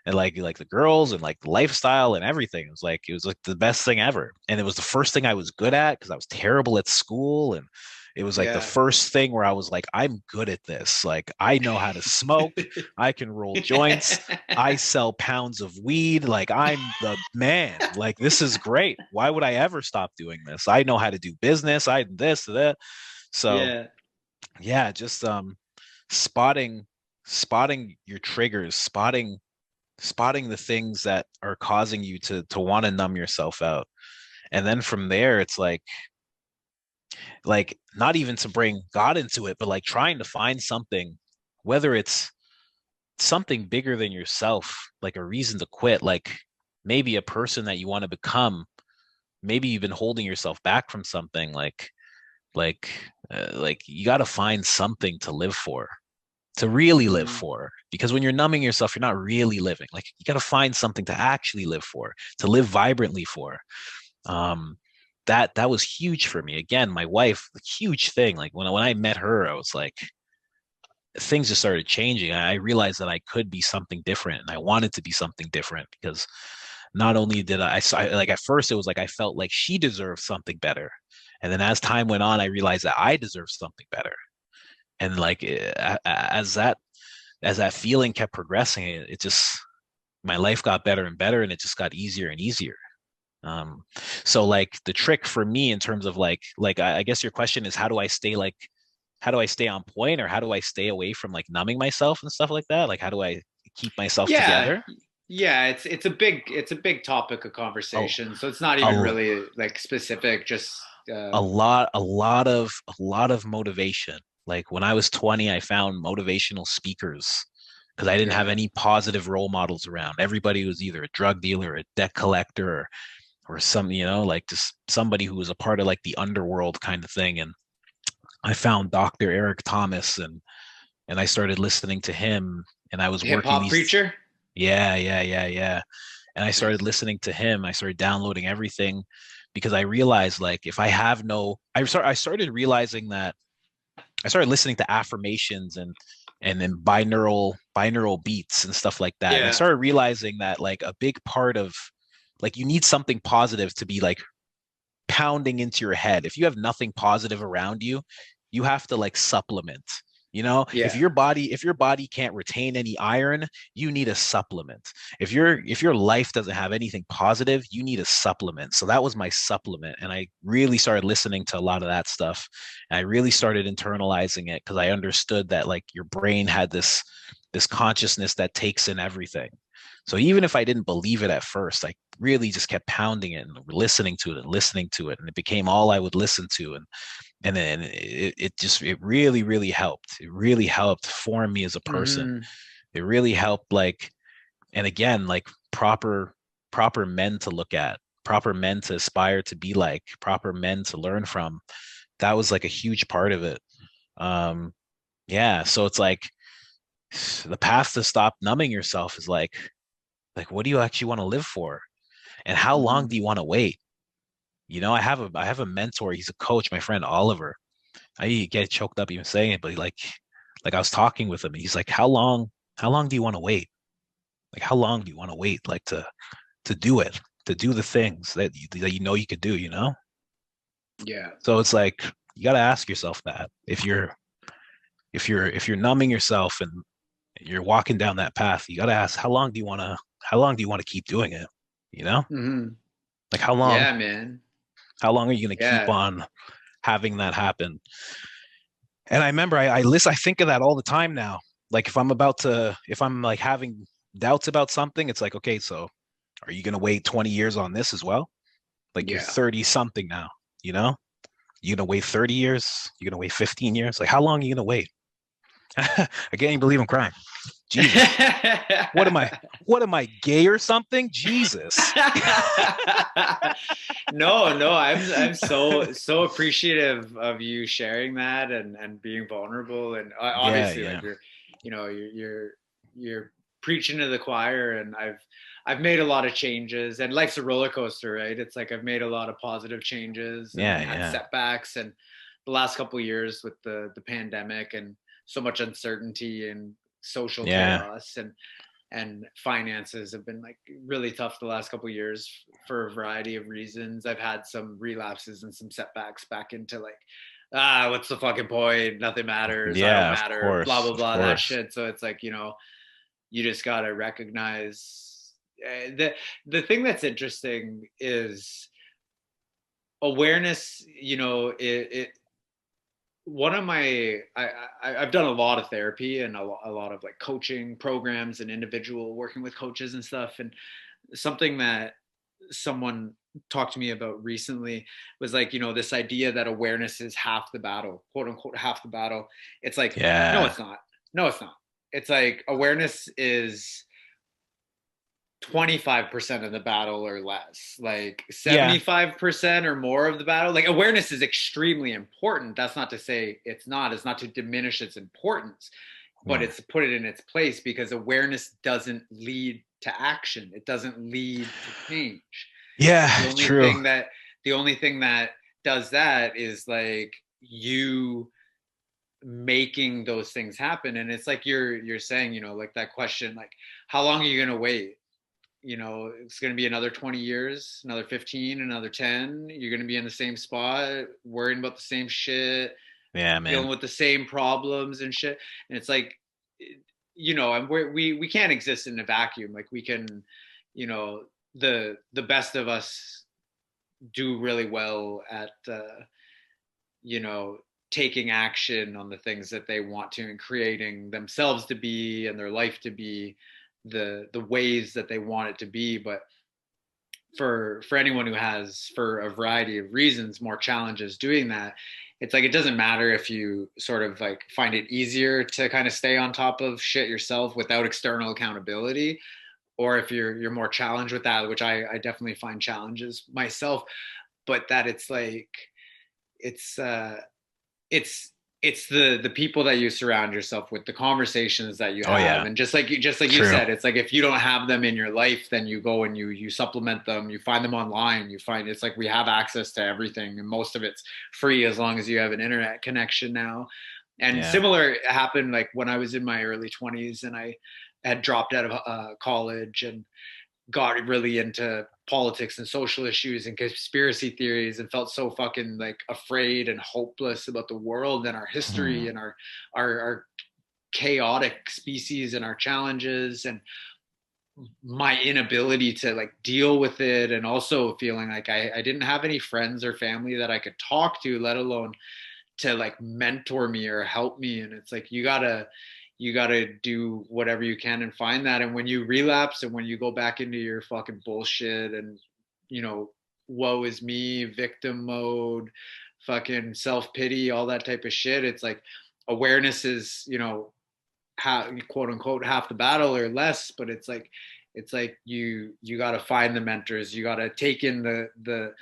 [SPEAKER 1] And like the girls and like the lifestyle and everything. It was like the best thing ever. And it was the first thing I was good at because I was terrible at school. It was like the
[SPEAKER 4] Yeah.
[SPEAKER 1] first thing where I was like, I'm good at this. Like, I know how to smoke. I can roll joints. I sell pounds of weed. Like, I'm the man. Like, this is great. Why would I ever stop doing this? I know how to do business. I this, that. So
[SPEAKER 4] Yeah.
[SPEAKER 1] yeah, just spotting spotting your triggers, spotting the things that are causing you to want to numb yourself out. And then from there, it's like not even to bring God into it, but like trying to find something, whether it's something bigger than yourself, like a reason to quit, like maybe a person that you want to become. Maybe you've been holding yourself back from something, like like you got to find something to live for, to really live
[SPEAKER 4] Mm-hmm.
[SPEAKER 1] for, because when you're numbing yourself, you're not really living. Like you got to find something to actually live for, to live vibrantly for. um that was huge for me. Again, my wife, a huge thing. Like when I met her, I was like, things just started changing. I realized that I could be something different, and I wanted to be something different, because not only did like at first it was like I felt like she deserved something better, and then as time went on, I realized that I deserved something better. And like as that feeling kept progressing, it just, my life got better and better, and it just got easier and easier. um so like the trick for me in terms of like I guess your question is, how do I stay like, how do I stay on point, or how do I stay away from like numbing myself and stuff like that? Like how do I keep myself
[SPEAKER 4] Yeah.
[SPEAKER 1] together?
[SPEAKER 4] Yeah, it's a big topic of
[SPEAKER 1] a,
[SPEAKER 4] conversation. So it's not even
[SPEAKER 1] a,
[SPEAKER 4] really like specific, just
[SPEAKER 1] a lot of motivation. Like when I was 20, I found motivational speakers because I didn't have
[SPEAKER 4] yeah.
[SPEAKER 1] any positive role models around. Everybody was either a drug dealer, a debt collector, or some, like just somebody who was a part of like the underworld kind of thing. And I found Dr. Eric Thomas, and I started listening to him, and I was
[SPEAKER 4] Hip
[SPEAKER 1] working
[SPEAKER 4] hop
[SPEAKER 1] these.
[SPEAKER 4] preacher.
[SPEAKER 1] Yeah. And I started
[SPEAKER 4] Nice.
[SPEAKER 1] listening to him. I started downloading everything, because I realized like if I have no, I started realizing that I started listening to affirmations and then binaural beats and stuff like that. And I
[SPEAKER 4] Yeah.
[SPEAKER 1] started realizing that like a big part of, like, you need something positive to be like pounding into your head. If you have nothing positive around you, you have to like supplement. If
[SPEAKER 4] Yeah.
[SPEAKER 1] your body can't retain any iron, you need a supplement. If your life doesn't have anything positive, you need a supplement. So that was my supplement, and I really started listening to a lot of that stuff. And I really started internalizing it, because I understood that like your brain had this consciousness that takes in everything. So even if I didn't believe it at first, I really just kept pounding it and listening to it and listening to it, and it became all I would listen to. And then it really, really helped. It really helped form me as a person.
[SPEAKER 4] Hmm.
[SPEAKER 1] It really helped, like, and again, like proper men to look at, proper men to aspire to be like, proper men to learn from. That was like a huge part of it. Yeah, so it's like the path to stop numbing yourself is like what do you actually want to live for, and how long
[SPEAKER 4] Hmm.
[SPEAKER 1] do you want to wait? I have a mentor. He's a coach, my friend Oliver. I get choked up even saying it, but like I was talking with him, and he's like, how long do you want to wait? Like, how long do you want to wait? Like to do it, to do the things that you could do.
[SPEAKER 4] Yeah.
[SPEAKER 1] So it's like you got to ask yourself that if you're numbing yourself and you're walking down that path, you got to ask, how long do you want to keep doing it? You know,
[SPEAKER 4] Hmm.
[SPEAKER 1] like how long
[SPEAKER 4] Yeah, man.
[SPEAKER 1] how long are you going to keep
[SPEAKER 4] Yeah.
[SPEAKER 1] on having that happen? And I remember I think of that all the time now. Like if I'm like having doubts about something, it's like, okay, so are you gonna wait 20 years on this as well? Like you're
[SPEAKER 4] Yeah.
[SPEAKER 1] 30 something now, you know? You gonna wait 30 years? You gonna wait 15 years? Like how long are you gonna wait? I can't even believe I'm crying. Jesus. What am I gay or something? Jesus.
[SPEAKER 4] No, no, I'm so appreciative of you sharing that and being vulnerable, and
[SPEAKER 1] Yeah,
[SPEAKER 4] obviously like
[SPEAKER 1] yeah.
[SPEAKER 4] you're preaching to the choir, and I've made a lot of changes, and life's a roller coaster, right? It's like I've made a lot of positive changes
[SPEAKER 1] Yeah,
[SPEAKER 4] and had
[SPEAKER 1] yeah.
[SPEAKER 4] setbacks, and the last couple of years with the pandemic and so much uncertainty and social
[SPEAKER 1] Yeah.
[SPEAKER 4] chaos and finances have been like really tough the last couple of years for a variety of reasons. I've had some relapses and some setbacks back into like what's the fucking point? Nothing matters. I don't
[SPEAKER 1] Yeah,
[SPEAKER 4] matter. Blah blah
[SPEAKER 1] of
[SPEAKER 4] blah. That
[SPEAKER 1] course.
[SPEAKER 4] shit. So it's like, you just gotta recognize the thing that's interesting is awareness. It one of my I've done a lot of therapy and a lot of like coaching programs and individual working with coaches and stuff. And something that someone talked to me about recently was like, this idea that awareness is half the battle, quote unquote, half the battle. It's like, no,
[SPEAKER 1] Yeah.
[SPEAKER 4] it's not. No, it's not. It's like awareness is 25% of the battle or less, like
[SPEAKER 1] Yeah.
[SPEAKER 4] 75% or more of the battle. Like awareness is extremely important. That's not to say it's not to diminish its importance, but
[SPEAKER 1] Mm.
[SPEAKER 4] it's to put it in its place, because awareness doesn't lead to action. It doesn't lead to change. The
[SPEAKER 1] Yeah,
[SPEAKER 4] only
[SPEAKER 1] true.
[SPEAKER 4] thing that the only thing that does that is like you making those things happen. And it's like you're saying, like that question, like how long are you going to wait? It's going to be another 20 years, another 15, another 10. You're going to be in the same spot, worrying about the same shit,
[SPEAKER 1] Yeah,
[SPEAKER 4] dealing
[SPEAKER 1] man.
[SPEAKER 4] with the same problems and shit. And it's like, and we can't exist in a vacuum. Like we can, you know, the best of us do really well at, you know, taking action on the things that they want to and creating themselves to be and their life to be the ways that they want it to be. But for anyone who has, for a variety of reasons, more challenges doing that, it's like it doesn't matter if you sort of like find it easier to kind of stay on top of shit yourself without external accountability, or if you're more challenged with that, which I definitely find challenges myself. But that it's like it's it's it's the people that you surround yourself with, the conversations that you
[SPEAKER 1] Oh
[SPEAKER 4] have.
[SPEAKER 1] yeah,
[SPEAKER 4] And just like you
[SPEAKER 1] true.
[SPEAKER 4] said, it's like if you don't have them in your life, then you go and you supplement them. You find them online. You find, it's like we have access to everything, and most of it's free as long as you have an internet connection now. And
[SPEAKER 1] Yeah.
[SPEAKER 4] similar happened like when I was in my early 20s and I had dropped out of college and got really into politics and social issues and conspiracy theories, and felt so fucking like afraid and hopeless about the world and our history
[SPEAKER 1] Hmm.
[SPEAKER 4] and our chaotic species and our challenges, and my inability to like deal with it, and also feeling like I didn't have any friends or family that I could talk to, let alone to like mentor me or help me. And it's like you gotta do whatever you can and find that. And when you relapse and when you go back into your fucking bullshit and you know woe is me, victim mode, fucking self-pity, all that type of shit, it's like awareness is, quote unquote half the battle or less. But it's like you got to find the mentors, you got to take in the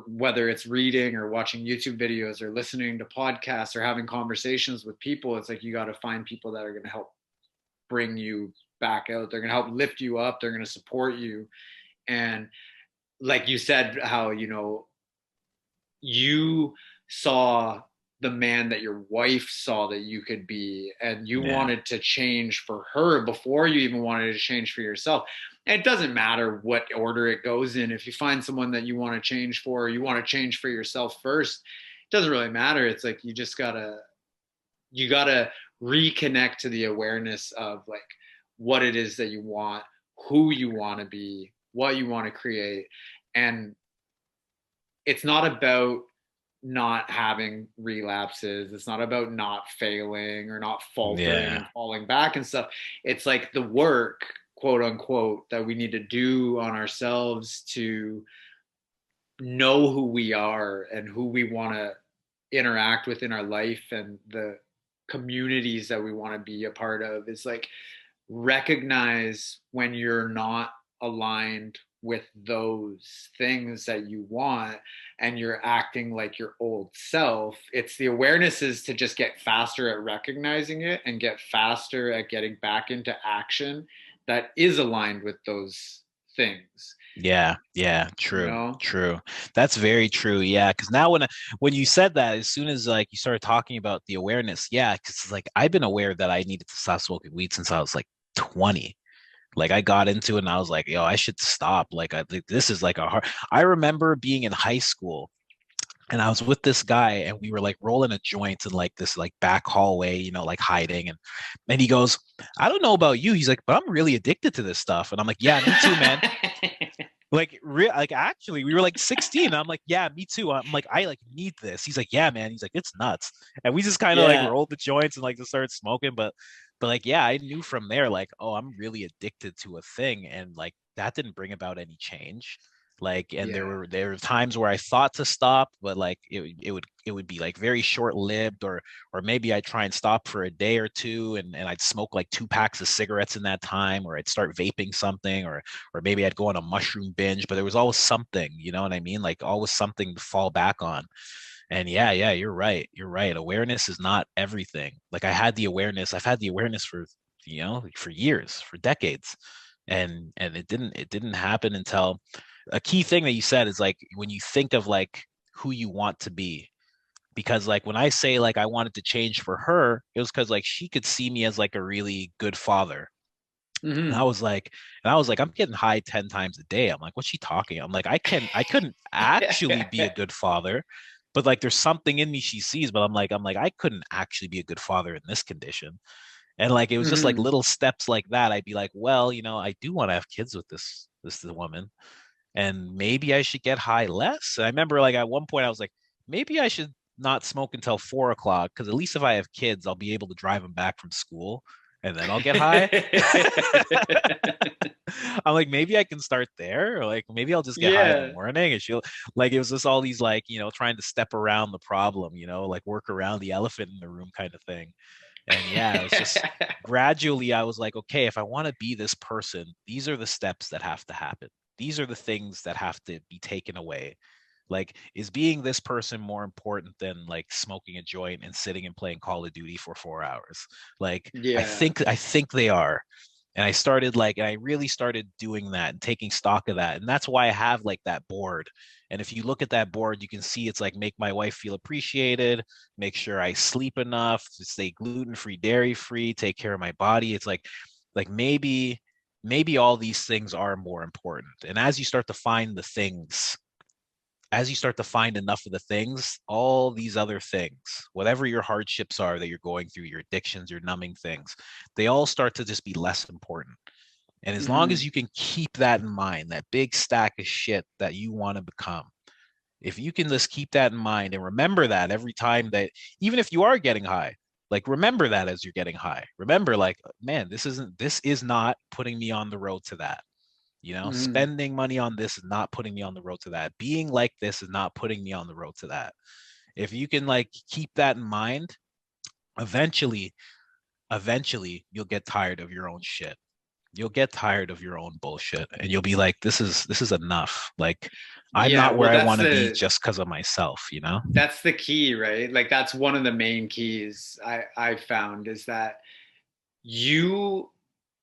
[SPEAKER 4] whether it's reading or watching YouTube videos or listening to podcasts or having conversations with people. It's like you got to find people that are going to help bring you back out. They're going to help lift you up. They're going to support you. And like you said, how, you saw the man that your wife saw that you could be, and you
[SPEAKER 1] Yeah.
[SPEAKER 4] wanted to change for her before you even wanted to change for yourself. And it doesn't matter what order it goes in. If you find someone that you want to change for, or you want to change for yourself first, it doesn't really matter. It's like you gotta reconnect to the awareness of like what it is that you want, who you want to be, what you want to create. And it's not about not having relapses. It's not about not failing or not faltering
[SPEAKER 1] Yeah.
[SPEAKER 4] and falling back and stuff. It's like the work, quote unquote, that we need to do on ourselves to know who we are and who we want to interact with in our life and the communities that we want to be a part of. Is like recognize when you're not aligned with those things that you want and you're acting like your old self. It's the awareness is to just get faster at recognizing it and get faster at getting back into action that is aligned with those things,
[SPEAKER 1] Yeah, yeah,
[SPEAKER 4] you
[SPEAKER 1] true,
[SPEAKER 4] know?
[SPEAKER 1] true. That's very true. Yeah, because now when you said that, as soon as like you started talking about the awareness, yeah, because like I've been aware that I needed to stop smoking weed since I was like 20. Like I got into it and I was like, yo, I should stop. Like this is like a hard. I remember being in high school And I was with this guy and we were like rolling a joint in like this like back hallway, you know, like hiding. And he goes, I don't know about you. He's like, but I'm really addicted to this stuff. And I'm like, yeah, me too, man. Like actually we were like 16 and I'm like, yeah, me too. I'm like, I like need this. He's like, yeah, man. He's like, it's nuts. And we just kind of like
[SPEAKER 4] Yeah.
[SPEAKER 1] rolled the joints and like just started smoking. But like, yeah, I knew from there like, oh, I'm really addicted to a thing. And like that didn't bring about any change. Like, and there
[SPEAKER 4] Yeah.
[SPEAKER 1] were there were times where I thought to stop, but like it would be like very short lived, or maybe I'd try and stop for a day or two, and I'd smoke like 2 packs of cigarettes in that time, or I'd start vaping something, or maybe I'd go on a mushroom binge, but there was always something, you know what I mean? Like always something to fall back on. And yeah, you're right. You're right. Awareness is not everything. Like I've had the awareness for, for years, for decades. And it didn't happen until a key thing that you said is like when you think of like who you want to be. Because like when I say like I wanted to change for her, it was because like she could see me as like a really good father. And I
[SPEAKER 4] Hmm.
[SPEAKER 1] was like, I'm getting high 10 times a day. I'm like, what's she talking? I'm like, I couldn't actually be a good father, but like there's something in me she sees, but I'm like, I couldn't actually be a good father in this condition. And like it was just like
[SPEAKER 4] Hmm.
[SPEAKER 1] little steps like that. I'd be like, well, I do want to have kids with this woman, and maybe I should get high less. And I remember like at one point I was like, maybe I should not smoke until 4 o'clock, because at least if I have kids, I'll be able to drive them back from school and then I'll get high. I'm like, maybe I can start there, or like maybe I'll just get high in the
[SPEAKER 4] Yeah.
[SPEAKER 1] morning. And she'll like it was just all these like, trying to step around the problem, like work around the elephant in the room kind of thing. And yeah, it was just gradually I was like, okay, if I want to be this person, these are the steps that have to happen. These are the things that have to be taken away. Like, is being this person more important than like smoking a joint and sitting and playing Call of Duty for 4 hours? Like, I
[SPEAKER 4] Yeah.
[SPEAKER 1] think I think they are. And I really started doing that and taking stock of that. And that's why I have like that board. And if you look at that board, you can see it's like make my wife feel appreciated, make sure I sleep enough, to stay gluten-free, dairy-free, take care of my body. It's like maybe all these things are more important. And as you start to find enough of the things, all these other things, whatever your hardships are that you're going through, your addictions, your numbing things, they all start to just be less important. And as long as
[SPEAKER 4] Hmm.
[SPEAKER 1] you can keep that in mind, that big stack of shit that you want to become, if you can just keep that in mind and remember that every time that, even if you are getting high, like remember that as you're getting high. Remember, like, man, this is not putting me on the road to that.
[SPEAKER 4] Hmm.
[SPEAKER 1] Spending money on this is not putting me on the road to that. Being like this is not putting me on the road to that. If you can like keep that in mind, eventually, eventually you'll get tired of your own shit. You'll get tired of your own bullshit and you'll be like, this is enough. Like I'm
[SPEAKER 4] Yeah.
[SPEAKER 1] not where
[SPEAKER 4] Well,
[SPEAKER 1] I want to be just because of myself.
[SPEAKER 4] that's the key, right? Like that's one of the main keys I found is that you,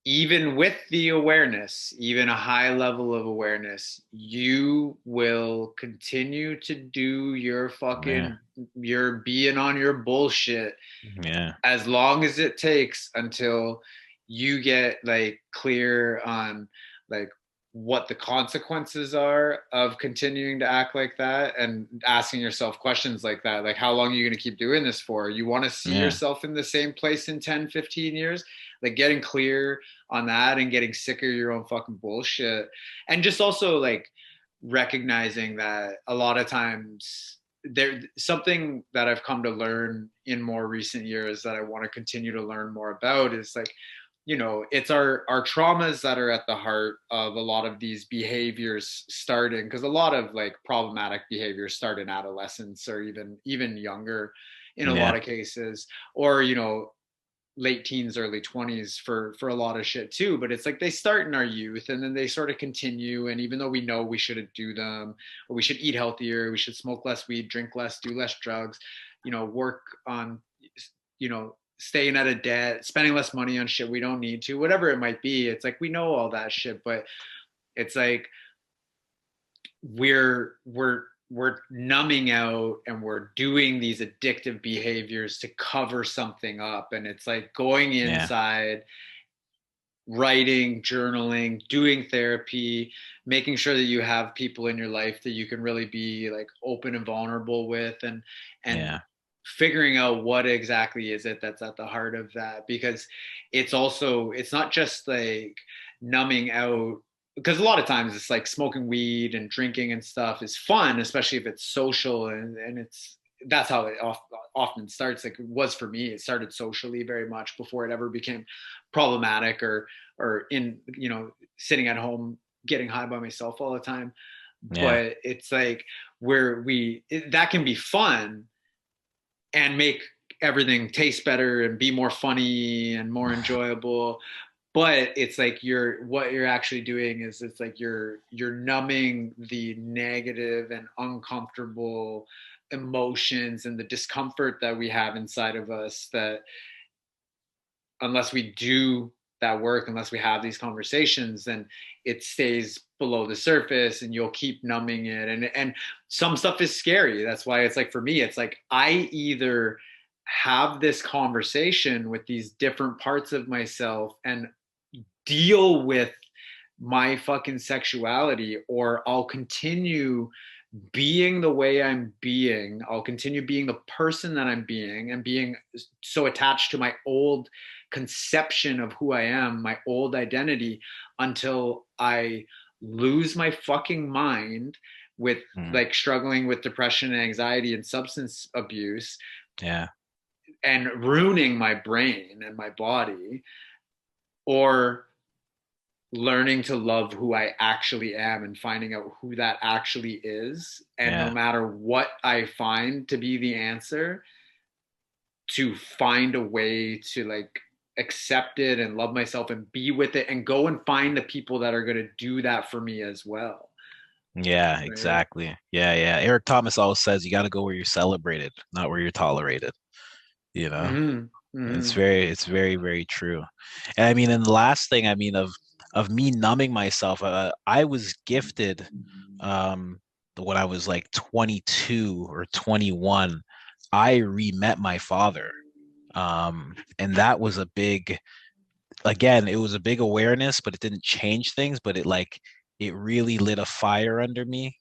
[SPEAKER 4] even with the awareness, even a high level of awareness, you will continue to do
[SPEAKER 1] Yeah.
[SPEAKER 4] your being on your bullshit
[SPEAKER 1] Yeah.
[SPEAKER 4] as long as it takes until you get like clear on like what the consequences are of continuing to act like that and asking yourself questions like that, like how long are you going to keep doing this for? You want to see
[SPEAKER 1] Yeah.
[SPEAKER 4] yourself in the same place in 10, 15 years? Like getting clear on that and getting sick of your own fucking bullshit. And just also like recognizing that a lot of times there something that I've come to learn in more recent years that I want to continue to learn more about is like, it's our traumas that are at the heart of a lot of these behaviors starting, because a lot of like problematic behaviors start in adolescence or even younger in a lot
[SPEAKER 1] Yeah.
[SPEAKER 4] of cases, or late teens, early 20s for a lot of shit too. But it's like they start in our youth and then they sort of continue. And even though we know we shouldn't do them, or we should eat healthier, we should smoke less weed, drink less, do less drugs, work on, staying out of debt, spending less money on shit we don't need to, whatever it might be. It's like we know all that shit, but it's like we're numbing out and we're doing these addictive behaviors to cover something up, and it's like going
[SPEAKER 1] Yeah.
[SPEAKER 4] inside, writing, journaling, doing therapy, making sure that you have people in your life that you can really be like open and vulnerable with, and
[SPEAKER 1] Yeah.
[SPEAKER 4] figuring out what exactly is it that's at the heart of that, because it's also, it's not just like numbing out, because a lot of times it's like smoking weed and drinking and stuff is fun, especially if it's social, and it's, that's how it often starts. Like it was for me, it started socially very much before it ever became problematic, or in, you know, sitting at home getting high by myself all the time.
[SPEAKER 1] Yeah.
[SPEAKER 4] But it's like where that can be fun and make everything taste better and be more funny and more enjoyable. But it's like what you're actually doing is, it's like you're numbing the negative and uncomfortable emotions and the discomfort that we have inside of us, that unless we do that work, unless we have these conversations, then it stays below the surface and you'll keep numbing it. And some stuff is scary. That's why it's like, for me, it's like I either have this conversation with these different parts of myself and deal with my fucking sexuality, or I'll continue being the way I'm being. I'll continue being the person that I'm being, and being so attached to my old conception of who I am, my old identity, until I lose my fucking mind with
[SPEAKER 1] Mm.
[SPEAKER 4] like struggling with depression and anxiety and substance abuse,
[SPEAKER 1] Yeah.
[SPEAKER 4] and ruining my brain and my body, or learning to love who I actually am and finding out who that actually is. And no
[SPEAKER 1] Yeah.
[SPEAKER 4] matter what I find to be the answer, to find a way to like accept it and love myself and be with it, and go and find the people that are going to do that for me as well.
[SPEAKER 1] Yeah,
[SPEAKER 4] Right.
[SPEAKER 1] exactly. Yeah, yeah. Eric Thomas always says you got to go where you're celebrated, not where you're tolerated, you know?
[SPEAKER 4] Mm-hmm.
[SPEAKER 1] It's
[SPEAKER 4] Mm-hmm.
[SPEAKER 1] very, very true. And I mean, and the last thing, I mean, of me numbing myself, I was gifted when I was like 22 or 21, I re-met my father. And that was a big, again, it was a big awareness, but it didn't change things, but it really lit a fire under me,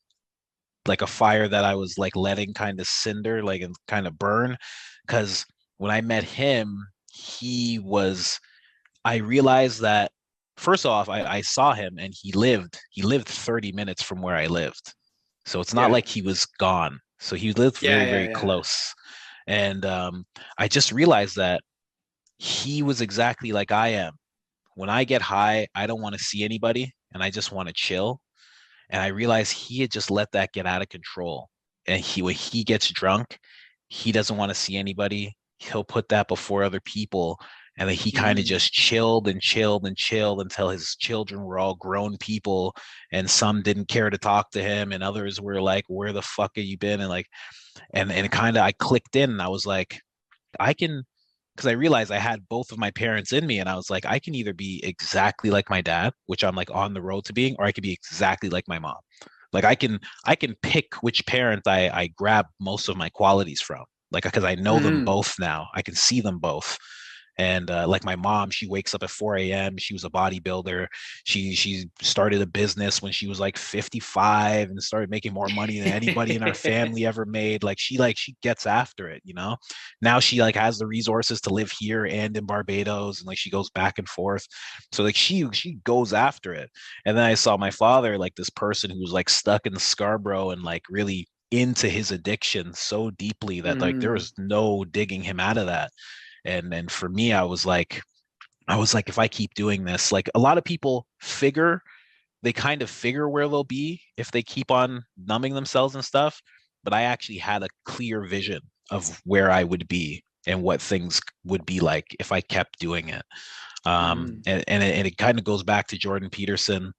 [SPEAKER 1] like a fire that I was like letting kind of cinder, like and kind of burn. Because when I met him, he was, I realized that first off, I saw him and he lived 30 minutes from where I lived. So it's not
[SPEAKER 4] Yeah.
[SPEAKER 1] like he was gone. So he lived
[SPEAKER 4] Yeah.
[SPEAKER 1] very,
[SPEAKER 4] Yeah.
[SPEAKER 1] very
[SPEAKER 4] Yeah.
[SPEAKER 1] close. And I just realized that he was exactly like I am. When I get high, I don't want to see anybody and I just want to chill. And I realized he had just let that get out of control. And when he gets drunk, he doesn't want to see anybody. He'll put that before other people. And then he kind of
[SPEAKER 4] Mm-hmm.
[SPEAKER 1] just chilled and chilled and chilled until his children were all grown people. And some didn't care to talk to him. And others were like, where the fuck have you been? And like, and kind of I clicked in and I was like, I can, because I realized I had both of my parents in me, and I was like, I can either be exactly like my dad, which I'm like on the road to being, or I could be exactly like my mom. Like I can pick which parent I grab most of my qualities from, like because I know them
[SPEAKER 4] Mm-hmm.
[SPEAKER 1] both now. I can see them both. And like my mom, she wakes up at 4 a.m. She was a bodybuilder. She started a business when she was like 55 and started making more money than anybody in our family ever made. Like she gets after it, you know. Now she like has the resources to live here and in Barbados, and like she goes back and forth. So like she goes after it. And then I saw my father, like this person who was like stuck in Scarborough and like really into his addiction so deeply that like there
[SPEAKER 4] Mm-hmm.
[SPEAKER 1] was no digging him out of that. And for me, I was like, if I keep doing this, like a lot of people they kind of figure where they'll be if they keep on numbing themselves and stuff. But I actually had a clear vision of where I would be and what things would be like if I kept doing it.
[SPEAKER 4] Mm-hmm.
[SPEAKER 1] And it kind of goes back to Jordan Peterson.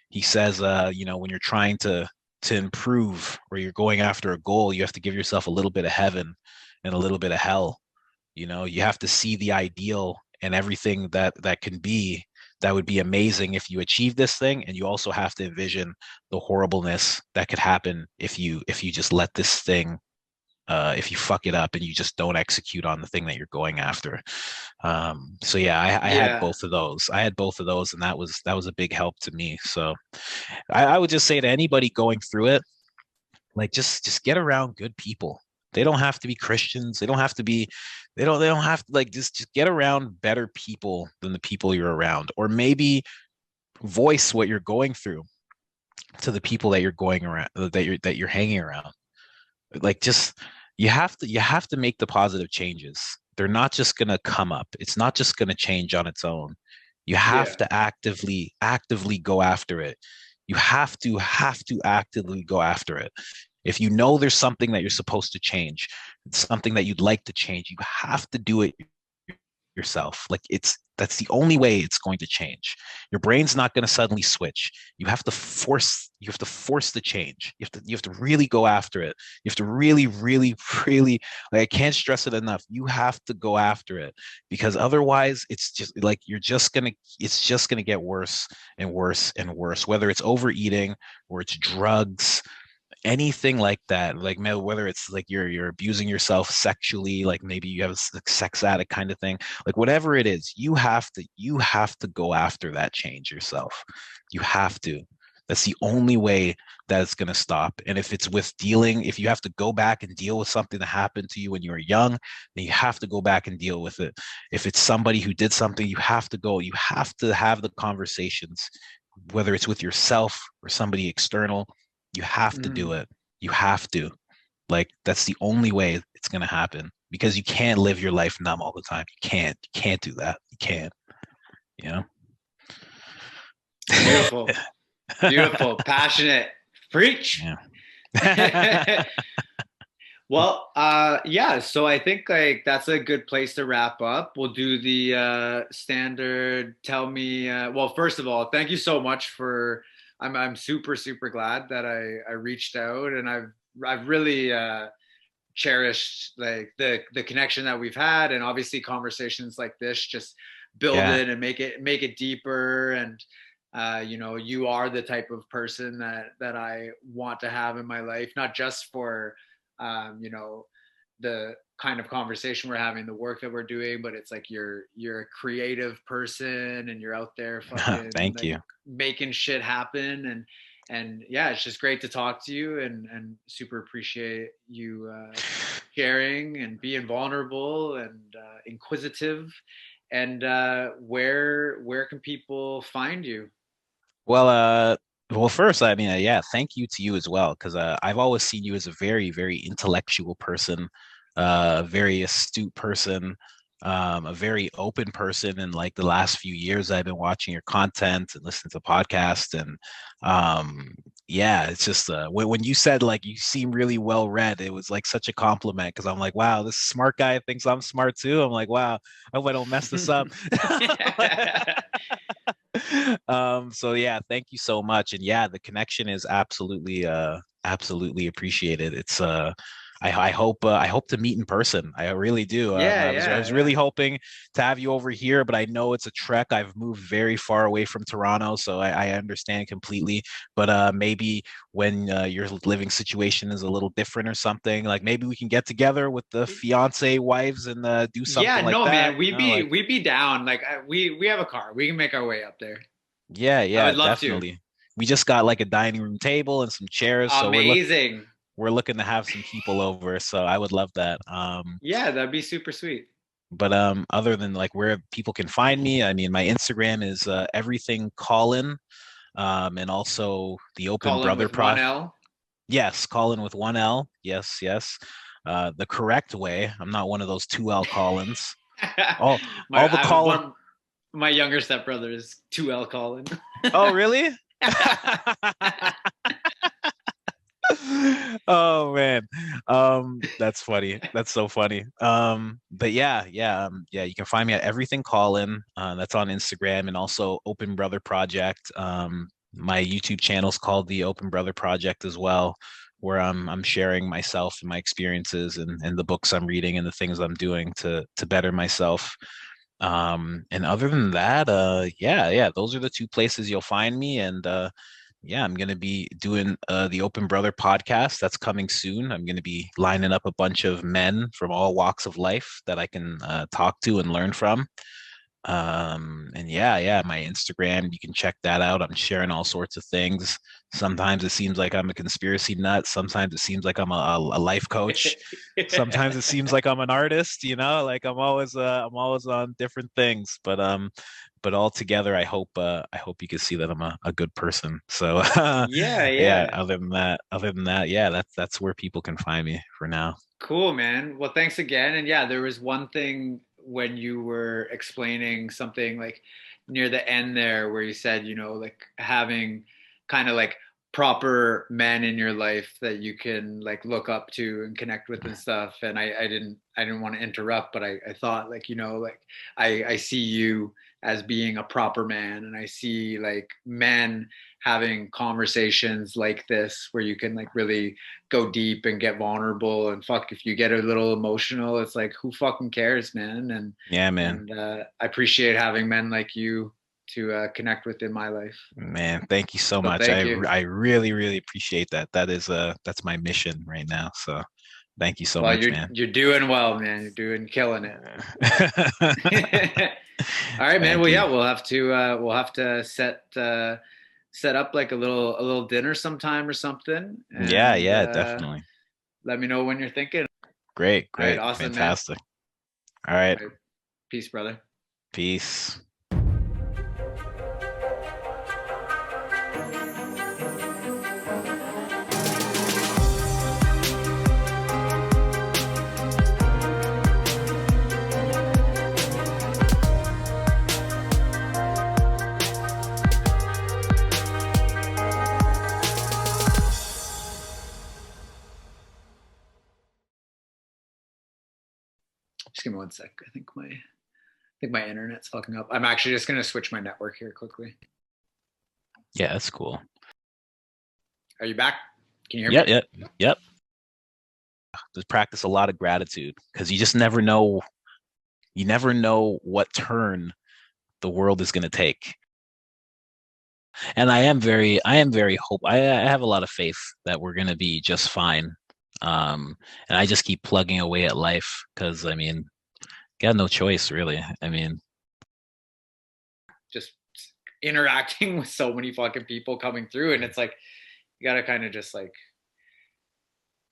[SPEAKER 1] He says, when you're trying to improve or you're going after a goal, you have to give yourself a little bit of heaven and a little bit of hell. You have to see the ideal and everything that can be, that would be amazing if you achieve this thing, and you also have to envision the horribleness that could happen if you just let this thing if you fuck it up and you just don't execute on the thing that you're going after. So yeah, I had
[SPEAKER 4] Yeah.
[SPEAKER 1] both of those. I had both of those, and that was a big help to me. So I would just say to anybody going through it, like just get around good people. They don't have to be Christians. They don't have to be, they don't have to, like, just get around better people than the people you're around. Or maybe voice what you're going through to the people that you're going around, that you're hanging around. Like, just, you have to make the positive changes. They're not just going to come up. It's not just going to change on its own. You have
[SPEAKER 4] Yeah.
[SPEAKER 1] to actively go after it. You have to actively go after it. If you know there's something that you're supposed to change, something that you'd like to change, you have to do it yourself. Like, that's the only way it's going to change. Your brain's not going to suddenly switch. You have to force the change. You have to really go after it. You have to really, really, really, like, I can't stress it enough. You have to go after it, because otherwise it's just like it's just gonna get worse and worse and worse, whether it's overeating or it's drugs, anything like that. Like, whether it's like you're abusing yourself sexually, like maybe you have a sex addict kind of thing, like whatever it is, you have to go after that change yourself. You have to. That's the only way that it's going to stop. And if you have to go back and deal with something that happened to you when you were young, then you have to go back and deal with it. If it's somebody who did something, you have to have the conversations, whether it's with yourself or somebody external. You have to do
[SPEAKER 4] Mm.
[SPEAKER 1] it. You have to. Like, that's the only way it's going to happen, because you can't live your life numb all the time. You can't do that. You can't, you know?
[SPEAKER 4] Beautiful. Beautiful. Passionate. Preach.
[SPEAKER 1] Yeah.
[SPEAKER 4] Well, yeah, so I think like that's a good place to wrap up. We'll do the standard tell me well, first of all, thank you so much for I'm super super glad that I reached out, and I've really cherished like the connection that we've had, and obviously conversations like this just build
[SPEAKER 1] Yeah.
[SPEAKER 4] it and make it deeper. And you know, you are the type of person that I want to have in my life, not just for you know, the kind of conversation we're having, the work that we're doing, but it's like you're a creative person and you're out there fucking
[SPEAKER 1] Thank
[SPEAKER 4] like
[SPEAKER 1] you.
[SPEAKER 4] making shit happen. And yeah, it's just great to talk to you, and super appreciate you sharing and being vulnerable and inquisitive. And where can people find you?
[SPEAKER 1] Well, first, I mean, yeah, thank you to you as well, because I've always seen you as a very, very intellectual person, very astute person, a very open person. And like the last few years, I've been watching your content and listening to podcasts, and yeah, it's just when you said like you seem really well read, it was like such a compliment, because I'm like, wow, this smart guy thinks I'm smart too. I'm like, wow, I hope I don't mess this up. So yeah, thank you so much. And yeah, the connection is absolutely appreciated. It's I hope to meet in person. I really do.
[SPEAKER 4] Yeah,
[SPEAKER 1] I was
[SPEAKER 4] yeah,
[SPEAKER 1] really hoping to have you over here, but I know it's a trek. I've moved very far away from Toronto, so I understand completely. But maybe when your living situation is a little different or something, like maybe we can get together with the fiance wives and do
[SPEAKER 4] yeah.
[SPEAKER 1] something like
[SPEAKER 4] No,
[SPEAKER 1] that.
[SPEAKER 4] man,
[SPEAKER 1] You know, like,
[SPEAKER 4] we'd be down. Like we have a car. We can make our way up there.
[SPEAKER 1] yeah,
[SPEAKER 4] I
[SPEAKER 1] yeah,
[SPEAKER 4] would love to.
[SPEAKER 1] definitely. We just got like a dining room table and some chairs, so
[SPEAKER 4] Amazing.
[SPEAKER 1] we're looking to have some people over. So I would love that.
[SPEAKER 4] Yeah, that'd be super sweet.
[SPEAKER 1] But other than like where people can find me, I mean, my Instagram is everything Colin, and also the Open
[SPEAKER 4] Colin
[SPEAKER 1] Brother
[SPEAKER 4] with one
[SPEAKER 1] Pro.
[SPEAKER 4] L.
[SPEAKER 1] Yes, Colin with one L. Yes, yes. The correct way. I'm not one of those 2L Collins. All the Colin.
[SPEAKER 4] My younger stepbrother is 2L Colin.
[SPEAKER 1] Oh, really? Oh man, that's funny. That's so funny. But yeah, you can find me at everything Colin. That's on Instagram, and also Open Brother Project. My YouTube channel is called the Open Brother Project as well, where I'm sharing myself and my experiences, and the books I'm reading and the things I'm doing to better myself. And other than that, yeah, those are the two places you'll find me. And yeah, I'm gonna be doing the Open Brother podcast. That's coming soon. I'm gonna be lining up a bunch of men from all walks of life that I can talk to and learn from. And yeah, my Instagram, you can check that out. I'm sharing all sorts of things. Sometimes it seems like I'm a conspiracy nut. Sometimes it seems like I'm a life coach. Sometimes it seems like I'm an artist, like I'm always on different things. But all together, I hope you can see that I'm a good person. So
[SPEAKER 4] Yeah,
[SPEAKER 1] yeah,
[SPEAKER 4] yeah.
[SPEAKER 1] other than that, yeah, that's where people can find me for now.
[SPEAKER 4] Cool, man. Well, thanks again. And yeah, there was one thing when you were explaining something like near the end there where you said, like having kind of like proper men in your life that you can like look up to and connect with and stuff. And I didn't want to interrupt, but I thought like, like I see you as being a proper man, and I see like men having conversations like this where you can like really go deep and get vulnerable, and fuck, if you get a little emotional, it's like, who fucking cares, man? and
[SPEAKER 1] Yeah, man.
[SPEAKER 4] and I appreciate having men like you to connect with in my life.
[SPEAKER 1] Man, thank you so
[SPEAKER 4] So
[SPEAKER 1] much.
[SPEAKER 4] thank you.
[SPEAKER 1] I really, really appreciate that. That's my mission right now. So thank you so
[SPEAKER 4] Well,
[SPEAKER 1] much,
[SPEAKER 4] you're
[SPEAKER 1] man.
[SPEAKER 4] you're doing well, man. You're doing killing it. All right, man.
[SPEAKER 1] Thank
[SPEAKER 4] Well,
[SPEAKER 1] you.
[SPEAKER 4] yeah, we'll have to set up like a little dinner sometime or something,
[SPEAKER 1] Yeah,
[SPEAKER 4] and
[SPEAKER 1] yeah, definitely.
[SPEAKER 4] let me know when you're thinking.
[SPEAKER 1] Great,
[SPEAKER 4] All right,
[SPEAKER 1] great,
[SPEAKER 4] awesome, man.
[SPEAKER 1] fantastic. All right,
[SPEAKER 4] All right, peace, brother.
[SPEAKER 1] peace.
[SPEAKER 4] Just give me 1 sec. I think my internet's fucking up. I'm actually just gonna switch my network here quickly.
[SPEAKER 1] Yeah, that's cool.
[SPEAKER 4] Are you back? Can you hear
[SPEAKER 1] Yep,
[SPEAKER 4] me?
[SPEAKER 1] yep, yep. Just practice a lot of gratitude because you just never know. You never know what turn the world is going to take. And I am very hope. I have a lot of faith that we're going to be just fine. And I just keep plugging away at life because I mean, got no choice really. I mean,
[SPEAKER 4] Just interacting with so many fucking people coming through, and it's like you gotta kind of just like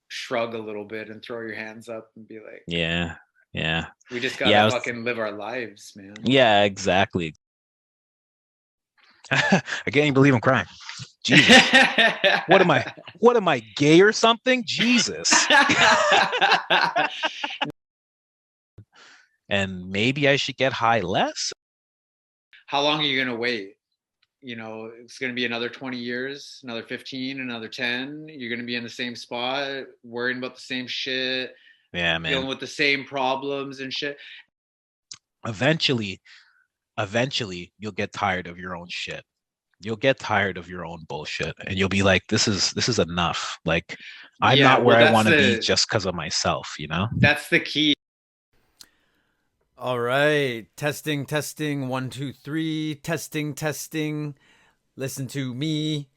[SPEAKER 4] shrug a little bit and throw your hands up and be like,
[SPEAKER 1] yeah, yeah,
[SPEAKER 4] we just gotta
[SPEAKER 1] yeah.
[SPEAKER 4] fucking live our lives, man.
[SPEAKER 1] Yeah, exactly. I can't even believe I'm crying. Jesus. What am I? What am I, gay or something? Jesus. And maybe I should get high less.
[SPEAKER 4] How long are you gonna wait? It's gonna be another 20 years, another 15, another 10. You're gonna be in the same spot, worrying about the same shit,
[SPEAKER 1] Yeah,
[SPEAKER 4] dealing
[SPEAKER 1] man.
[SPEAKER 4] with the same problems and shit.
[SPEAKER 1] Eventually, eventually you'll get tired of your own shit. You'll get tired of your own bullshit and you'll be like, this is enough. Like I'm
[SPEAKER 4] Yeah,
[SPEAKER 1] not where
[SPEAKER 4] well,
[SPEAKER 1] I
[SPEAKER 4] that's
[SPEAKER 1] want to be
[SPEAKER 4] the
[SPEAKER 1] just because of myself, you know?
[SPEAKER 4] that's the key.
[SPEAKER 2] All right. Testing, testing. 1, 2, 3. Testing, testing. Listen to me.